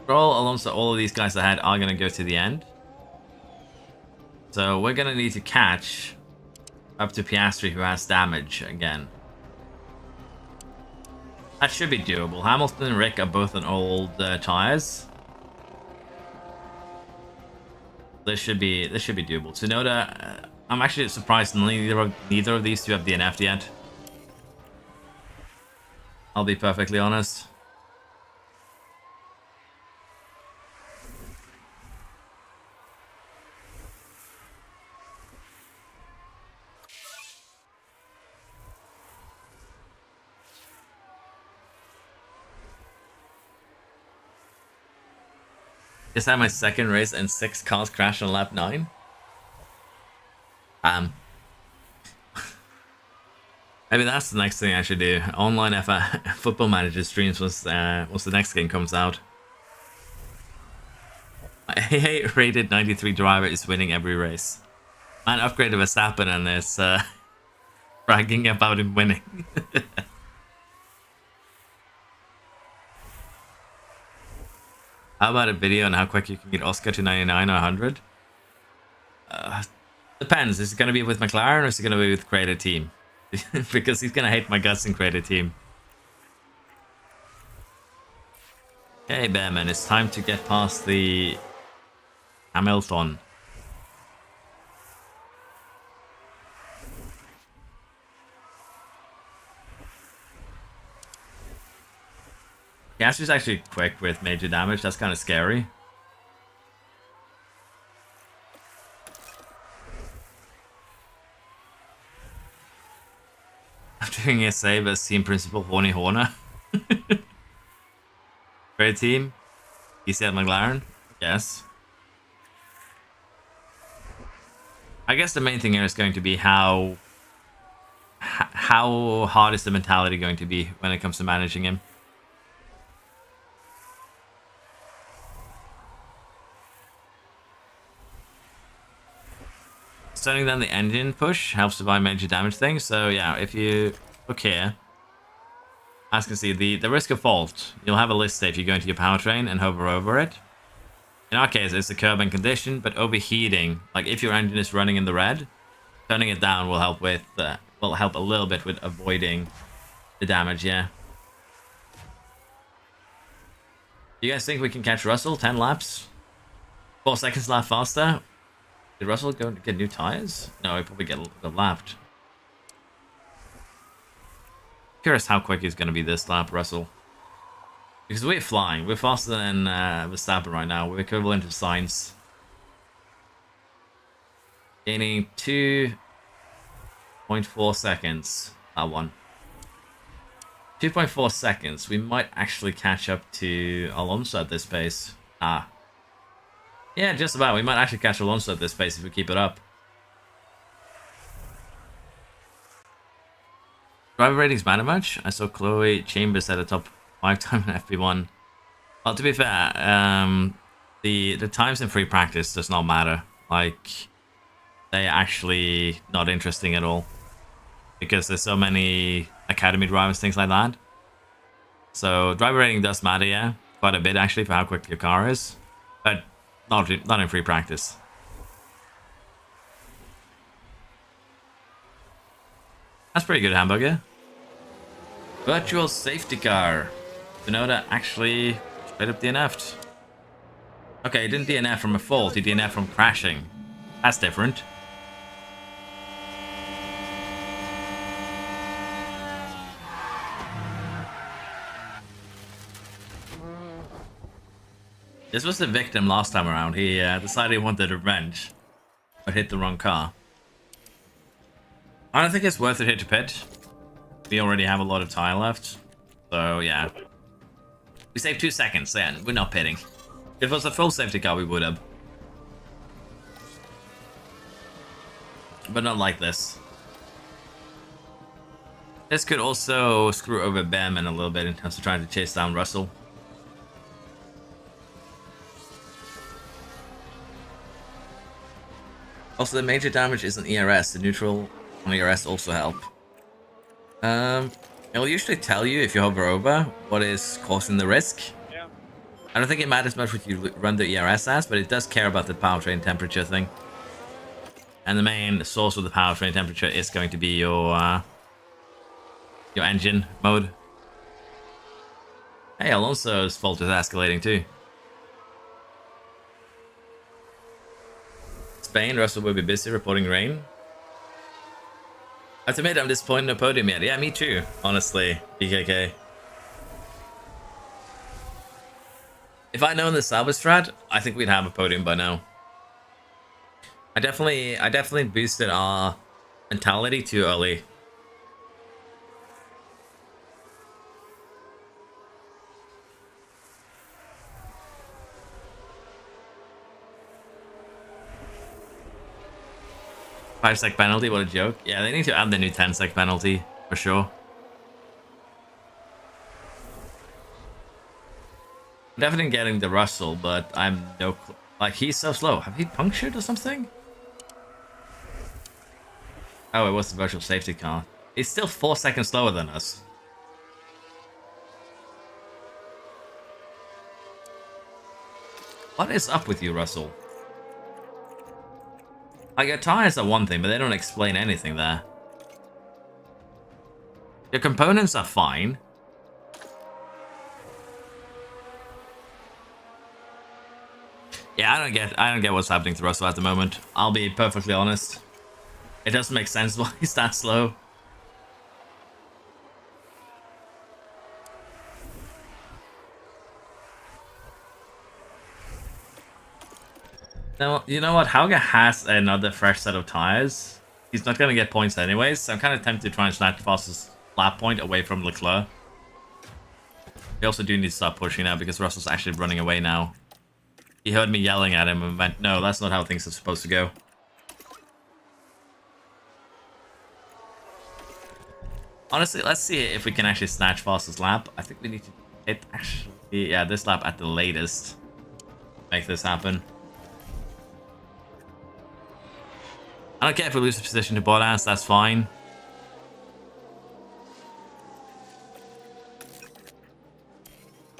Stroll, Alonso, all of these guys ahead are going to go to the end. So we're going to need to catch up to Piastri, who has damage again. That should be doable. Hamilton and Rick are both on old tires. This should be doable. Tsunoda, I'm actually surprised neither of these two have DNF'd yet. I'll be perfectly honest. Just had my second race and 6 cars crashed on lap 9. Maybe that's the next thing I should do. Online Football Manager streams once the next game comes out. My AA rated 93 driver is winning every race. Man upgraded Verstappen and is bragging about him winning. How about a video on how quick you can get Oscar to 99 or 100? Depends. Is it going to be with McLaren or is it going to be with Creator Team? Because he's going to hate my guts in Creator Team. Okay, Behrman, it's time to get past the Hamilton. Piastri's actually quick with major damage. That's kind of scary. I'm doing a save as team principal Horny Horner. Great team. Easy at McLaren. Yes. I guess the main thing here is going to be how hard is the mentality going to be when it comes to managing him. Starting down the engine push helps to buy major damage things. So yeah, if you look here, as you can see, the risk of fault, you'll have a list if you go into your powertrain and hover over it. In our case, it's a curb and condition, but overheating, like if your engine is running in the red, turning it down will help with will help a little bit with avoiding the damage. Yeah. You guys think we can catch Russell 10 laps? 4 seconds lap faster. Did Russell go and get new tires? No, he probably got lapped. Curious how quick he's going to be this lap, Russell. Because we're flying. We're faster than Verstappen right now. We're equivalent to Sainz. Gaining 2.4 seconds. That one. 2.4 seconds. We might actually catch up to Alonso at this pace. Ah. Yeah, just about. We might actually catch Alonso at this pace if we keep it up. Driver ratings matter much? I saw Chloe Chambers at a top 5-time in FP1. Well, to be fair, the times in free practice does not matter. Like, they're actually not interesting at all. Because there's so many academy drivers, things like that. So, driver rating does matter, yeah. Quite a bit, actually, for how quick your car is. But not in free practice. That's pretty good, Hamburger. Virtual safety car. Tsunoda actually straight up DNF'd. Okay, he didn't DNF from a fault, he DNF'd from crashing. That's different. This was the victim last time around. He decided he wanted revenge, but hit the wrong car. I don't think it's worth it here to pit. We already have a lot of tire left. So, yeah. We saved 2 seconds, yeah, we're not pitting. If it was a full safety car, we would have. But not like this. This could also screw over Behrman a little bit in terms of trying to chase down Russell. Also, the major damage isn't ERS. The neutral on ERS also help. It will usually tell you if you hover over what is causing the risk. Yeah. I don't think it matters much what you run the ERS as, but it does care about the powertrain temperature thing. And the main source of the powertrain temperature is going to be your engine mode. Hey, Alonso's fault is escalating too. Spain, Russell will be busy reporting rain. I have to admit, I'm disappointed no podium yet. Yeah, me too, honestly, BKK. If I'd known the Sauber strat, I think we'd have a podium by now. I definitely boosted our mentality too early. Five-sec penalty, what a joke. Yeah, they need to add the new 10-sec penalty, for sure. I'm definitely getting the Russell, but I'm no... Like, he's so slow. Have he punctured or something? Oh, it was the virtual safety car. He's still 4 seconds slower than us. What is up with you, Russell? Like, your tires are one thing, but they don't explain anything there. Your components are fine. Yeah, I don't get what's happening to Russell at the moment. I'll be perfectly honest. It doesn't make sense why he's that slow. Now, you know what? Hauger has another fresh set of tires. He's not going to get points anyways, so I'm kind of tempted to try and snatch fastest lap point away from Leclerc. We also do need to start pushing now because Russell's actually running away now. He heard me yelling at him and went, no, that's not how things are supposed to go. Honestly, let's see if we can actually snatch fastest lap. I think we need to hit, actually, yeah, this lap at the latest. Make this happen. I don't care if we lose the position to Bottas, that's fine.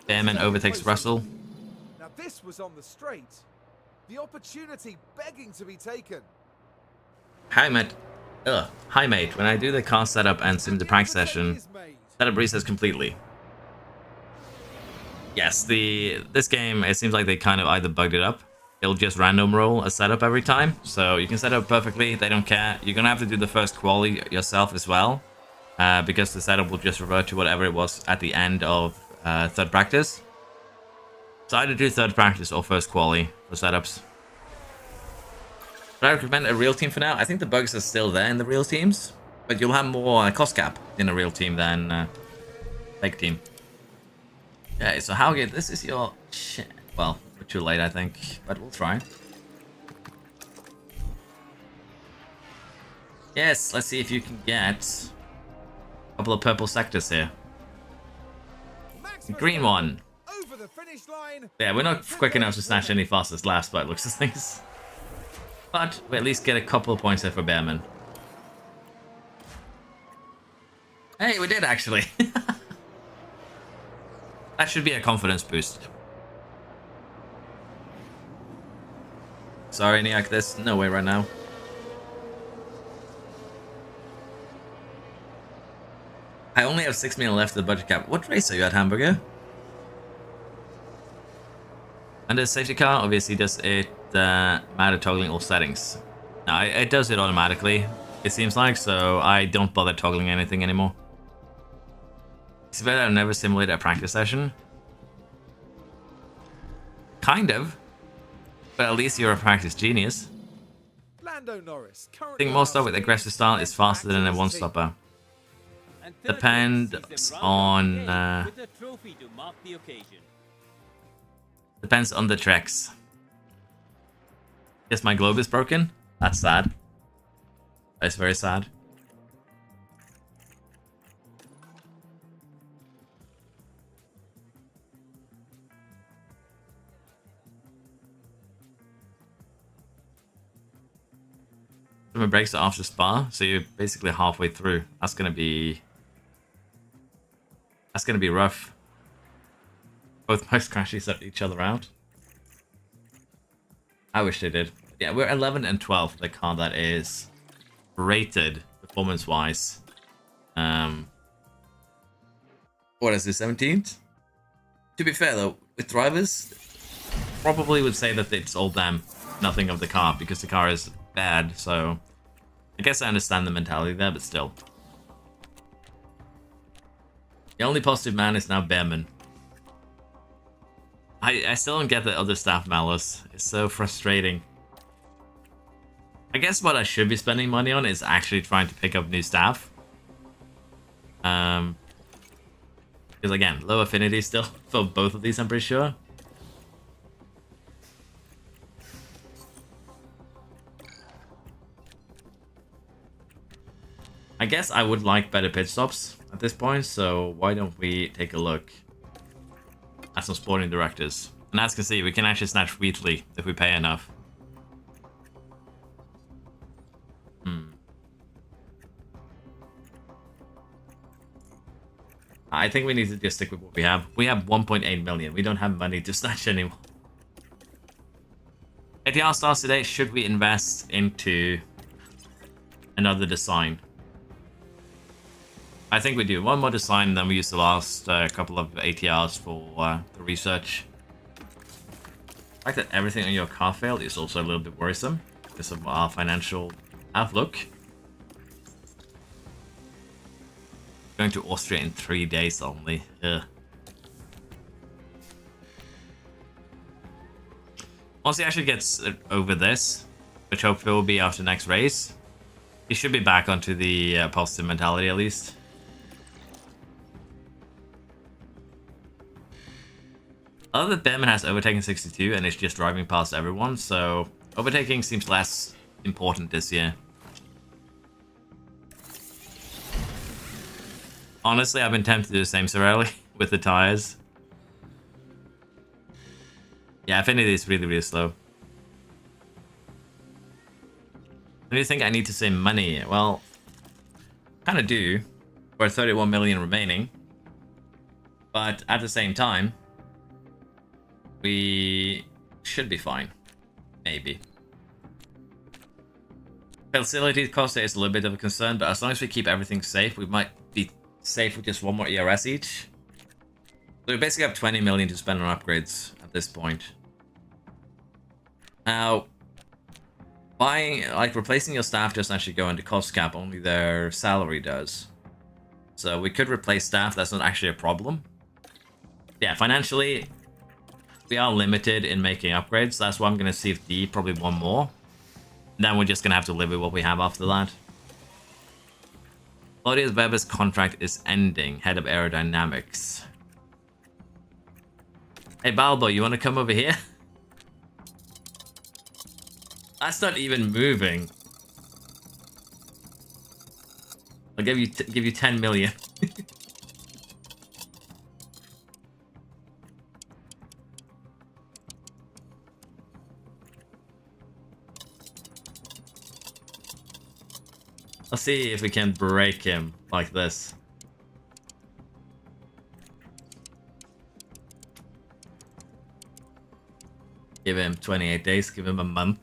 Behrman overtakes Russell. Now this was on the straight. The opportunity begging to be taken. Hi mate. Hi mate. When I do the car setup and sim the prank session, setup resets completely. Yes, this game, it seems like they kind of either bugged it up They'll just random roll a setup every time. So you can set up perfectly. They don't care. You're going to have to do the first quali yourself as well. Because the setup will just revert to whatever it was at the end of third practice. So either do third practice or first quali for setups. But I recommend a real team for now. I think the bugs are still there in the real teams. But you'll have more cost cap in a real team than fake team. Okay, so Howgate, this is your shit. Well, we're too late, I think, but we'll try. Yes, let's see if you can get a couple of purple sectors here. Green one. Over the finish line. Yeah, we're not quick enough to snatch any fastest last by it looks of things. But we at least get a couple of points here for Bearman. Hey, we did actually. That should be a confidence boost. Sorry, Niak, there's no way right now. I only have 6 million left of the budget cap. What race are you at, Hamburger? Under safety car, obviously does it matter toggling all settings? No, it does it automatically, it seems like, so I don't bother toggling anything anymore. It's better I've never simulated a practice session. Kind of. But at least you're a practice genius. Lando Norris, I think most of with aggressive style is faster than a one-stopper. Depends on depends on the tracks. Guess my globe is broken? That's sad. That's very sad. My brakes are after Spa, so you're basically halfway through. That's gonna be rough. Both most crashes set each other out. I wish they did. Yeah, we're 11 and 12. The car that is rated performance-wise. What is this, 17th? To be fair though, with drivers, probably would say that it's all them, nothing of the car, because the car is bad. So I guess I understand the mentality there, but still. The only positive man is now Bearman. I still don't get the other staff malice. It's so frustrating. I guess what I should be spending money on is actually trying to pick up new staff. Because again, low affinity still for both of these, I'm pretty sure. I guess I would like better pit stops at this point, so why don't we take a look at some sporting directors. And as you can see, we can actually snatch Wheatley if we pay enough. I think we need to just stick with what we have. We have 1.8 million. We don't have money to snatch anymore. ATR stars today, should we invest into another design? I think we do one more design, and then we use the last couple of ATRs for the research. The fact that everything on your car failed is also a little bit worrisome because of our financial outlook. Going to Austria in 3 days only. Ugh. Once he actually gets over this, which hopefully will be after next race, he should be back onto the positive mentality at least. Other than Bearman has overtaken 62 and is just driving past everyone, so overtaking seems less important this year. Honestly, I've been tempted to do the same so early with the tires. Yeah, Affinity is really, really slow. Do you think I need to save money? Well, kind of do. We're 31 million remaining. But at the same time, we should be fine. Maybe. Facility cost is a little bit of a concern, but as long as we keep everything safe, we might be safe with just one more ERS each. So we basically have 20 million to spend on upgrades at this point. Now, buying, like, replacing your staff doesn't actually go into cost cap, only their salary does. So we could replace staff, that's not actually a problem. Yeah, financially, we are limited in making upgrades. That's why I'm going to see if D probably one more. And then we're just going to have to live with what we have after that. Claudius Weber's contract is ending, head of aerodynamics. Hey, Balbo, you want to come over here? That's not even moving. I'll give you 10 million. Let's see if we can break him like this. Give him 28 days, give him a month.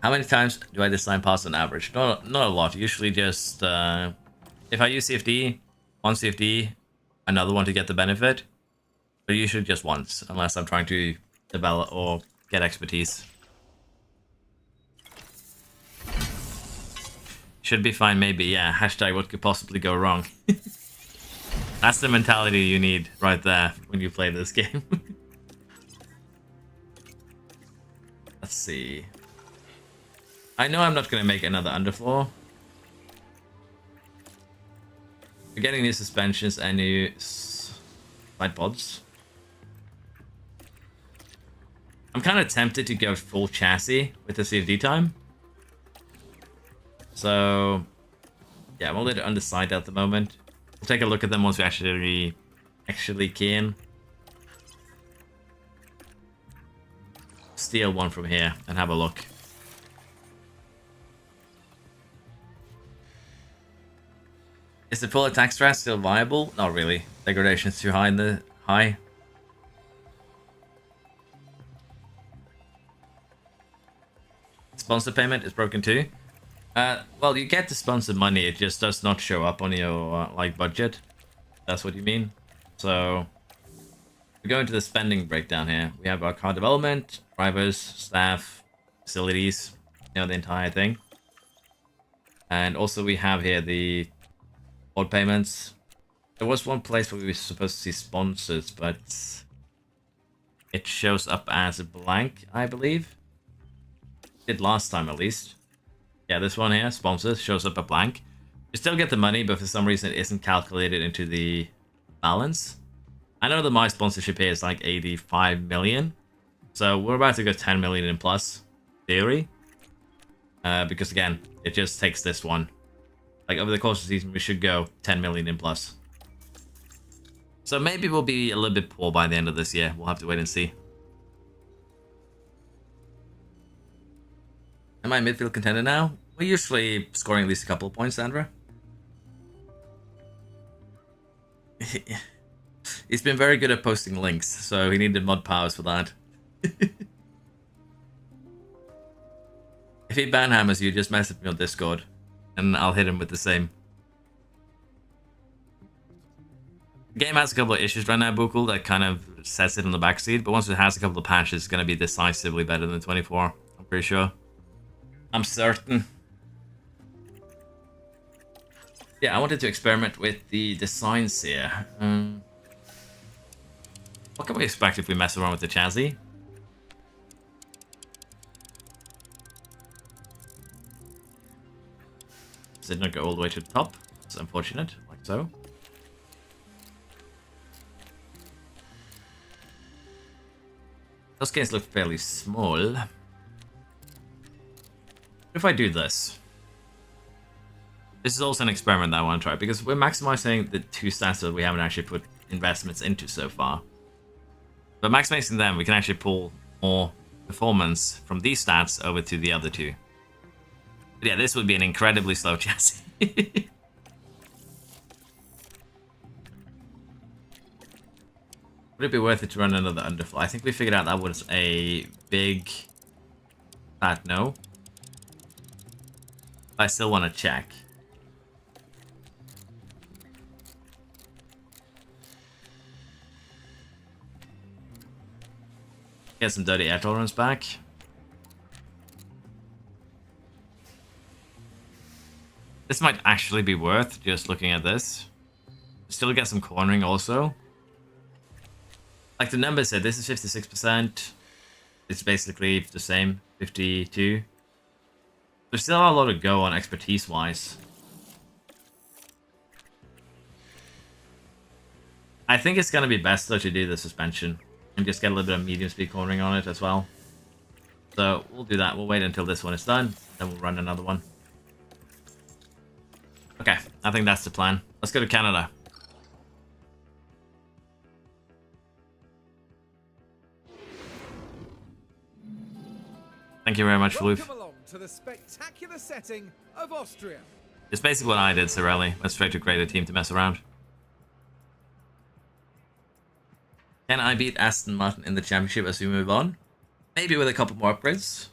How many times do I design pass on average? Not a lot. Usually just if I use CFD, one CFD, another one to get the benefit. But usually just once, unless I'm trying to develop or get expertise. Should be fine, maybe. Yeah. Hashtag what could possibly go wrong. That's the mentality you need right there when you play this game. Let's see. I know I'm not going to make another underfloor. We're getting new suspensions and new side pods. I'm kind of tempted to go full chassis with the CFD time. So, yeah, I'm a little underside at the moment. We'll take a look at them once we actually can. Steal one from here and have a look. Is the full attack strat still viable? Not really. Degradation's too high in the high. Sponsor payment is broken too. Well, you get the sponsor money, it just does not show up on your like budget. That's what you mean. So we go into the spending breakdown here. We have our car development, drivers, staff, facilities, you know, the entire thing. And also we have here the board payments. There was one place where we were supposed to see sponsors, but it shows up as a blank, I believe. Did last time at least. Yeah, this one here, sponsors, shows up a blank. You still get the money, but for some reason it isn't calculated into the balance. I know that my sponsorship here is like 85 million. So we're about to go 10 million in plus, theory. Because again, it just takes this one. Like over the course of the season, we should go 10 million in plus. So maybe we'll be a little bit poor by the end of this year. We'll have to wait and see. Am I a midfield contender now? We're usually scoring at least a couple of points, Sandra. He's been very good at posting links, so he needed mod powers for that. If he banhammers you, just message me on Discord, and I'll hit him with the same. The game has a couple of issues right now, Bukul, that kind of sets it on the backseat, but once it has a couple of patches, it's going to be decisively better than 24. I'm pretty sure. I'm certain. Yeah, I wanted to experiment with the designs here. What can we expect if we mess around with the chassis? Does it not go all the way to the top? It's unfortunate, like so. Those games look fairly small. What if I do this? This is also an experiment that I want to try, because we're maximizing the two stats that we haven't actually put investments into so far. But maximizing them, we can actually pull more performance from these stats over to the other two. But yeah, this would be an incredibly slow chassis. Would it be worth it to run another underflow? I think we figured out that was a big fat no. I still want to check. Get some dirty air tolerance back. This might actually be worth just looking at this. Still get some cornering also. Like the number said, this is 56%. It's basically the same, 52. There's still a lot to go on expertise-wise. I think it's going to be best though to do the suspension and just get a little bit of medium speed cornering on it as well. So we'll do that. We'll wait until this one is done, then we'll run another one. Okay, I think that's the plan. Let's go to Canada. Thank you very much, Floof. Welcome along to the spectacular setting of Austria. It's basically what I did, Sorelli. Went straight to create a team to mess around. Can I beat Aston Martin in the championship as we move on? Maybe with a couple more upgrades.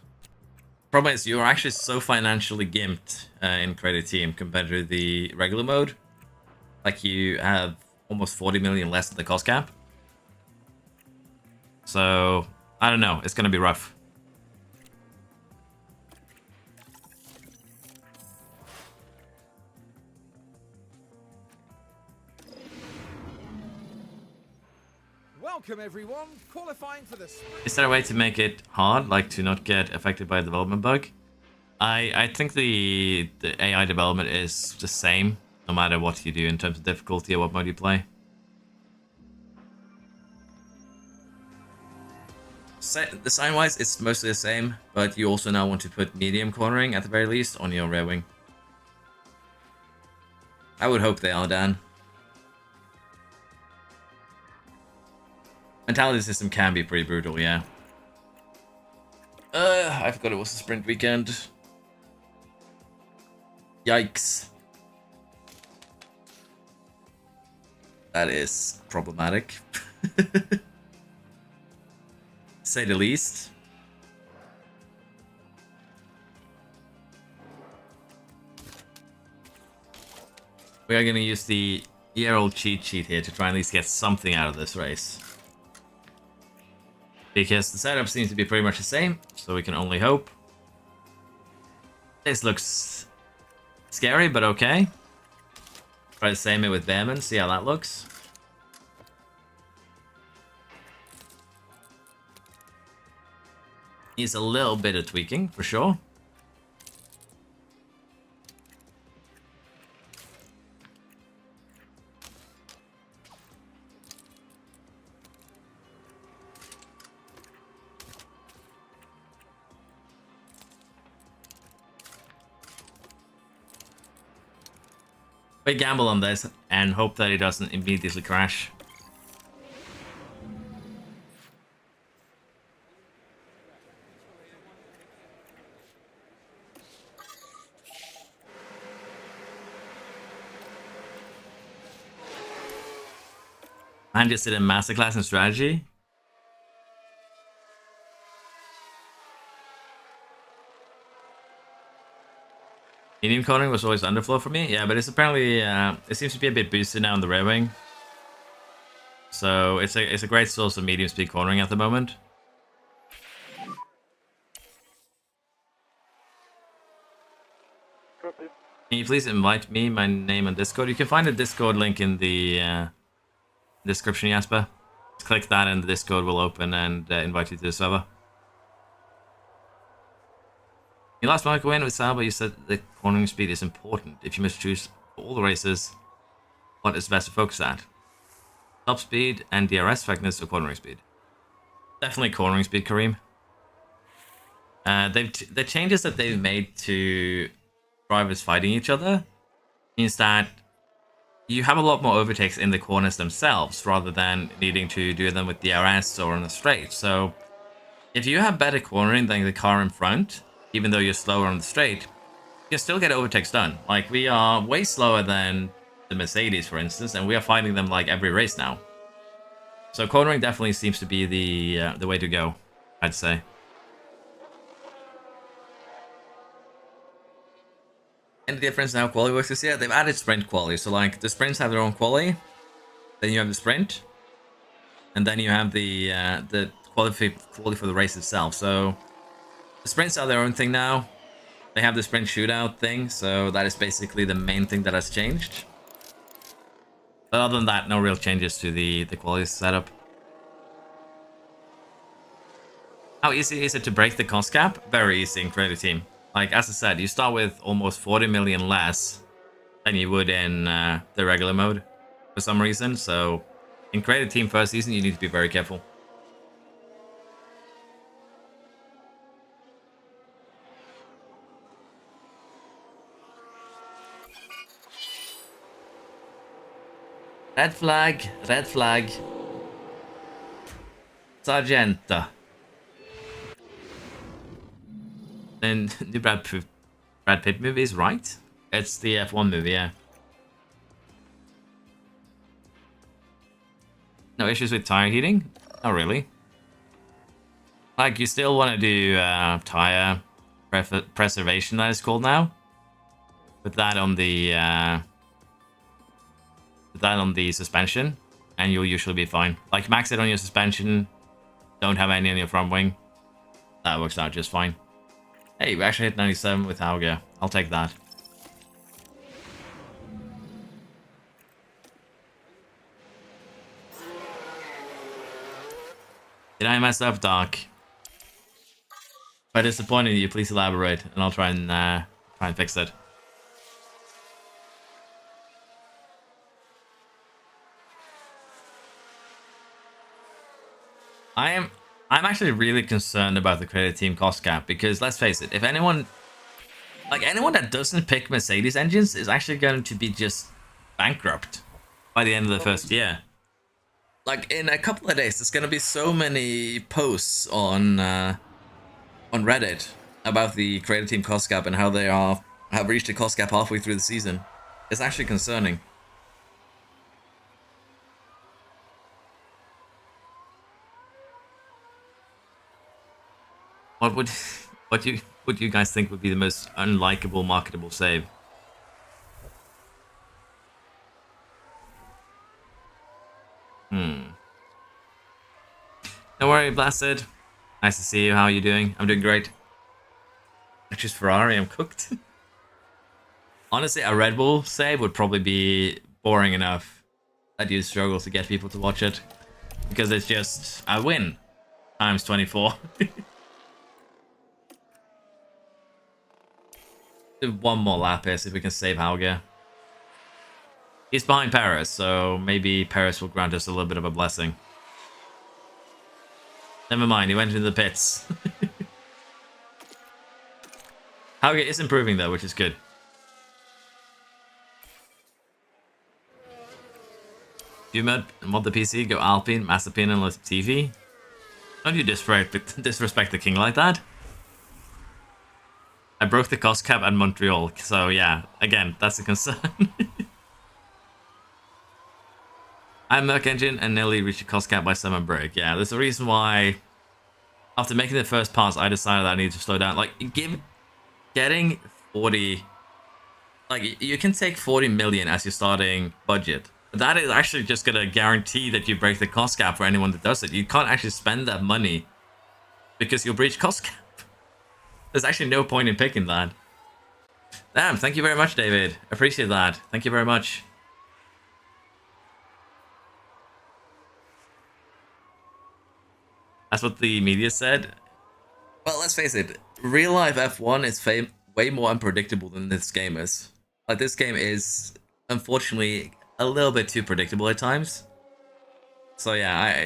Problem is, you're actually so financially gimped in create a team compared to the regular mode. Like, you have almost 40 million less than the cost cap. So, I don't know. It's going to be rough. Welcome everyone, qualifying for the sprint. Is there a way to make it hard, like to not get affected by a development bug? I think the AI development is the same, no matter what you do in terms of difficulty or what mode you play. Design-wise, it's mostly the same, but you also now want to put medium cornering, at the very least, on your rear wing. I would hope they are, Dan. Mentality system can be pretty brutal, yeah. I forgot it was a sprint weekend. Yikes. That is problematic. Say the least. We are going to use the year-old cheat sheet here to try and at least get something out of this race. Because the setup seems to be pretty much the same, so we can only hope. This looks scary, but okay. Try the same it with Behrman, see how that looks. Needs a little bit of tweaking, for sure. We gamble on this and hope that it doesn't immediately crash. I'm just did a masterclass in strategy. Medium cornering was always underflow for me, yeah, but it's apparently it seems to be a bit boosted now in the rear wing. So it's a great source of medium speed cornering at the moment. Can you please invite me, my name on Discord? You can find a Discord link in the description, Jasper. Just click that and the Discord will open and invite you to the server. In last Monaco win with Sauber, you said the cornering speed is important. If you must choose for all the races, what is best to focus at? Top speed and DRS effectiveness or cornering speed? Definitely cornering speed, Kareem. The changes that they've made to drivers fighting each other means that you have a lot more overtakes in the corners themselves rather than needing to do them with DRS or on a straight. So if you have better cornering than the car in front, even though you're slower on the straight, you can still get overtakes done. Like, we are way slower than the Mercedes, for instance, and we are fighting them like every race now. So cornering definitely seems to be the way to go, I'd say. Any difference in how quality works this year? They've added sprint quality, so like the sprints have their own quality, then you have the sprint, and then you have the quality for the race itself. So the sprints are their own thing now. They have the sprint shootout thing, so that is basically the main thing that has changed. But other than that, no real changes to the quality setup. How easy is it to break the cost cap? Very easy in Creative Team. Like, as I said, you start with almost 40 million less than you would in the regular mode for some reason. So in Creative Team first season, you need to be very careful. Red flag, red flag. Sargenta. And the Brad Pitt movie is right? It's the F1 movie, yeah. No issues with tire heating? Not really. Like, you still want to do tire preservation, that is called now. Put that on the suspension, and you'll usually be fine. Like, max it on your suspension. Don't have any on your front wing. That works out just fine. Hey, we actually hit 97 with Hauger. I'll take that. Did I mess up, Doc? If I disappointed you, please elaborate, and I'll try and fix it. I'm actually really concerned about the Creative Team cost cap, because let's face it, if anyone that doesn't pick Mercedes engines is actually going to be just bankrupt by the end of the first year. Like, in a couple of days, there's going to be so many posts on Reddit about the Creative Team cost cap and how they have reached a cost cap halfway through the season. It's actually concerning. What do you guys think would be the most unlikable marketable save? Don't worry, Blasted. Nice to see you. How are you doing? I'm doing great. It's just Ferrari, I'm cooked. Honestly, a Red Bull save would probably be boring enough that you'd struggle to get people to watch it. Because it's just a win times 24. Do one more lap here, see if we can save Hauger. He's behind Paris, so maybe Paris will grant us a little bit of a blessing. Never mind, he went into the pits. Hauger is improving though, which is good. If you mod the PC, go Alpine, Mazepin, and Latifi. Don't you disrespect the king like that? I broke the cost cap at Montreal, so yeah, again, that's a concern. I'm Merc Engine and nearly reached the cost cap by summer break. Yeah, there's a reason why, after making the first pass, I decided that I need to slow down. Like, getting 40... Like, you can take 40 million as your starting budget. That is actually just going to guarantee that you break the cost cap for anyone that does it. You can't actually spend that money because you'll breach cost cap. There's actually no point in picking that. Damn, thank you very much, David. Appreciate that. Thank you very much. That's what the media said. Well, let's face it. Real life F1 is way more unpredictable than this game is. Like, this game is, unfortunately, a little bit too predictable at times. So yeah,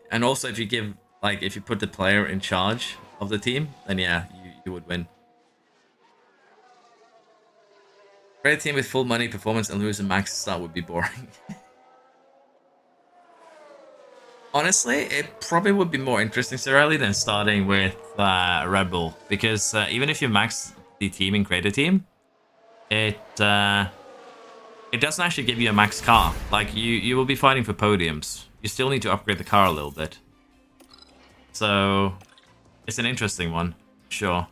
and also if you give, like, if you put the player in charge of the team, then yeah, you would win. Create a team with full money, performance, and lose a max start would be boring. Honestly, it probably would be more interesting, Cirelli, than starting with Red Bull, because even if you max the team and create a team, it doesn't actually give you a max car. Like, you will be fighting for podiums. You still need to upgrade the car a little bit. So it's an interesting one, sure.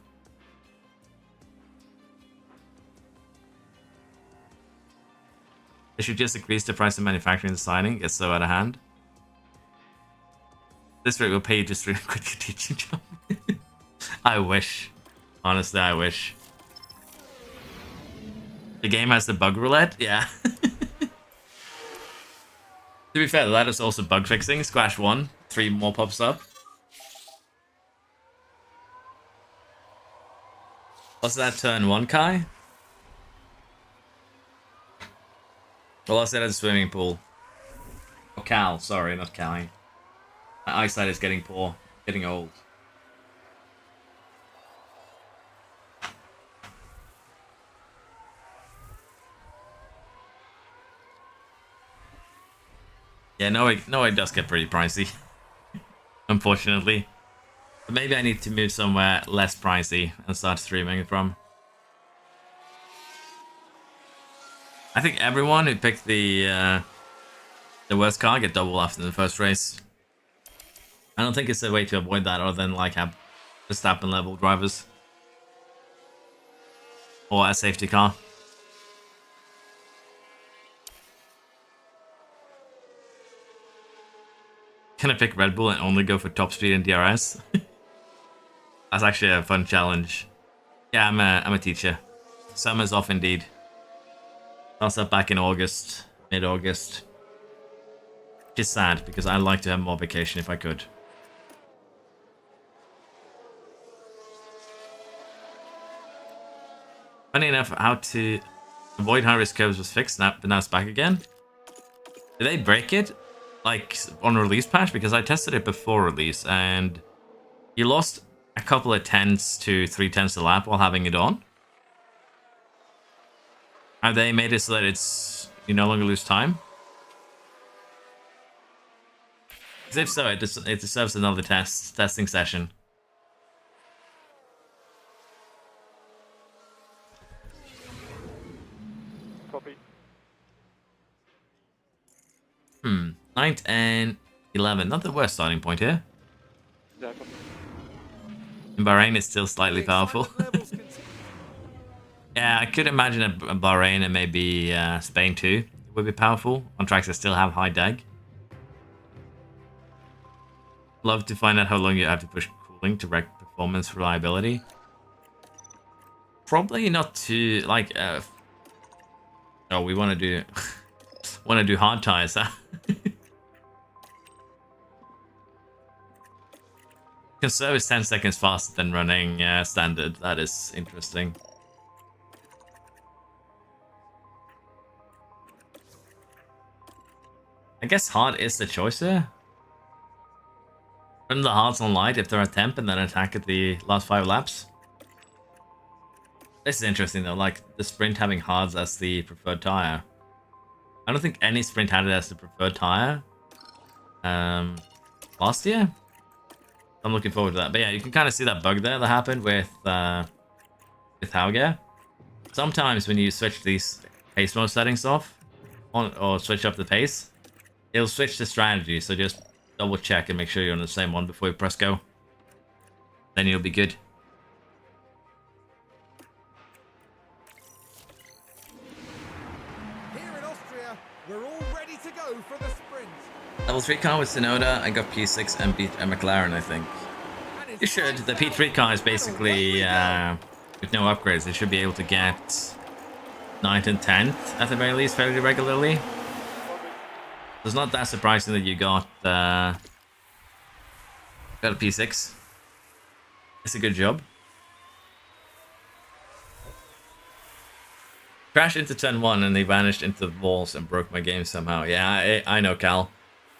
They should just increase the price of manufacturing and designing. It's so out of hand. This rate will pay you just to quit your teaching job. I wish. Honestly, I wish. The game has the bug roulette? Yeah. To be fair, that is also bug fixing. Squash 1, 3 more pops up. What's that turn 1, Kai? Well, I said it's a swimming pool. Oh, Cal. Sorry, not Kai. My eyesight is getting poor. Getting old. Yeah, no, it does get pretty pricey. Unfortunately. But maybe I need to move somewhere less pricey and start streaming from. I think everyone who picked the worst car get double after the first race. I don't think it's a way to avoid that other than like have Verstappen level drivers. Or a safety car. Can I pick Red Bull and only go for top speed and DRS? That's actually a fun challenge. Yeah, I'm a teacher. Summer's off indeed. Starts up back in August, mid-August. Which is sad because I'd like to have more vacation if I could. Funny enough, how to avoid high-risk curves was fixed, but now it's back again. Did they break it? Like on release patch, because I tested it before release and you lost a couple of tenths to 3/10 a lap while having it on. Have they made it so that it's you no longer lose time? Because if so, it deserves another testing session. Copy. 9th and 11th. Not the worst starting point here. Yeah, copy. And Bahrain is still slightly The powerful. excitement levels continue. Yeah, I could imagine a Bahrain and maybe Spain too would be powerful on tracks that still have high deg. Love to find out how long you have to push cooling to wreck performance reliability. Probably not too like. Oh, we want to do hard tires. Huh? Conserve is 10 seconds faster than running standard. That is interesting. I guess hard is the choice here. Run the hards on light if they're at temp and then attack at the last 5 laps. This is interesting though, like the sprint having hards as the preferred tire. I don't think any sprint had it as the preferred tire last year. I'm looking forward to that. But yeah, you can kind of see that bug there that happened with Hauger. Sometimes when you switch these pace mode settings off or switch up the pace, it'll switch the strategy. So just double check and make sure you're on the same one before you press go. Then you'll be good. Here in Austria, we're all ready to go for the sprint. Level 3 car with Sonoda, I got P6 and beat a McLaren, I think. And it's You should. The P3 car is basically, with no upgrades, they should be able to get 9th and 10th, at the very least, fairly regularly. So it's not that surprising that you got a P6. It's a good job. Crashed into turn 1 and they vanished into the walls and broke my game somehow. Yeah, I know, Cal.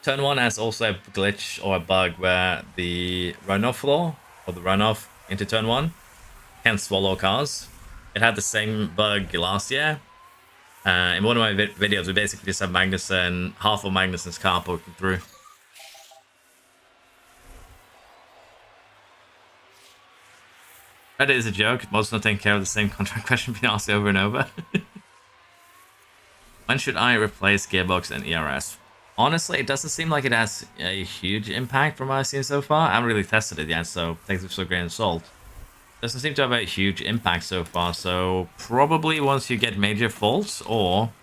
Turn 1 has also a glitch or a bug where the runoff floor, or the runoff into turn 1, can swallow cars. It had the same bug last year. In one of my videos, we basically just have Magnussen, half of Magnussen's car poking through. Reddit is a joke. Most not taking care of the same contract question being asked over and over. When should I replace gearbox and ERS? Honestly, it doesn't seem like it has a huge impact from what I've seen so far. I haven't really tested it yet, so take this with a grain of salt. Doesn't seem to have a huge impact so far, so probably once you get major faults or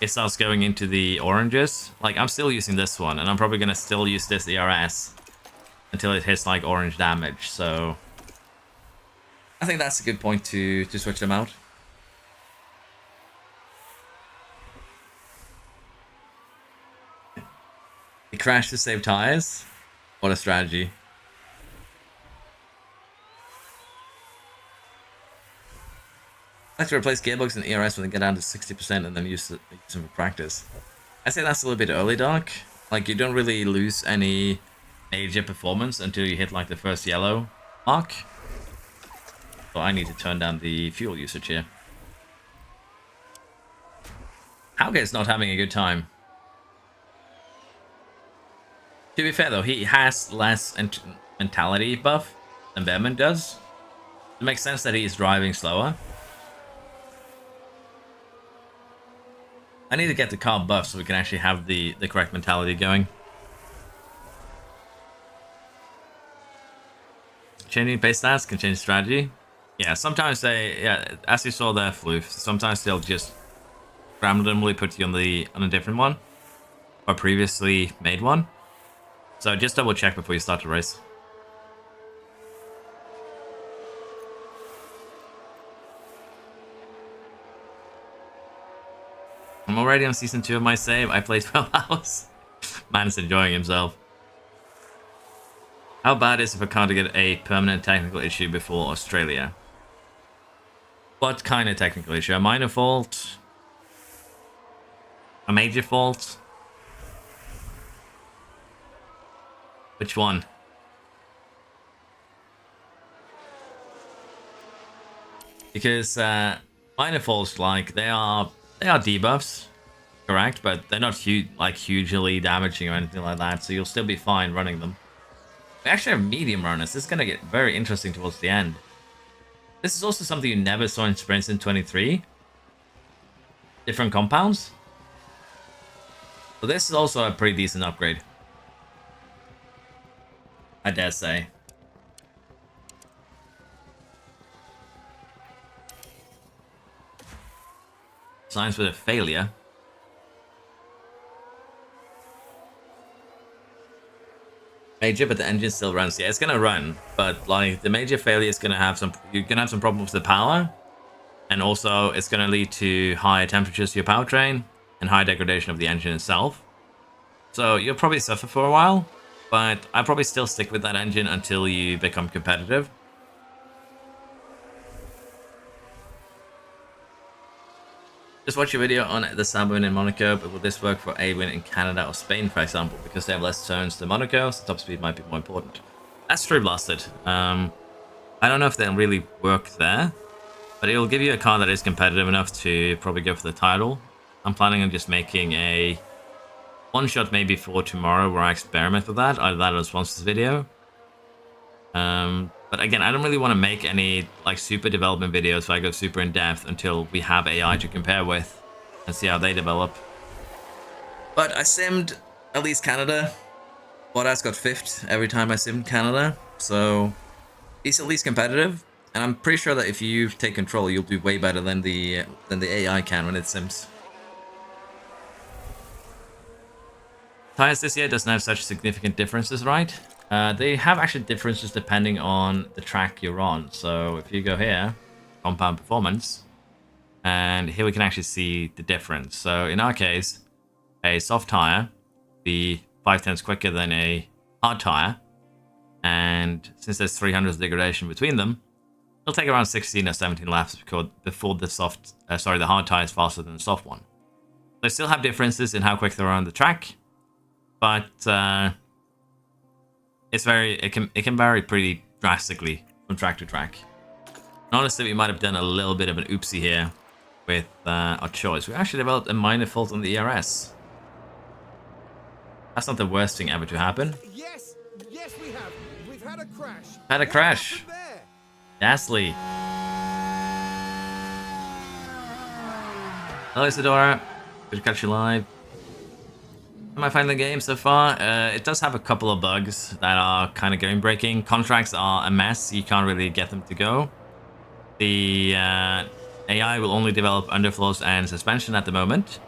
it starts going into the oranges. Like, I'm still using this one, and I'm probably going to still use this ERS until it hits like orange damage. So I think that's a good point to switch them out. He crashed to save tires. What a strategy. I like to replace gearbox and ERS when they get down to 60% and then use them for practice. I say that's a little bit early, Doc. Like, you don't really lose any major performance until you hit like the first yellow mark. So I need to turn down the fuel usage here. Hauge's not having a good time. To be fair though, he has less mentality buff than Behrman does. It makes sense that he's driving slower. I need to get the car buff so we can actually have the correct mentality going. Changing base stats can change strategy. Yeah, sometimes as you saw there, Floof, sometimes they'll just randomly put you on a different one or previously made one. So just double check before you start the race. I'm already on season 2 of my save. I played 12 hours. Man's enjoying himself. How bad is it for a car to get a permanent technical issue before Australia? What kind of technical issue? A minor fault? A major fault? Which one? Because minor faults, like, they are debuffs, correct? But they're not hugely damaging or anything like that, so you'll still be fine running them. We actually have medium runners. This is going to get very interesting towards the end. This is also something you never saw in Sprints in 23. Different compounds. So this is also a pretty decent upgrade, I dare say. Signs with a failure. Major, but the engine still runs. Yeah, it's gonna run, but like the major failure is gonna have you're gonna have some problems with the power, and also it's gonna lead to higher temperatures to your powertrain and high degradation of the engine itself. So you'll probably suffer for a while, but I'll probably still stick with that engine until you become competitive. Just watch your video on the Sab win in Monaco, but will this work for a win in Canada or Spain, for example? Because they have less turns than Monaco, so top speed might be more important. That's true, Blasted. I don't know if they'll really work there, but it'll give you a car that is competitive enough to probably go for the title. I'm planning on just making a one-shot maybe for tomorrow where I experiment with that, either that or a sponsors video. But again, I don't really want to make any like super development videos where I go super in depth until we have AI to compare with and see how they develop. But I simmed at least Canada. Bottas got 5th every time I simmed Canada, so he's at least competitive. And I'm pretty sure that if you take control, you'll do way better than the AI can when it sims. Tires this year doesn't have such significant differences, right? They have actually differences depending on the track you're on. So if you go here, compound performance, and here we can actually see the difference. So in our case, a soft tire be 5/10 quicker than a hard tire, and since there's 300 degradation between them, it'll take around 16 or 17 laps before the hard tire is faster than the soft one. They still have differences in how quick they're on the track, but it can vary pretty drastically from track to track. And honestly, we might have done a little bit of an oopsie here with our choice. We actually developed a minor fault on the ERS. That's not the worst thing ever to happen. Yes, we have. We've had a crash. Had a crash. What happened there? Ghastly. Hello, Isadora. Good to catch you live. Am I finding the game so far? It does have a couple of bugs that are kind of game breaking. Contracts are a mess. You can't really get them to go. The AI will only develop underflows and suspension at the moment.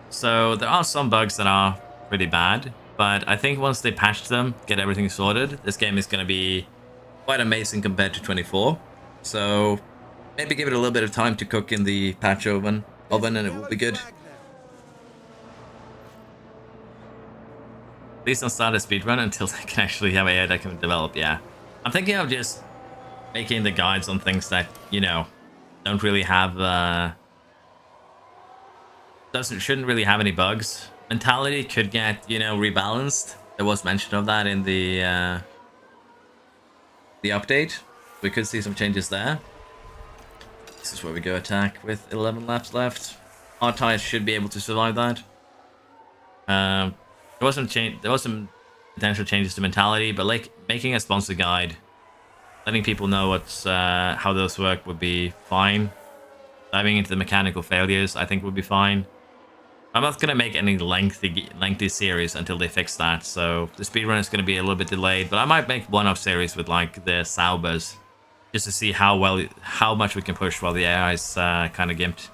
So there are some bugs that are pretty bad. But I think once they patch them, get everything sorted, this game is going to be quite amazing compared to 24. So maybe give it a little bit of time to cook in the patch oven and it will be good. Please don't start a speedrun until they can actually have AI that can develop. Yeah, I'm thinking of just making the guides on things that, you know, don't really have shouldn't really have any bugs. Mentality could get, you know, rebalanced. There was mention of that in the update. We could see some changes there. This is where we go attack with 11 laps left. Our tires should be able to survive that. There was some potential changes to mentality, but like making a sponsor guide, letting people know what's how those work would be fine. Diving into the mechanical failures, I think would be fine. I'm not gonna make any lengthy series until they fix that, so the speedrun is gonna be a little bit delayed. But I might make one-off series with like the Saubers, just to see how much we can push while the AI is kind of gimped.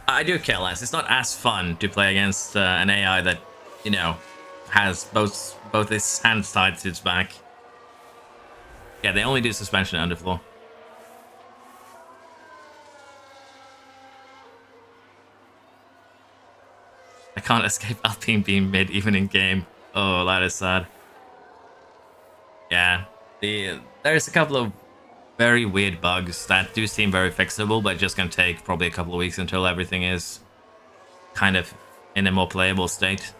I do care less. It's not as fun to play against an AI that, you know, has both its hands tied to its back. Yeah, they only do suspension and underfloor. I can't escape Alpine being mid even in game. Oh, that is sad. Yeah, there's a couple of very weird bugs that do seem very fixable, but just gonna take probably a couple of weeks until everything is kind of in a more playable state.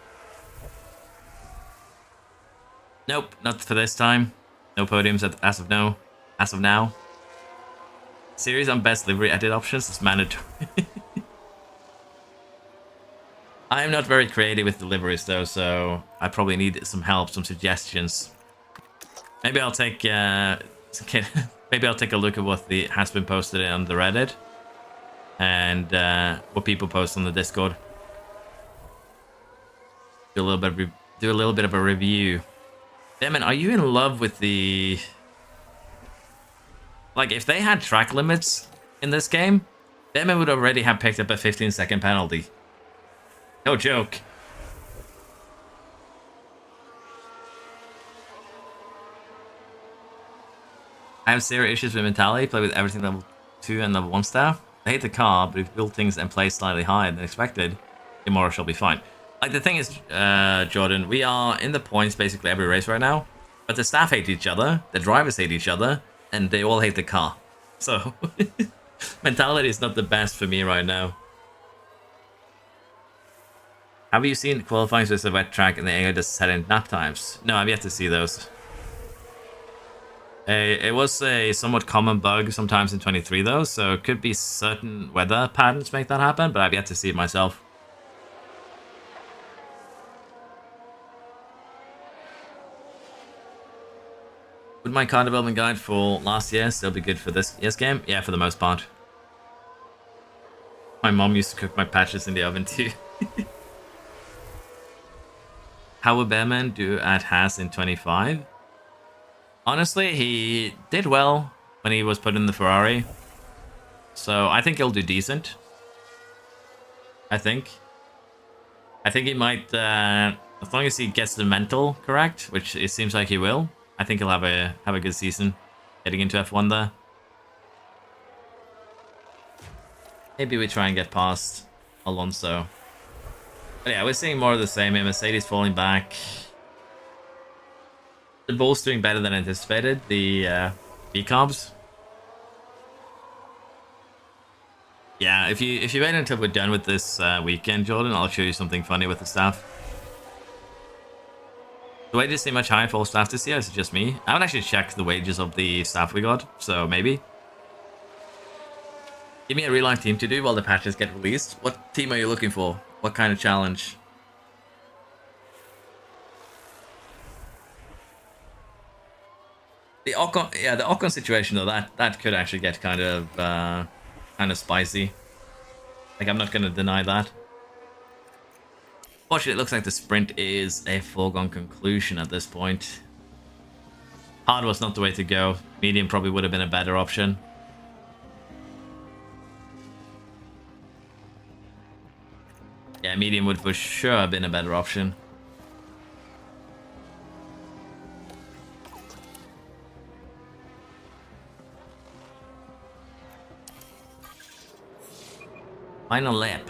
Nope, not for this time. No podiums as of now. Series on best livery edit options is mandatory. I am not very creative with deliveries though, so I probably need some help, some suggestions. Maybe I'll take maybe I'll take a look at what has been posted on the Reddit and what people post on the Discord. Do a little bit of a review. Damn it, are you in love with the... Like, if they had track limits in this game, Behrman would already have picked up a 15-second penalty. No joke. I have zero issues with mentality. Play with everything level 2 and level 1 staff. I hate the car, but if you build things and play slightly higher than expected, tomorrow shall be fine. Like, the thing is, Jordan, we are in the points basically every race right now, but the staff hate each other, the drivers hate each other, and they all hate the car. So, mentality is not the best for me right now. Have you seen qualifying with a wet track and the AI just set in nap times? No, I've yet to see those. It was a somewhat common bug sometimes in 23 though, so it could be certain weather patterns make that happen, but I've yet to see it myself. Would my car development guide for last year still be good for this year's game? Yeah, for the most part. My mom used to cook my patches in the oven too. How would Behrman do at Haas in 25? Honestly, he did well when he was put in the Ferrari. So I think he'll do decent. I think he might, as long as he gets the mental correct, which it seems like he will, I think he'll have a good season getting into F1 there. Maybe we try and get past Alonso. But yeah, we're seeing more of the same. Mercedes falling back. The Bull's doing better than anticipated. The B-Cobs. Yeah, if you wait until we're done with this weekend, Jordan, I'll show you something funny with the staff. The wages seem much higher for all staff this year. Is it just me? I haven't actually checked the wages of the staff we got, so maybe. Give me a real life team to do while the patches get released. What team are you looking for? What kind of challenge? The Ocon, yeah, the Ocon situation though, that could actually get kind of spicy. Like, I'm not gonna deny that. Fortunately, it looks like the sprint is a foregone conclusion at this point. Hard was not the way to go. Medium probably would have been a better option. Yeah, medium would for sure have been a better option. Final lap.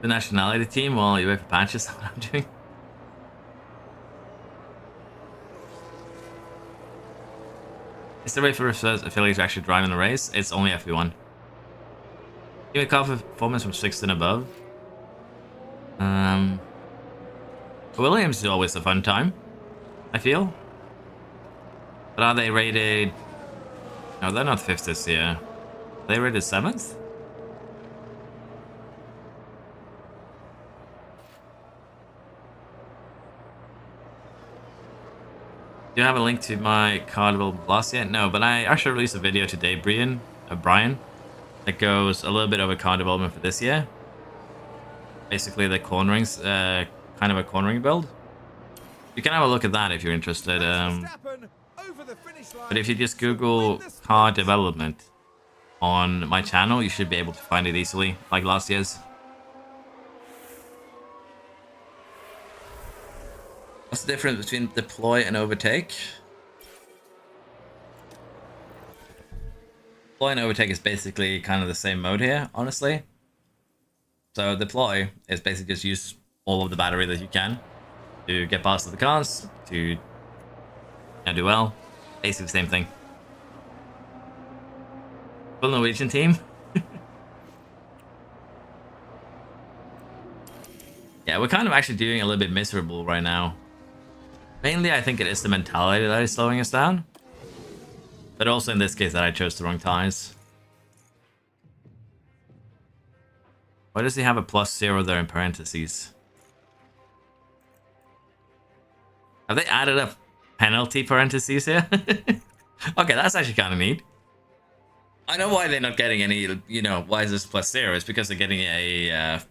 The nationality team while you wait for patches. That's what I'm doing. Is there a way for affiliates to actually drive in the race? It's only FP1. Give a car performance from 6th and above. Williams is always a fun time, I feel. But are they rated? No, they're not 5th this year. Are they rated 7th? Do you have a link to my car development last yet? No, but I actually released a video today, Brian, that goes a little bit over car development for this year. Basically, the cornerings, kind of a cornering build. You can have a look at that if you're interested. But if you just Google car development on my channel, you should be able to find it easily, like last year's. What's the difference between deploy and overtake? Deploy and overtake is basically kind of the same mode here, honestly. So deploy is basically just use all of the battery that you can to get past the cars, to do well. Basically the same thing. Full Norwegian team. Yeah, we're kind of actually doing a little bit miserable right now. Mainly, I think it is the mentality that is slowing us down. But also in this case that I chose the wrong tires. Why does he have a +0 there in parentheses? Have they added a penalty parentheses here? Okay, that's actually kind of neat. I know why they're not getting any, why is this +0? It's because they're getting a,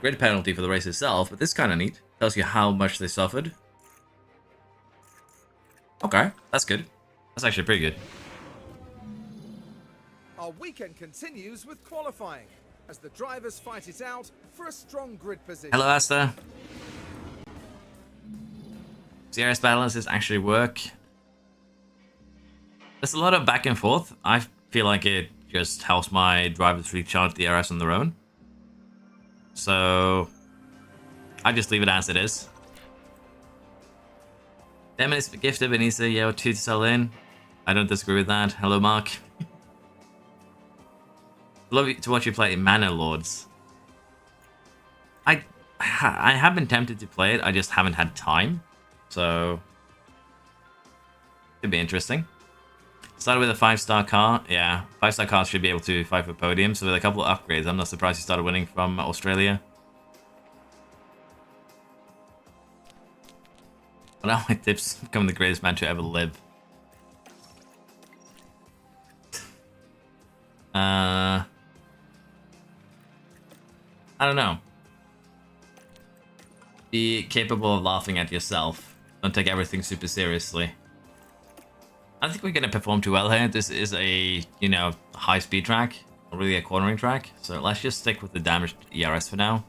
grid penalty for the race itself, but this is kind of neat. Tells you how much they suffered. Okay, that's good. That's actually pretty good. Our weekend continues with qualifying as the drivers fight it out for a strong grid position. Hello, Asta. CRS balances actually work. There's a lot of back and forth. I feel like it just helps my drivers recharge the RS on their own. So I just leave it as it is. Damn it, it's gifted Benisa, yeah, 2 to sell in. I don't disagree with that. Hello, Mark. Love to watch you play Mana Lords. I have been tempted to play it, I just haven't had time. So could be interesting. Started with a 5-star car. Yeah, 5-star cars should be able to fight for podiums. So with a couple of upgrades, I'm not surprised you started winning from Australia. But now my tips become the greatest man to ever live. I don't know. Be capable of laughing at yourself. Don't take everything super seriously. I don't think we're gonna perform too well here. This is a, high-speed track, not really a cornering track. So let's just stick with the damaged ERS for now.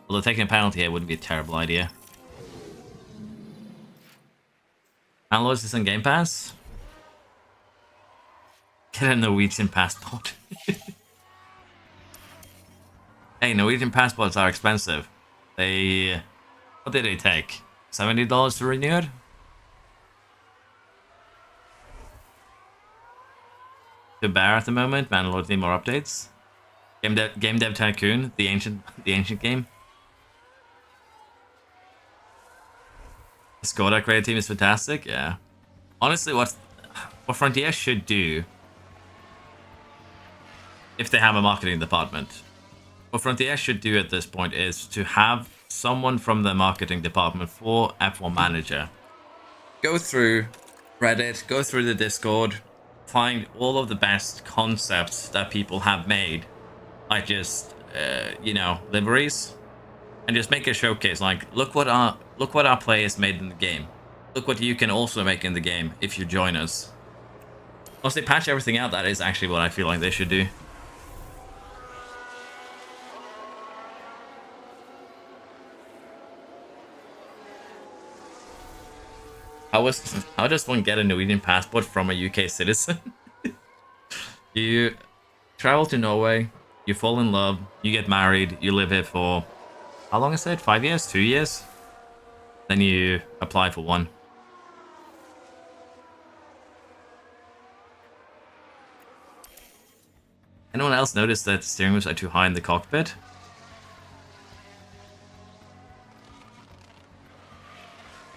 Although taking a penalty here wouldn't be a terrible idea. Downloads this on Game Pass. Get a Norwegian passport. Hey, Norwegian passports are expensive. What did they take? $70 to renew it? To bear at the moment. Manlord need more updates. Game Dev Tycoon, the ancient game. The Skoda creative team is fantastic. Yeah. Honestly, what Frontier should do, if they have a marketing department, what Frontier should do at this point is to have someone from the marketing department for F1 Manager go through Reddit, go through the Discord, find all of the best concepts that people have made, like just liveries, and just make a showcase. Like, look what our players made in the game. Look what you can also make in the game if you join us. Once they patch everything out, that is actually what I feel like they should do. How does one get a Norwegian passport from a UK citizen? You travel to Norway, you fall in love, you get married, you live here for, how long is it? 5 years? 2 years? Then you apply for one. Anyone else notice that steering wheels are too high in the cockpit?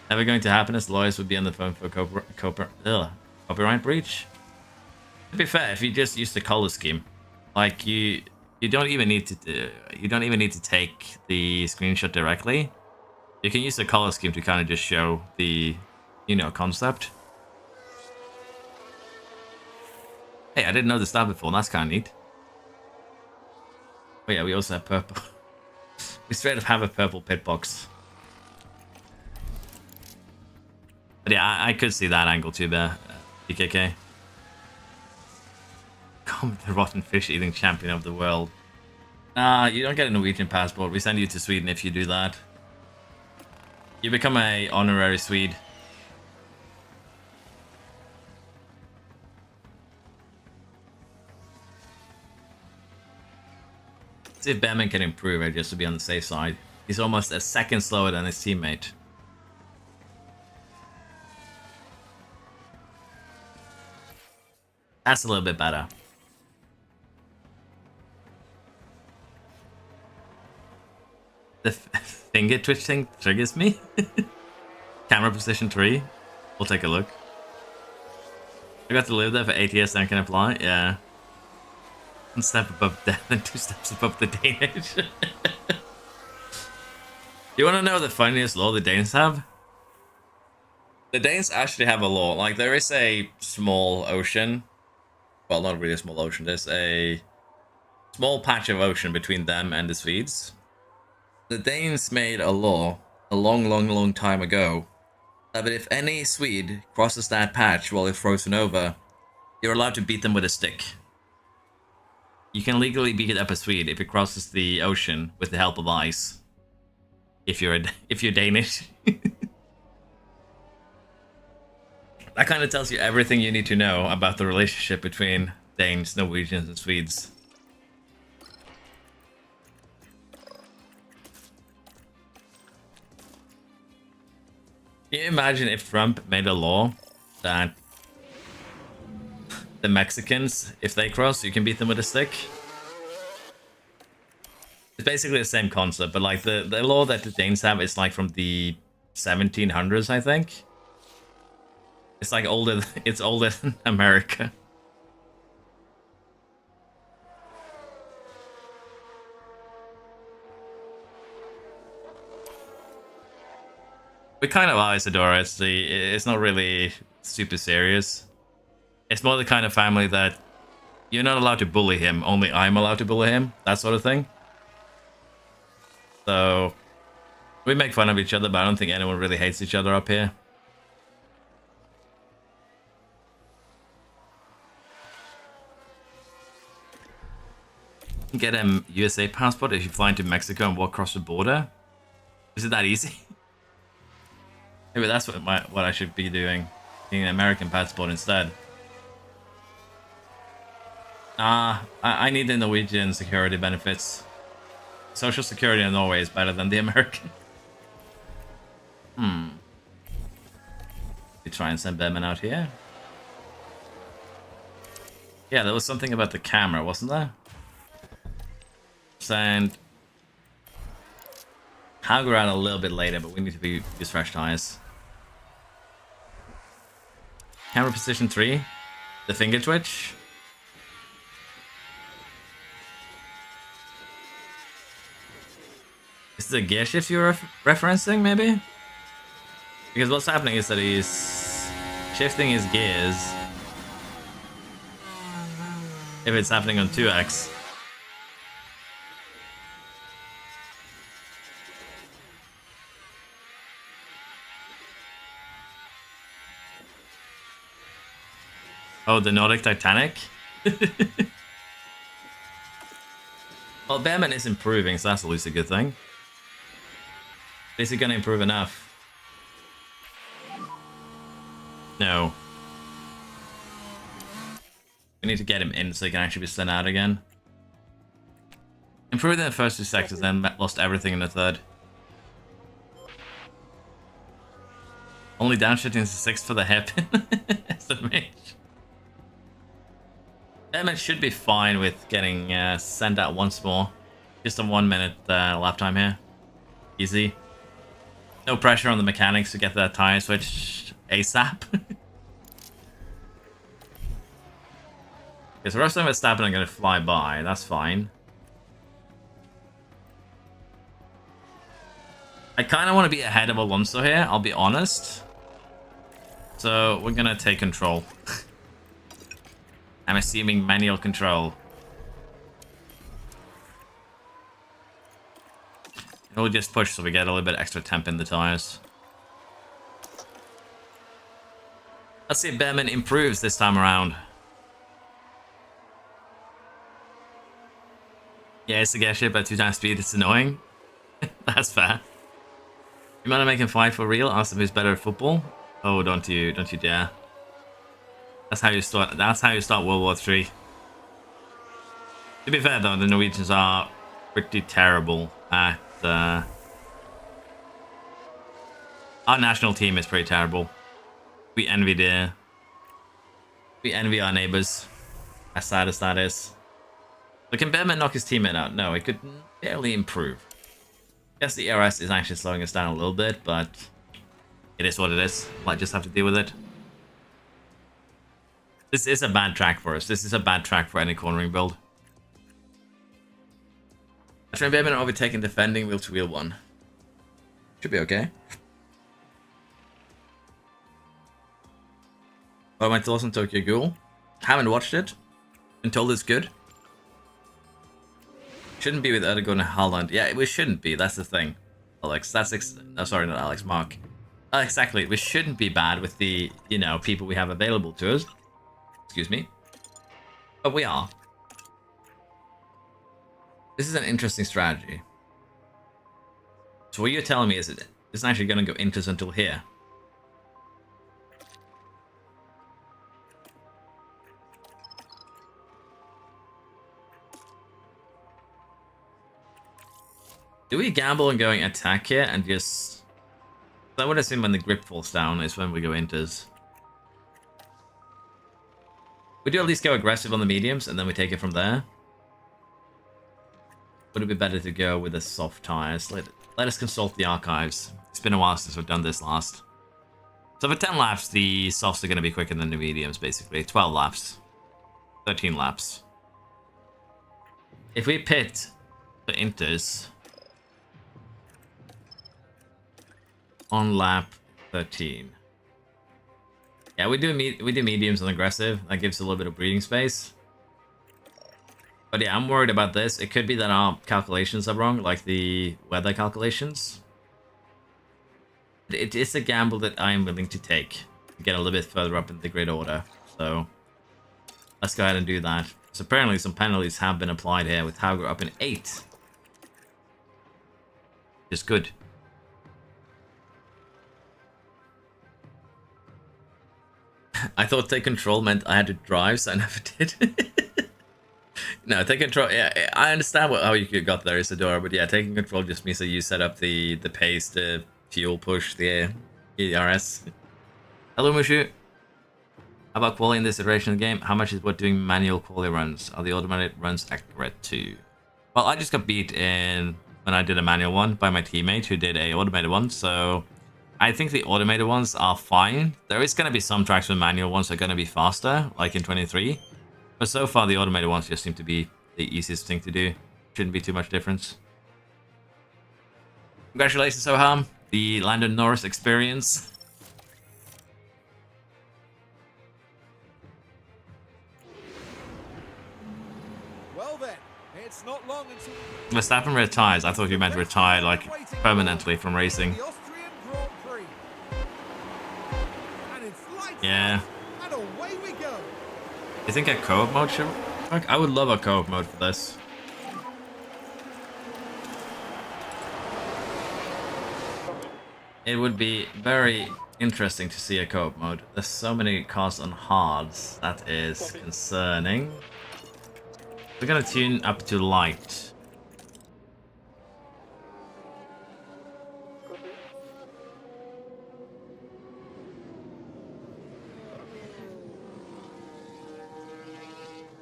Never going to happen as lawyers would be on the phone for copyright breach. To be fair, if you just use the color scheme, like you don't even need to take the screenshot directly. You can use the color scheme to kind of just show the, concept. Hey, I didn't notice that before. That's kind of neat. Oh yeah, we also have purple. We straight up have a purple pit box. But yeah, I could see that angle too there, BKK. Come the rotten fish eating champion of the world. Nah, you don't get a Norwegian passport. We send you to Sweden if you do that. You become a honorary Swede. See if Behrman can improve it just to be on the safe side. He's almost a second slower than his teammate. That's a little bit better. The finger twitch thing triggers me. Camera position 3. We'll take a look. I got to live there for 8 years and can apply. Yeah. 1 step above death and 2 steps above the Danish. You want to know the funniest law the Danes have? The Danes actually have a law. Like, there is a small ocean. Well, not really a small ocean. There's a small patch of ocean between them and the Swedes. The Danes made a law a long time ago that if any Swede crosses that patch while they're frozen over, you're allowed to beat them with a stick. You can legally beat up a Swede if it crosses the ocean with the help of ice. If you're Danish. That kind of tells you everything you need to know about the relationship between Danes, Norwegians, and Swedes. Can you imagine if Trump made a law that the Mexicans, if they cross, you can beat them with a stick? It's basically the same concept, but like the law that the Danes have is like from the 1700s, I think. It's like older. It's older than America. We kind of are, Isadora. It's not really super serious. It's more the kind of family that you're not allowed to bully him. Only I'm allowed to bully him. That sort of thing. So we make fun of each other, but I don't think anyone really hates each other up here. You can get a USA passport if you fly into Mexico and walk across the border. Is it that easy? Maybe that's what I should be doing. Getting an American passport instead. I need the Norwegian security benefits. Social security in Norway is better than the American. We try and send Behrman out here. Yeah, there was something about the camera, wasn't there? And I'll go out a little bit later, but we need to use fresh tires. Camera position 3. The finger twitch. Is this a gear shift you're referencing, maybe? Because what's happening is that he's shifting his gears. If it's happening on 2x. Oh, the Nordic Titanic? Well, Behrman is improving, so that's at least a good thing. Is he going to improve enough? No. We need to get him in so he can actually be sent out again. Improved in the first 2 sectors, then lost everything in the third. Only downshifting is 6 for the hairpin. That's a mage. Behrman should be fine with getting sent out once more. Just a 1 minute lap time here. Easy. No pressure on the mechanics to get that tire switch ASAP. Okay, so Russell and Verstappen are going to fly by. That's fine. I kind of want to be ahead of Alonso here, I'll be honest. So we're going to take control. I'm assuming manual control. And we'll just push so we get a little bit extra temp in the tires. Let's see if Behrman improves this time around. Yeah, it's a gas ship at 2 times speed, it's annoying. That's fair. You want to make him fight for real? Ask him who's better at football? Oh, don't you dare. That's how you start World War III. To be fair though, the Norwegians are pretty terrible at our national team is pretty terrible. We envy our neighbors. As sad as that is. But can Behrman knock his teammate out? No, he could barely improve. Yes, the ERS is actually slowing us down a little bit, but it is what it is. Might just have to deal with it. This is a bad track for us. This is a bad track for any cornering build. After Behrman overtaking defending wheel-to-wheel one. Should be okay. What are my thoughts on Tokyo Ghoul? Haven't watched it. Been told it's good. Shouldn't be with Erdogan and Haaland. Yeah, we shouldn't be. That's the thing. Alex, sorry, not Alex, Mark. Exactly. We shouldn't be bad with the, people we have available to us. Excuse me. But we are. This is an interesting strategy. So what you're telling me is it isn't actually going to go into us until here. Do we gamble on going attack here and just... I would assume when the grip falls down is when we go inters. We do at least go aggressive on the mediums and then we take it from there. Would it be better to go with the soft tires? Let us consult the archives. It's been a while since we've done this last. So for 10 laps, the softs are going to be quicker than the mediums, basically. 12 laps. 13 laps. If we pit for inters... on lap 13. Yeah, we do mediums and aggressive. That gives a little bit of breathing space. But yeah, I'm worried about this. It could be that our calculations are wrong, like the weather calculations. It is a gamble that I am willing to take to get a little bit further up in the grid order. So let's go ahead and do that. So apparently some penalties have been applied here with Hauger up in 8. Just good. I thought take control meant I had to drive, so I never did. No, take control. Yeah, I understand how you got there, Isadora, but yeah, taking control just means that you set up the pace, the fuel push, the ERS. Hello, Mushu. How about quality in this iteration of the game? How much is what doing manual quality runs? Are the automated runs accurate too? Well, I just got beat in when I did a manual one by my teammate who did a automated one, so I think the automated ones are fine. There is going to be some tracks with manual ones that are going to be faster, like in 23. But so far, the automated ones just seem to be the easiest thing to do. Shouldn't be too much difference. Congratulations, Soham. The Lando Norris experience. Well then, it's not long until Verstappen retires. I thought you meant retire, like, permanently from racing. the Austrian Grand Prix. And it's lights Yeah. out, and away we go. You think a co-op mode should work? I would love a co-op mode for this. It would be very interesting to see a co-op mode. There's so many cars on hards. That is concerning. We're gonna tune up to light.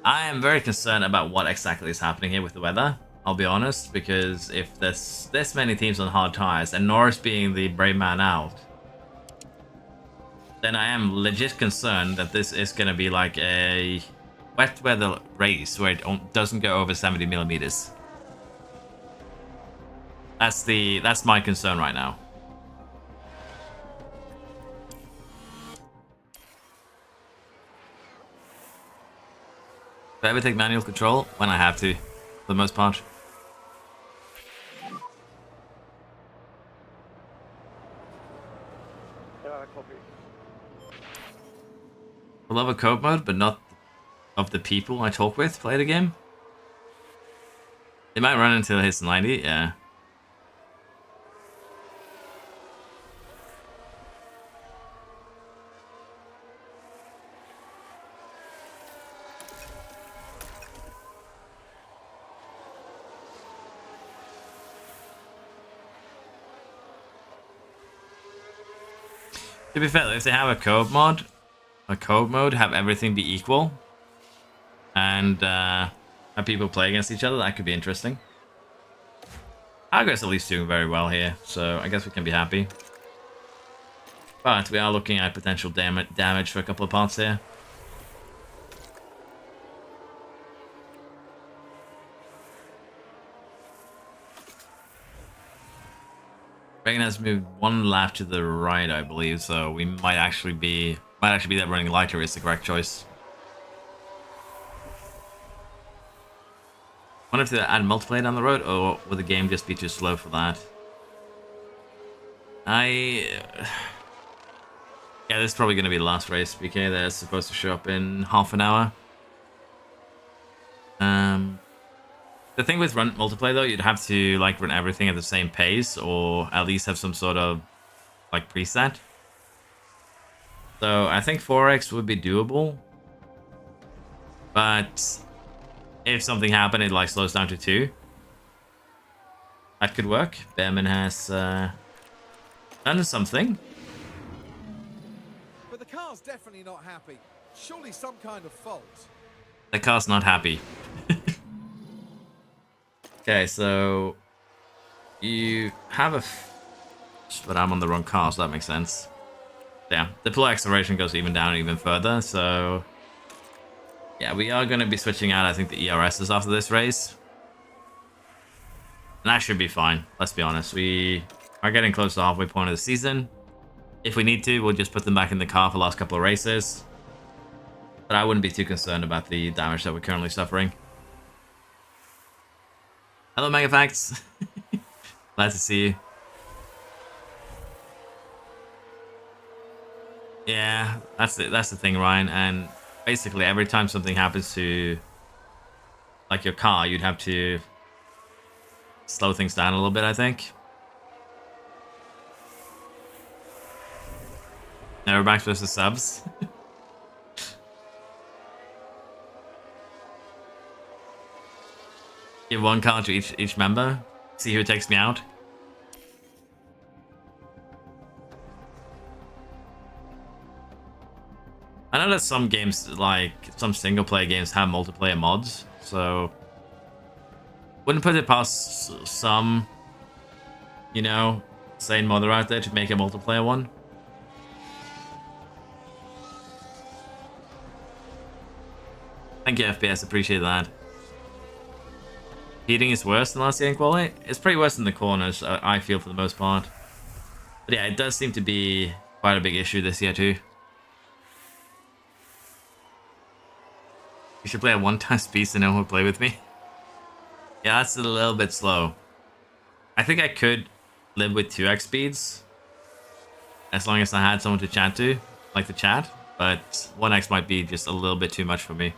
I am very concerned about what exactly is happening here with the weather. I'll be honest, because if there's this many teams on hard tires and Norris being the brave man out, then I am legit concerned that this is going to be like a wet weather race where it doesn't go over 70 millimeters. That's my concern right now. Do I ever take manual control? When I have to, for the most part. Copy. I love a co-op mode, but not of the people I talk with play the game. They might run until it hits 90, yeah. To be fair, if they have a co-op mode, have everything be equal, and have people play against each other, that could be interesting. Argo's at least doing very well here, so I guess we can be happy. But we are looking at potential damage for a couple of parts here. Reagan has moved one lap to the right, I believe, so we might actually be that running lighter is the correct choice. I wonder if they add multiplayer down the road, or will the game just be too slow for that? Yeah, this is probably going to be the last race, BK. They're supposed to show up in half an hour. The thing with run multiplayer though, you'd have to like run everything at the same pace, or at least have some sort of like preset. So I think 4x would be doable, but if something happened, it like slows down to 2. That could work. Behrman has done something. But the car's definitely not happy. Surely some kind of fault. The car's not happy. Okay, so you have but I'm on the wrong car, so that makes sense. Yeah, the pull acceleration goes even down even further, so yeah, we are going to be switching out, I think, the ERSs after this race. And that should be fine, let's be honest. We are getting close to the halfway point of the season. If we need to, we'll just put them back in the car for the last couple of races. But I wouldn't be too concerned about the damage that we're currently suffering. Hello, Megafacts. Glad to see you. Yeah, that's the thing, Ryan. And basically, every time something happens to like your car, you'd have to slow things down a little bit, I think. Neverbacks versus subs. Give one card to each member. See who takes me out. I know that some games, like some single player games, have multiplayer mods, so wouldn't put it past some, you know, sane modder out there to make a multiplayer one. Thank you, FPS, appreciate that. Heating is worse than last year in quality. It's pretty worse in the corners, I feel, for the most part. But yeah, it does seem to be quite a big issue this year too. You should play at 1x speed so no one will play with me. Yeah, that's a little bit slow. I think I could live with 2x speeds, as long as I had someone to chat to, like the chat. but 1x might be just a little bit too much for me.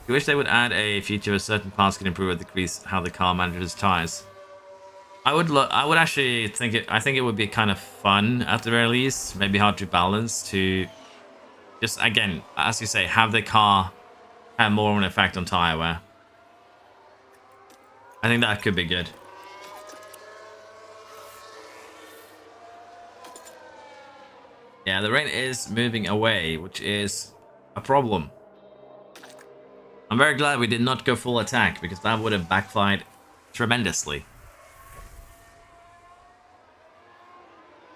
I wish they would add a feature where certain parts can improve or decrease how the car manages tires. I would actually think it. I think it would be kind of fun at the very least. Maybe hard to balance to just, again, as you say, have the car have more of an effect on tire wear. I think that could be good. Yeah, the rain is moving away, which is a problem. I'm very glad we did not go full attack, because that would have backfired tremendously.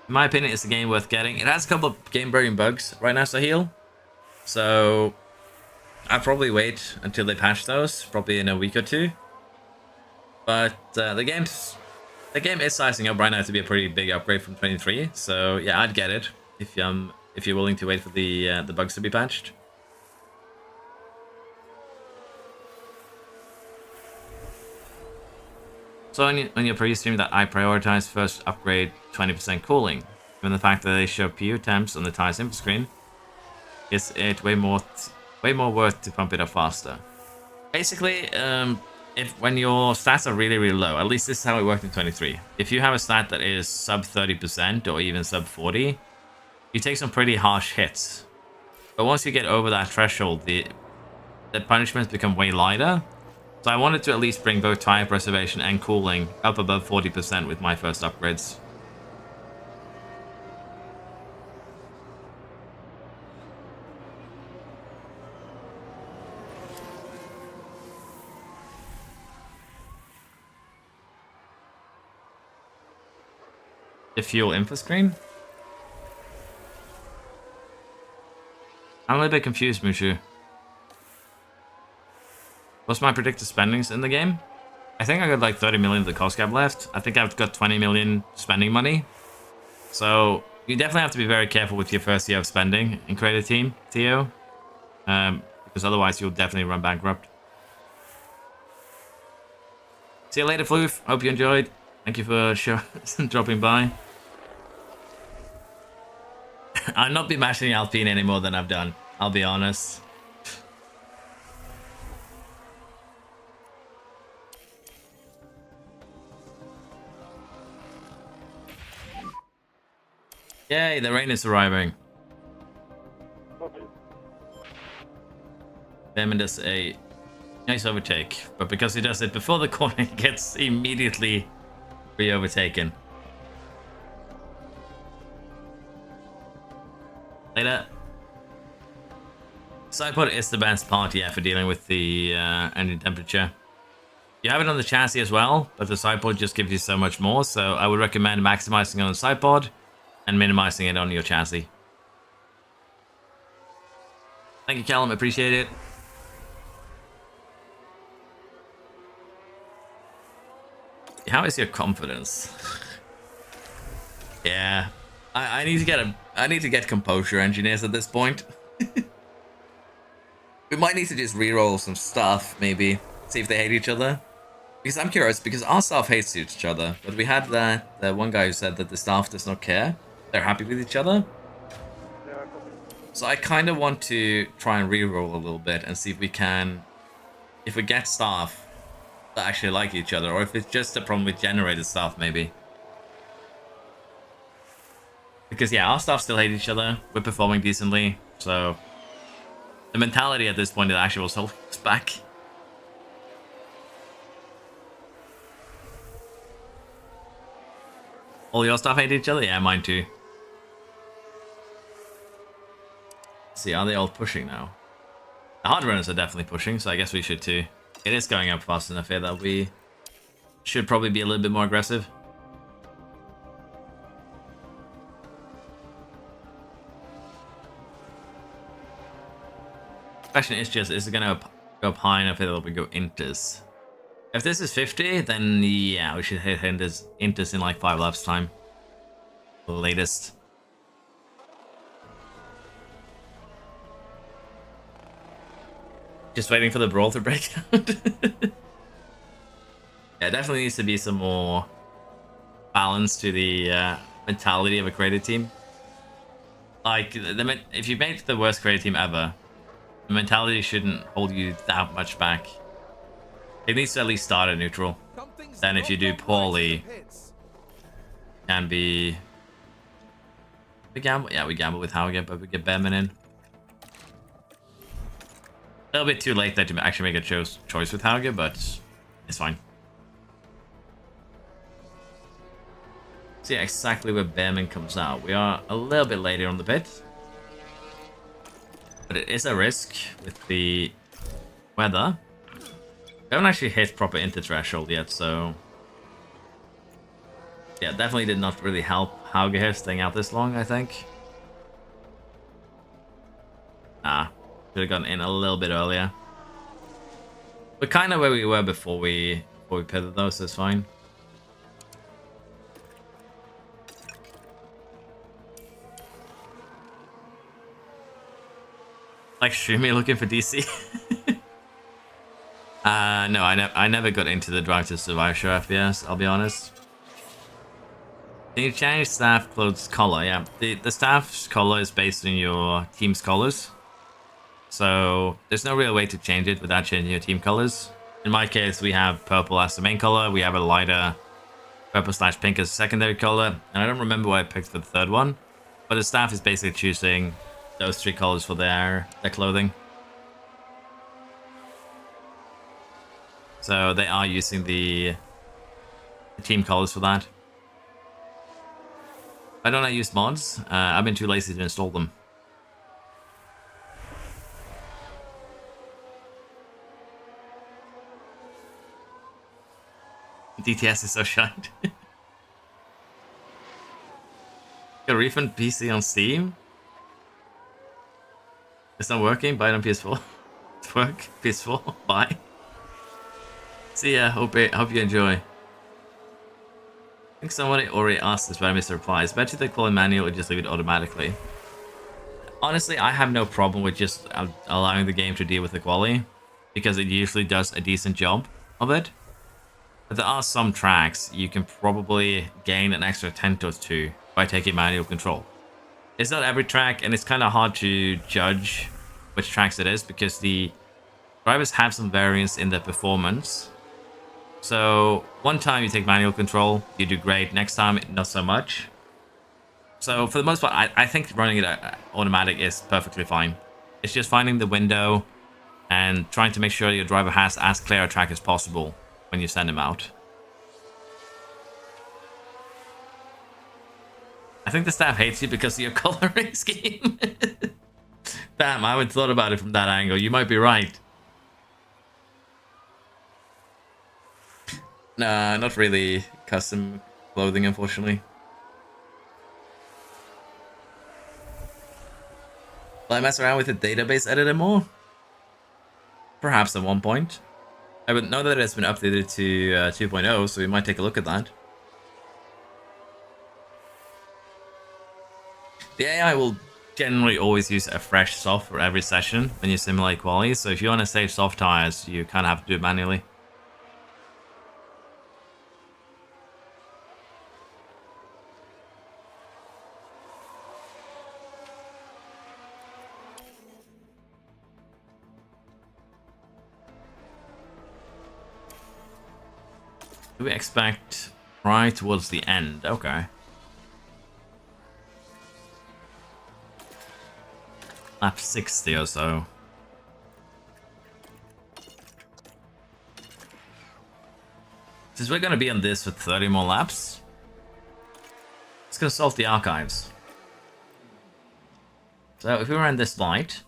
In my opinion, it's a game worth getting. It has a couple of game-breaking bugs right now, Sahil. So I'll probably wait until they patch those, probably in a week or two. But the game is sizing up right now to be a pretty big upgrade from 23. So yeah, I'd get it if you're willing to wait for the bugs to be patched. So on your previous stream that I prioritized first upgrade 20% cooling, given the fact that they show PU temps on the tire's info screen, is it way more worth to pump it up faster? Basically, when your stats are really, really low, at least this is how it worked in 23. If you have a stat that is sub 30% or even sub 40, you take some pretty harsh hits. But once you get over that threshold, the punishments become way lighter. So I wanted to at least bring both tire preservation and cooling up above 40% with my first upgrades. The fuel info screen? I'm a little bit confused, Mushu. What's my predicted spendings in the game? I think I got like 30 million of the cost cap left. I think I've got 20 million spending money. So you definitely have to be very careful with your first year of spending in Create a Team, Theo. Because otherwise you'll definitely run bankrupt. See you later, Floof. Hope you enjoyed. Thank you for dropping by. I'll not be mashing Alpine any more than I've done, I'll be honest. Yay, the rain is arriving. Behrman does a nice overtake, but because he does it before the corner, he gets immediately re-overtaken. Later. Sidepod is the best part, yeah, for dealing with the engine temperature. You have it on the chassis as well, but the sidepod just gives you so much more, so I would recommend maximizing it on the sidepod and minimizing it on your chassis. Thank you, Callum. Appreciate it. How is your confidence? Yeah, I need to get composure, engineers, at this point. We might need to just reroll some stuff, maybe see if they hate each other. Because I'm curious, because our staff hates each other, but we had that one guy who said that the staff does not care. They're happy with each other. So I kind of want to try and reroll a little bit and see if we can, if we get staff that actually like each other, or if it's just a problem with generated staff, maybe. Because yeah, our staff still hate each other. We're performing decently, so the mentality at this point is actually will hold us back. All your staff hate each other? Yeah, mine too. Let's see, are they all pushing now? The hard runners are definitely pushing, so I guess we should too. It is going up fast enough here that we should probably be a little bit more aggressive. Question is just, is it going to go up high enough that we go inters? If this is 50, then yeah, we should hit inters in like 5 laps time. The latest. Just waiting for the brawl to break out. Yeah, definitely needs to be some more balance to the mentality of a creative team. Like, if you make the worst creative team ever, the mentality shouldn't hold you that much back. It needs to at least start at neutral. Something's Then if not you do gone right in poorly, the pits. can be... We gamble? Yeah, we gamble with Hauge, but we get Behrman in. A little bit too late there to actually make a choice with Hauge, but it's fine. See exactly where Behrman comes out. We are a little bit later on the pit. But it is a risk with the weather. We haven't actually hit proper inter threshold yet, so... Yeah, definitely did not really help Hauge here staying out this long, I think. Should have gotten in a little bit earlier. We're kind of where we were before we pitted though, so it's fine. Like Shumi looking for DC? No, I never got into the Drive to Survive show FPS, I'll be honest. Can you change staff clothes color? Yeah, the staff's color is based on your team's colors. So there's no real way to change it without changing your team colors. In my case, we have purple as the main color. We have a lighter purple/pink as a secondary color. And I don't remember what I picked for the third one. But the staff is basically choosing those three colors for their clothing. So they are using the team colors for that. Why don't I use mods? I've been too lazy to install them. DTS is so shined. A refund PC on Steam? It's not working? Buy it on PS4. It's work. PS4. Bye. See ya. Hope you enjoy. I think somebody already asked this, but I missed the reply. Is it better to call it manual or just leave it automatically? Honestly, I have no problem with just allowing the game to deal with the quality, because it usually does a decent job of it. But there are some tracks you can probably gain an extra 10 or 2 by taking manual control. It's not every track, and it's kind of hard to judge which tracks it is because the drivers have some variance in their performance. So one time you take manual control, you do great. Next time, not so much. So for the most part, I think running it automatic is perfectly fine. It's just finding the window and trying to make sure your driver has as clear a track as possible when you send him out. I think the staff hates you because of your coloring scheme. Damn, I haven't thought about it from that angle. You might be right. Nah, not really custom clothing, unfortunately. Will I mess around with the database editor more? Perhaps at one point. I would know that it's been updated to 2.0, so we might take a look at that. The AI will generally always use a fresh soft for every session when you simulate quality, so if you want to save soft tires, you kind of have to do it manually. Do we expect right towards the end? Okay. Lap 60 or so. Since we're going to be on this for 30 more laps, let's consult the archives. So if we ran this light,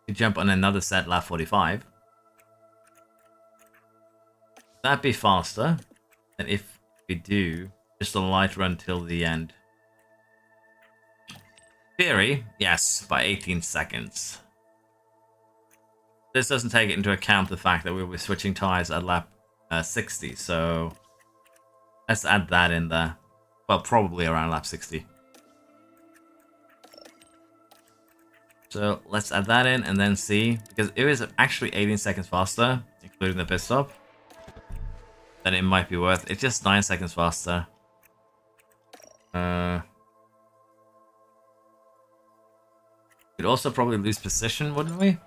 we jump on another set lap 45. That'd be faster than if we do just a light run till the end. Theory, yes, by 18 seconds. This doesn't take into account the fact that we'll be switching tires at lap 60, so let's add that in there. Well, probably around lap 60. So let's add that in and then see, because it was actually 18 seconds faster, including the pit stop. then it might be worth. It's just 9 seconds faster. We'd also probably lose position, wouldn't we?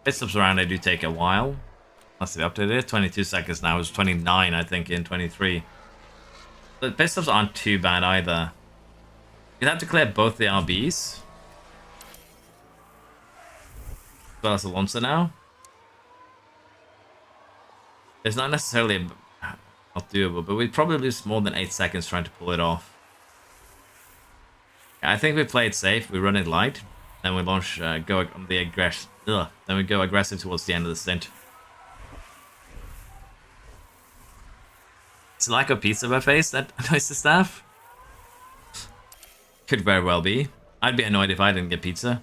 Pit stops around, they do take a while. Unless they updated it. 22 seconds now. It was 29, I think, in 23. But pit stops aren't too bad either. You'd have to clear both the RBs. As well as Alonso now. It's not necessarily not doable, but we'd probably lose more than 8 seconds trying to pull it off. I think we play it safe, we run it light, then we launch, go on the then we go aggressive towards the end of the stint. It's a lack of pizza buffets that annoys the staff. Could very well be. I'd be annoyed if I didn't get pizza.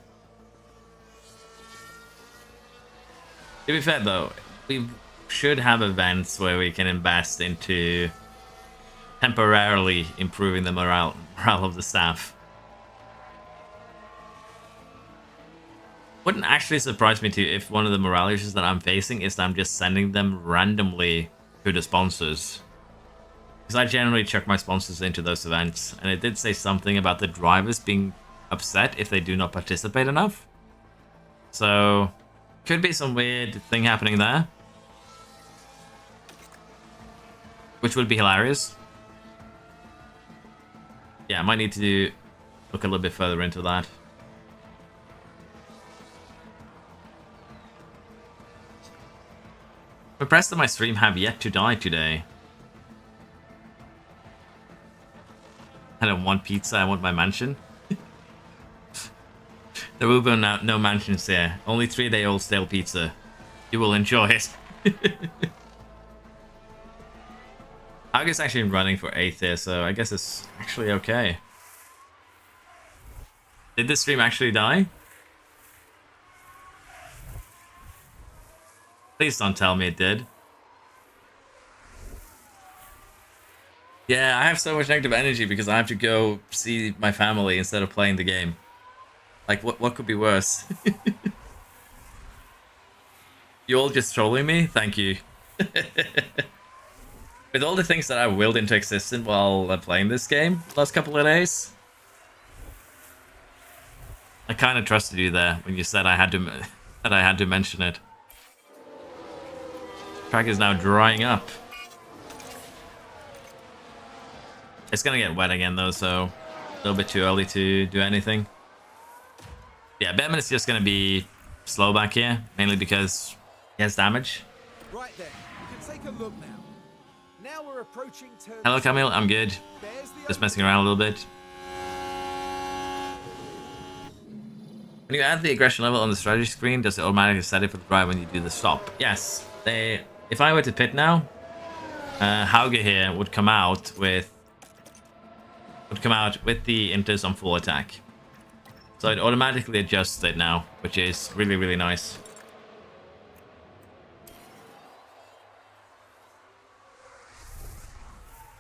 To be fair though, we should have events where we can invest into temporarily improving the morale of the staff. Wouldn't actually surprise me too if one of the morale issues that I'm facing is that I'm just sending them randomly to the sponsors. Because I generally chuck my sponsors into those events, and it did say something about the drivers being upset if they do not participate enough. So, could be some weird thing happening there. Which would be hilarious. Yeah, I might need to look a little bit further into that. The press of my stream have yet to die today. I don't want pizza, I want my mansion. There will be no mansions here. Only 3-day-old stale pizza. You will enjoy it. August actually running for 8th here, so I guess it's actually okay. Did this stream actually die? Please don't tell me it did. Yeah, I have so much negative energy because I have to go see my family instead of playing the game. Like, what could be worse? You all just trolling me? Thank you. With all the things that I willed into existence while playing this game the last couple of days, I kind of trusted you there when you said I had to mention it. Track is now drying up. It's gonna get wet again though, so a little bit too early to do anything. Yeah, Batman is just gonna be slow back here, mainly because he has damage. Right then, you can take a look now. Now we're approaching turn. Hello Camille, I'm good. Just messing around a little bit. When you add the aggression level on the strategy screen, does it automatically set it for the drive when you do the stop? Yes. If I were to pit now, Hauge here would come out with the inters on full attack. So it automatically adjusts it now, which is really, really nice.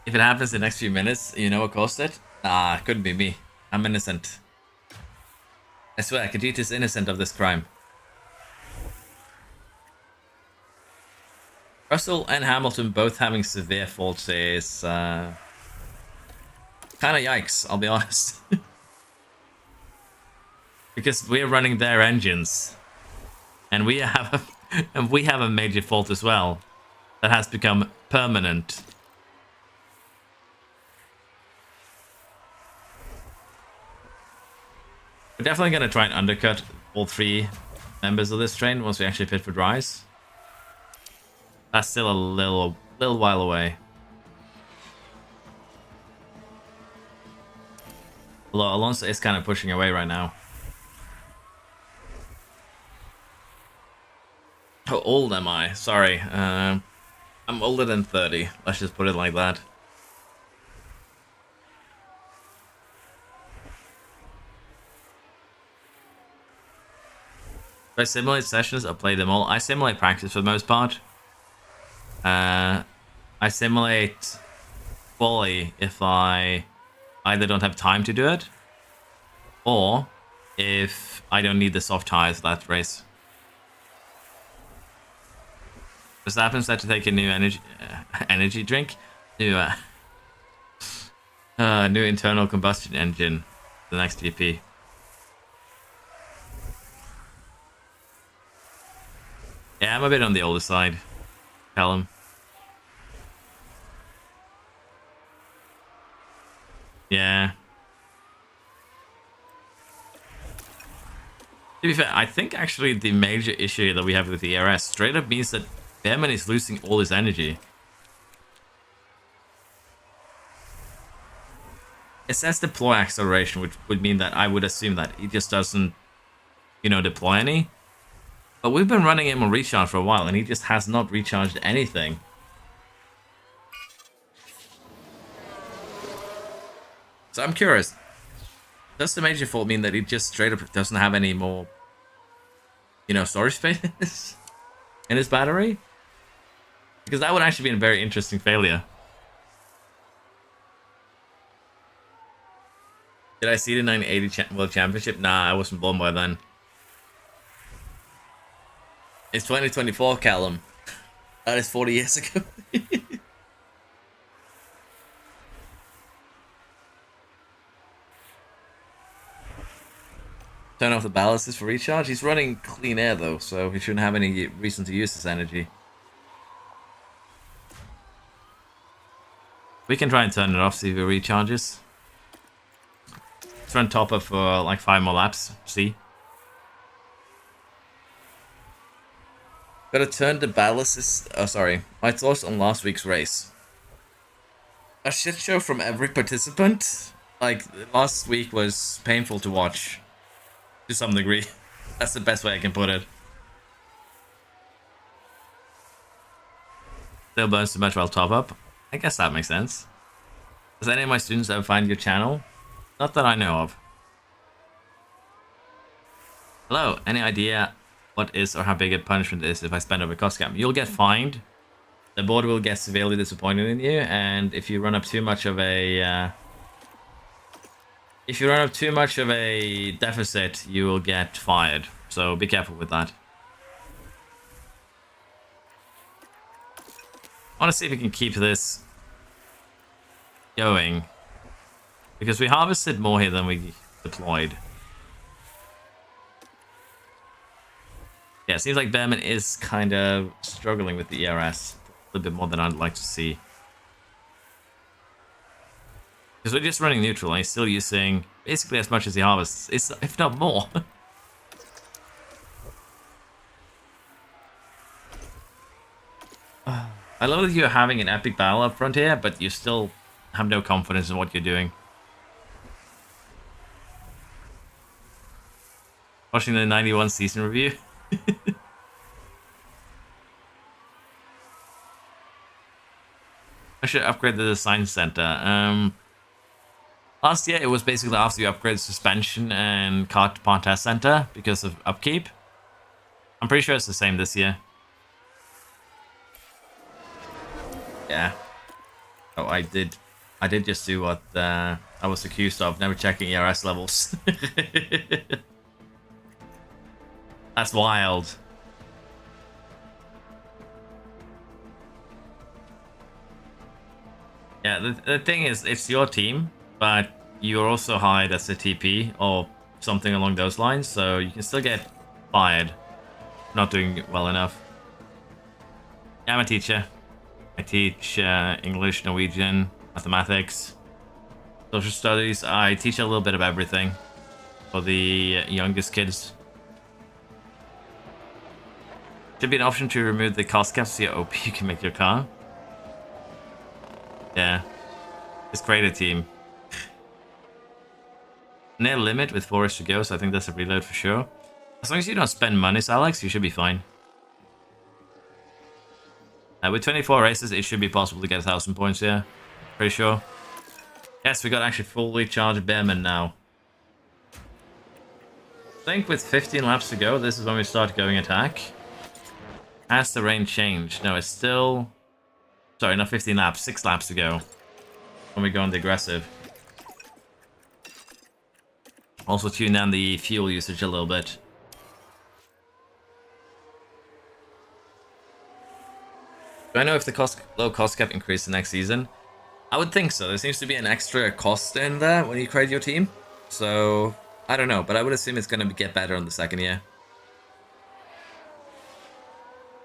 If it happens in the next few minutes, you know what caused it? Ah, couldn't be me. I'm innocent. I swear, Khajiit is innocent of this crime. Russell and Hamilton both having severe faults is kind of yikes, I'll be honest. Because we're running their engines, and we have a major fault as well that has become permanent. We're definitely going to try and undercut all 3 members of this train once we actually pit for dries. That's still a little while away. Although Alonso is kind of pushing away right now. How old am I? Sorry. I'm older than 30. Let's just put it like that. Do I simulate sessions or play them all? I simulate practice for the most part. I simulate fully if I either don't have time to do it, or if I don't need the soft tires for that race. Verstappen's had to take a new energy drink, new new internal combustion engine, the next GP. Yeah, I'm a bit on the older side, Callum. Yeah. To be fair, I think actually the major issue that we have with the ERS straight up means that Behrman is losing all his energy. It says deploy acceleration, which would mean that I would assume that he just doesn't, you know, deploy any. But we've been running him on recharge for a while, and he just has not recharged anything. So I'm curious. Does the major fault mean that he just straight up doesn't have any more, you know, storage space in his battery? Because that would actually be a very interesting failure. Did I see the 1980 World Championship? Nah, I wasn't born by then. It's 2024, Callum. That is 40 years ago. Turn off the ballasts for recharge. He's running clean air though, so he shouldn't have any reason to use this energy. We can try and turn it off, see if it recharges. Let's run top up for like 5 more laps, see. Gotta turn the ballast. Oh, sorry. My thoughts on last week's race. A shit show from every participant. Like, last week was painful to watch. To some degree. That's the best way I can put it. Still burns too much while top up. I guess that makes sense. Does any of my students ever find your channel? Not that I know of. Hello, any idea what is or how big a punishment is if I spend over cost cap? You'll get fined. The board will get severely disappointed in you, and if you run up too much of a deficit, you will get fired. So be careful with that. I want to see if we can keep this going, because we harvested more here than we deployed. Yeah, it seems like Behrman is kind of struggling with the ERS a little bit more than I'd like to see. Because we're just running neutral and he's still using basically as much as he harvests, if not more. I love that you're having an epic battle up front here, but you still have no confidence in what you're doing. Watching the 91 season review. I should upgrade the design center. Last year it was basically after you upgrade suspension and car part test center because of upkeep. I'm pretty sure it's the same this year. Yeah. Oh, I did just do what I was accused of, never checking ERS levels. That's wild. Yeah, the thing is, it's your team, but you're also hired as a TP or something along those lines, so you can still get fired for not doing well enough. Yeah, I'm a teacher. I teach English, Norwegian, mathematics, social studies. I teach a little bit of everything for the youngest kids. Should be an option to remove the cost cap so your OP you can make your car. Yeah. Just create a team. Near limit with 4 to go, so I think that's a reload for sure. As long as you don't spend money, Alex, you should be fine. With 24 races, it should be possible to get 1,000 points here. Pretty sure. Yes, we got actually fully charged Behrman now. I think with 15 laps to go, this is when we start going attack. Has the range changed? No, it's still... Sorry, not 15 laps, 6 laps to go. When we go on the aggressive. Also tune down the fuel usage a little bit. Do I know if the low cost cap increases next season? I would think so. There seems to be an extra cost in there when you create your team. So, I don't know, but I would assume it's going to get better on the second year.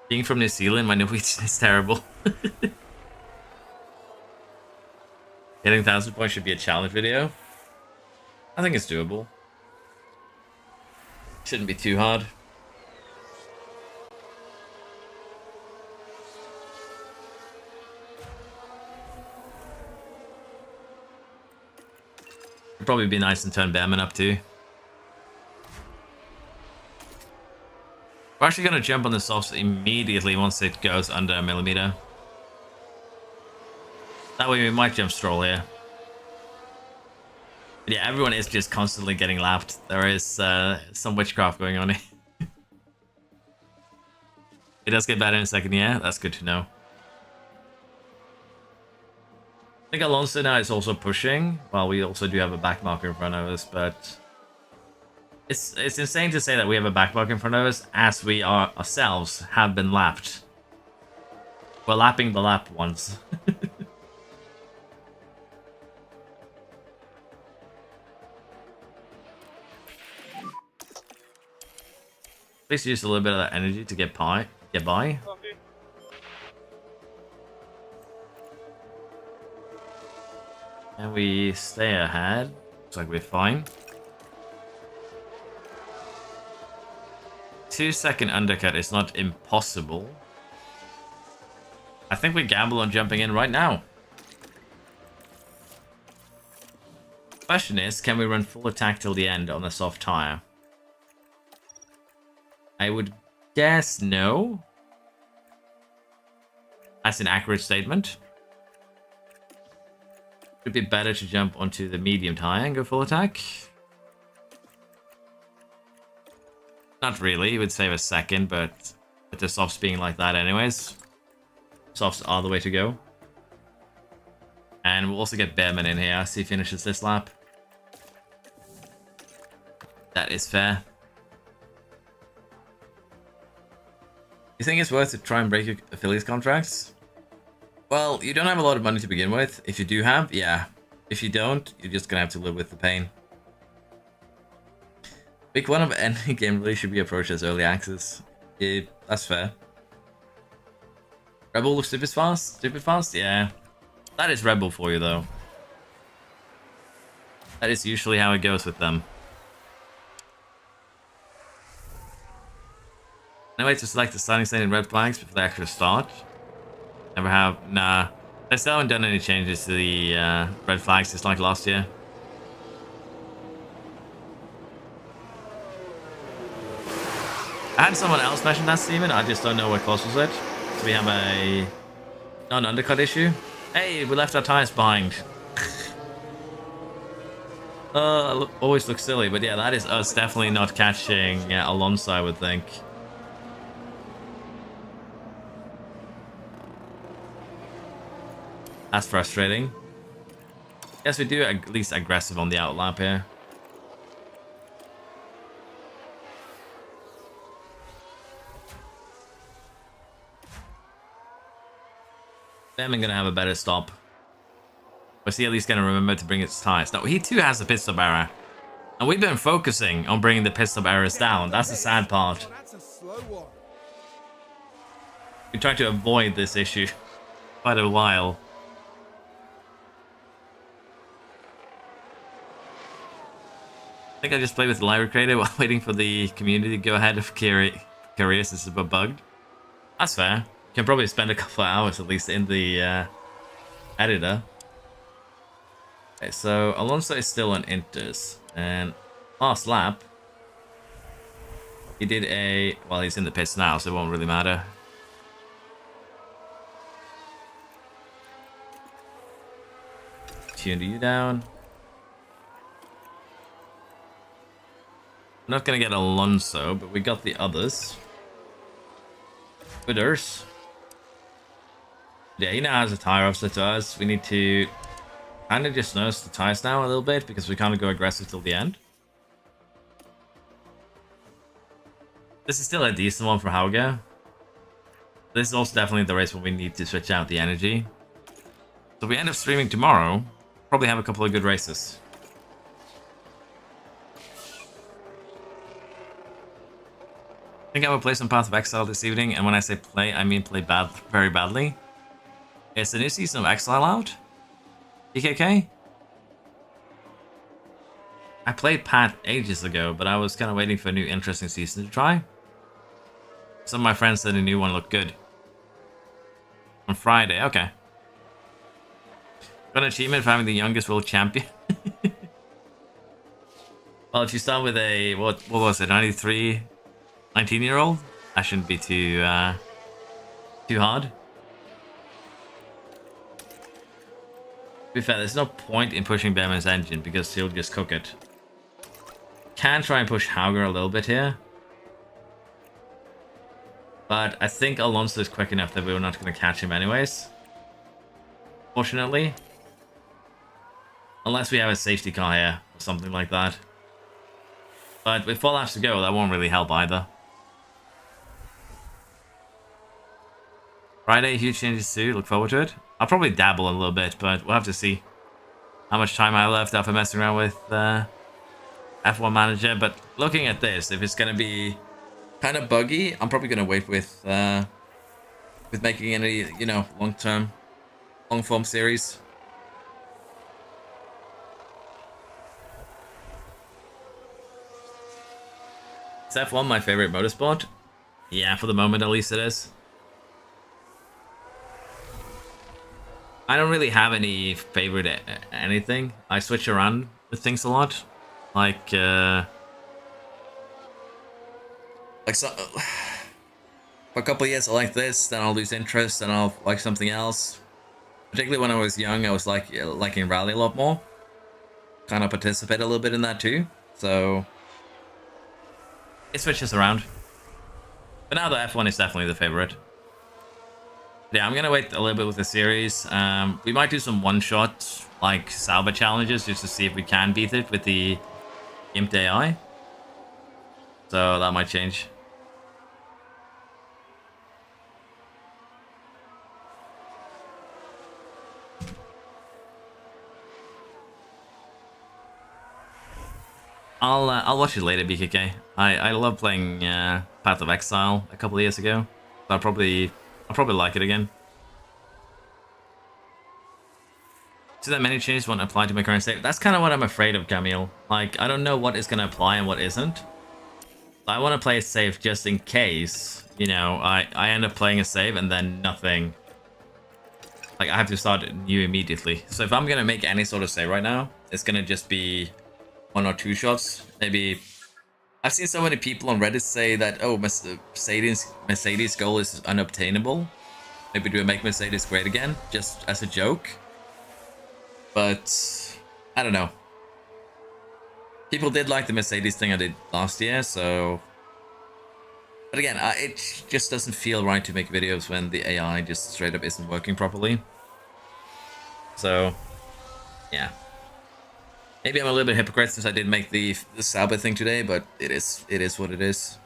Being from New Zealand, my Norwegian is terrible. Hitting 1,000 points should be a challenge video. I think it's doable. Shouldn't be too hard. It'd probably be nice and turn Bearman up too. We're actually going to jump on the softs immediately once it goes under a millimeter. That way we might jump Stroll here. But yeah, everyone is just constantly getting lapped. There is some witchcraft going on here. It does get better in the second year. That's good to know. I think Alonso now is also pushing. Well, we also do have a back marker in front of us, but it's insane to say that we have a back marker in front of us as we are ourselves have been lapped. We're lapping the lap ones. Please use a little bit of that energy to get by. And we stay ahead. Looks like we're fine. 2-second undercut is not impossible. I think we gamble on jumping in right now. Question is, can we run full attack till the end on a soft tire? I would guess no. That's an accurate statement. Would it be better to jump onto the medium tire and go full attack? Not really, it would save a second, but with the softs being like that anyways, softs are the way to go. And we'll also get Bearman in here as he finishes this lap. That is fair. You think it's worth to try and break your affiliate contracts? Well, you don't have a lot of money to begin with. If you do have, yeah. If you don't, you're just gonna have to live with the pain. Pick one of any game really should be approached as early access. Yeah, that's fair. Rebel with stupid fast? Stupid fast? Yeah. That is Rebel for you though. That is usually how it goes with them. No way to select the starting state in red flags before the actual start. Never have. Nah. I still haven't done any changes to the red flags just like last year. I had someone else mention that, Steven. I just don't know what causes it. So we have a non-undercut issue. Hey, we left our tires behind. Always looks silly, but yeah, that is us definitely not catching Alonso, I would think. That's frustrating. Yes, we do at least aggressive on the outlap here. I'm gonna have a better stop. Was he at least gonna remember to bring its tires? No, he too has a pit stop error. And we've been focusing on bringing the pit stop errors down. That's the sad part. We tried to avoid this issue quite a while. I think I just played with the library creator while waiting for the community to go ahead of careers. This is bugged. That's fair. You can probably spend a couple of hours at least in the editor. Okay, so Alonso is still on inters, and last lap he did a, well, he's in the pits now, so it won't really matter. Tuned you down. Not gonna get Alonso, but we got the others. Widders. Yeah, he now has a tire offset to us. We need to kind of just nurse the tires now a little bit because we can't go aggressive till the end. This is still a decent one for Hauger. This is also definitely the race when we need to switch out the energy. So if we end up streaming tomorrow, probably have a couple of good races. I think I will play some Path of Exile this evening, and when I say play, I mean play very badly. Is the new season of Exile out? PKK? I played Path ages ago, but I was kind of waiting for a new interesting season to try. Some of my friends said the new one looked good. On Friday, okay. Got an achievement for having the youngest world champion. Well, if you start with a, what was it, 19-year-old? That shouldn't be too hard. To be fair, there's no point in pushing Behrman's engine because he'll just cook it. Can try and push Hauger a little bit here. But I think Alonso is quick enough that we're not going to catch him anyways. Fortunately. Unless we have a safety car here or something like that. But with 4 laps to go, that won't really help either. Friday, huge changes too. Look forward to it. I'll probably dabble a little bit, but we'll have to see how much time I left after messing around with F1 Manager. But looking at this, if it's going to be kind of buggy, I'm probably going to wait with making any, you know, long-form series. Is F1 my favorite motorsport? Yeah, for the moment at least it is. I don't really have any favorite anything. I switch around with things a lot. Like so, for a couple of years I like this, then I'll lose interest, and I'll like something else. Particularly when I was young, I was liking rally a lot more. Kind of participate a little bit in that too. So it switches around. But now the F1 is definitely the favorite. Yeah, I'm gonna wait a little bit with the series. We might do some one-shot, like Sauber challenges, just to see if we can beat it with the gimped AI. So that might change. I'll watch it later, BKK. I love playing Path of Exile a couple of years ago. So I'll probably like it again. So that many changes won't apply to my current state. That's kind of what I'm afraid of, Camille. Like, I don't know what is going to apply and what isn't. I want to play it safe just in case, you know, I end up playing a save and then nothing. Like, I have to start new immediately. So if I'm going to make any sort of save right now, it's going to just be 1 or 2 shots. Maybe. I've seen so many people on Reddit say that, oh, Mercedes' goal is unobtainable. Maybe do we make Mercedes great again, just as a joke? But I don't know. People did like the Mercedes thing I did last year, so. But again, it just doesn't feel right to make videos when the AI just straight up isn't working properly. So, yeah. Maybe I'm a little bit hypocrite since I did make the Sauber thing today, but it is what it is.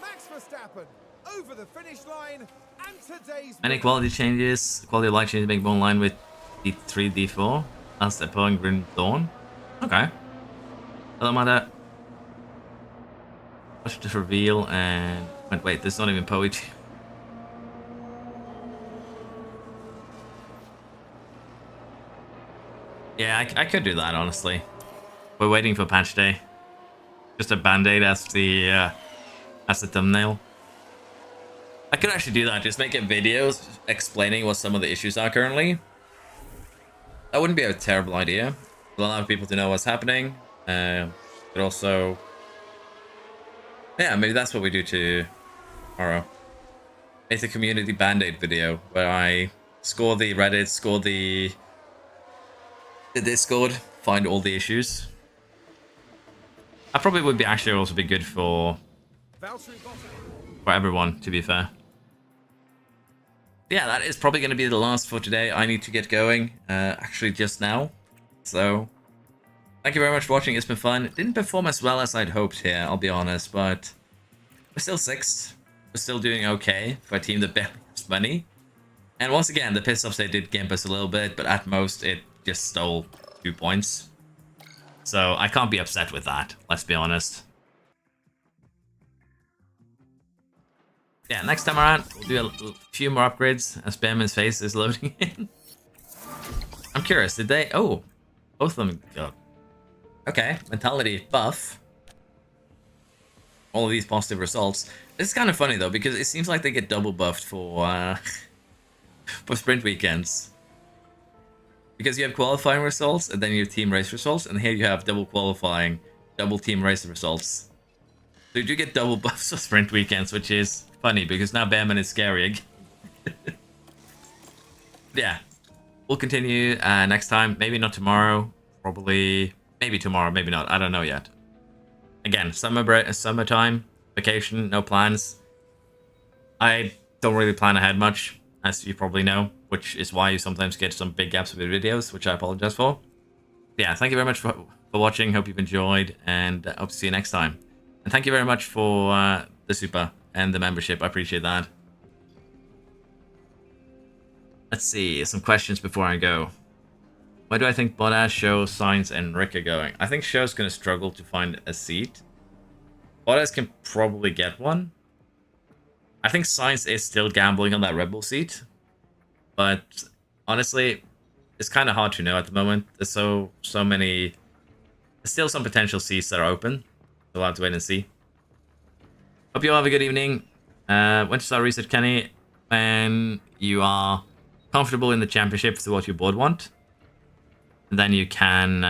Max Verstappen over the finish line, and today's Any quality changes, quality of life changes make more in line with D3, D4. That's the Poe and Grim Dawn. Okay. Hello, Mother. Watch this reveal and wait, there's not even poetry. Yeah, I could do that, honestly. We're waiting for patch day. Just a band-aid as the thumbnail. I could actually do that, just make a video explaining what some of the issues are currently. That wouldn't be a terrible idea. It'll allow people to know what's happening. But also... Yeah, maybe that's what we do tomorrow. Make a community band-aid video where I score the Reddit, score the Discord, find all the issues. That probably would be actually also be good for everyone, to be fair. Yeah, that is probably going to be the last for today. I need to get going, actually just now. So, Thank you very much for watching. It's been fun. Didn't perform as well as I'd hoped here, I'll be honest, but we're still 6th. We're still doing okay for a team that barely has money. And once again, the piss-offs, they did gimp us a little bit, but at most, it just stole 2 points. So I can't be upset with that, let's be honest. Yeah, next time around, we'll do a few more upgrades as Bearman's face is loading in. I'm curious, did they... Oh, both of them go. Okay, mentality buff. All of these positive results. It's kind of funny though, because it seems like they get double buffed for for sprint weekends. Because you have qualifying results, and then you have team race results, and here you have double qualifying, double team race results. So you do get double buffs for sprint weekends, which is funny, because now Bearman is scary again. Yeah, we'll continue next time. Maybe not tomorrow, probably... Maybe tomorrow, maybe not. I don't know yet. Again, summertime, vacation, no plans. I don't really plan ahead much, as you probably know, which is why you sometimes get some big gaps with videos, which I apologize for. Yeah, thank you very much for watching. Hope you've enjoyed, and hope to see you next time. And thank you very much for the super and the membership. I appreciate that. Let's see, some questions before I go. Where do I think Bottas, Show, Sainz, and Rick are going? I think Show's going to struggle to find a seat. Bottas can probably get one. I think Sainz is still gambling on that Red Bull seat. But honestly, it's kind of hard to know at the moment. There's so many... There's still some potential seats that are open. We'll have to wait and see. Hope you all have a good evening. When to start research, Kenny? When you are comfortable in the championship to what your board want. Then you can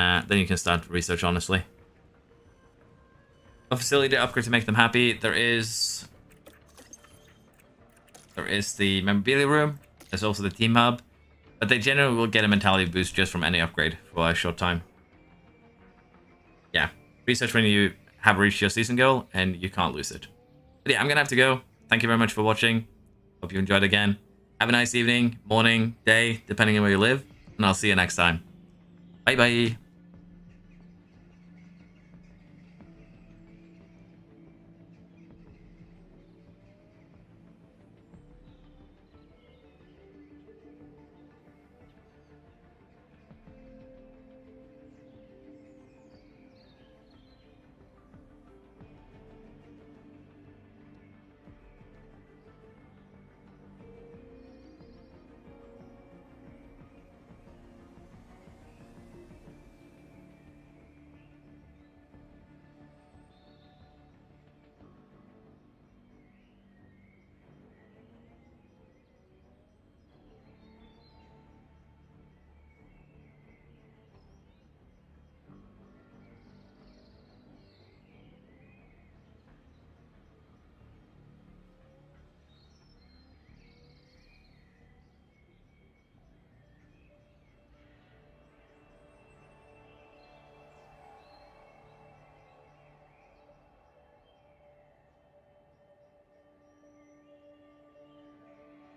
start research, honestly. A facility upgrade to make them happy. There is the memorabilia room. There's also the team hub. But they generally will get a mentality boost just from any upgrade for a short time. Yeah. Research when you have reached your season goal and you can't lose it. But yeah, I'm gonna have to go. Thank you very much for watching. Hope you enjoyed again. Have a nice evening, morning, day, depending on where you live. And I'll see you next time. Bye bye.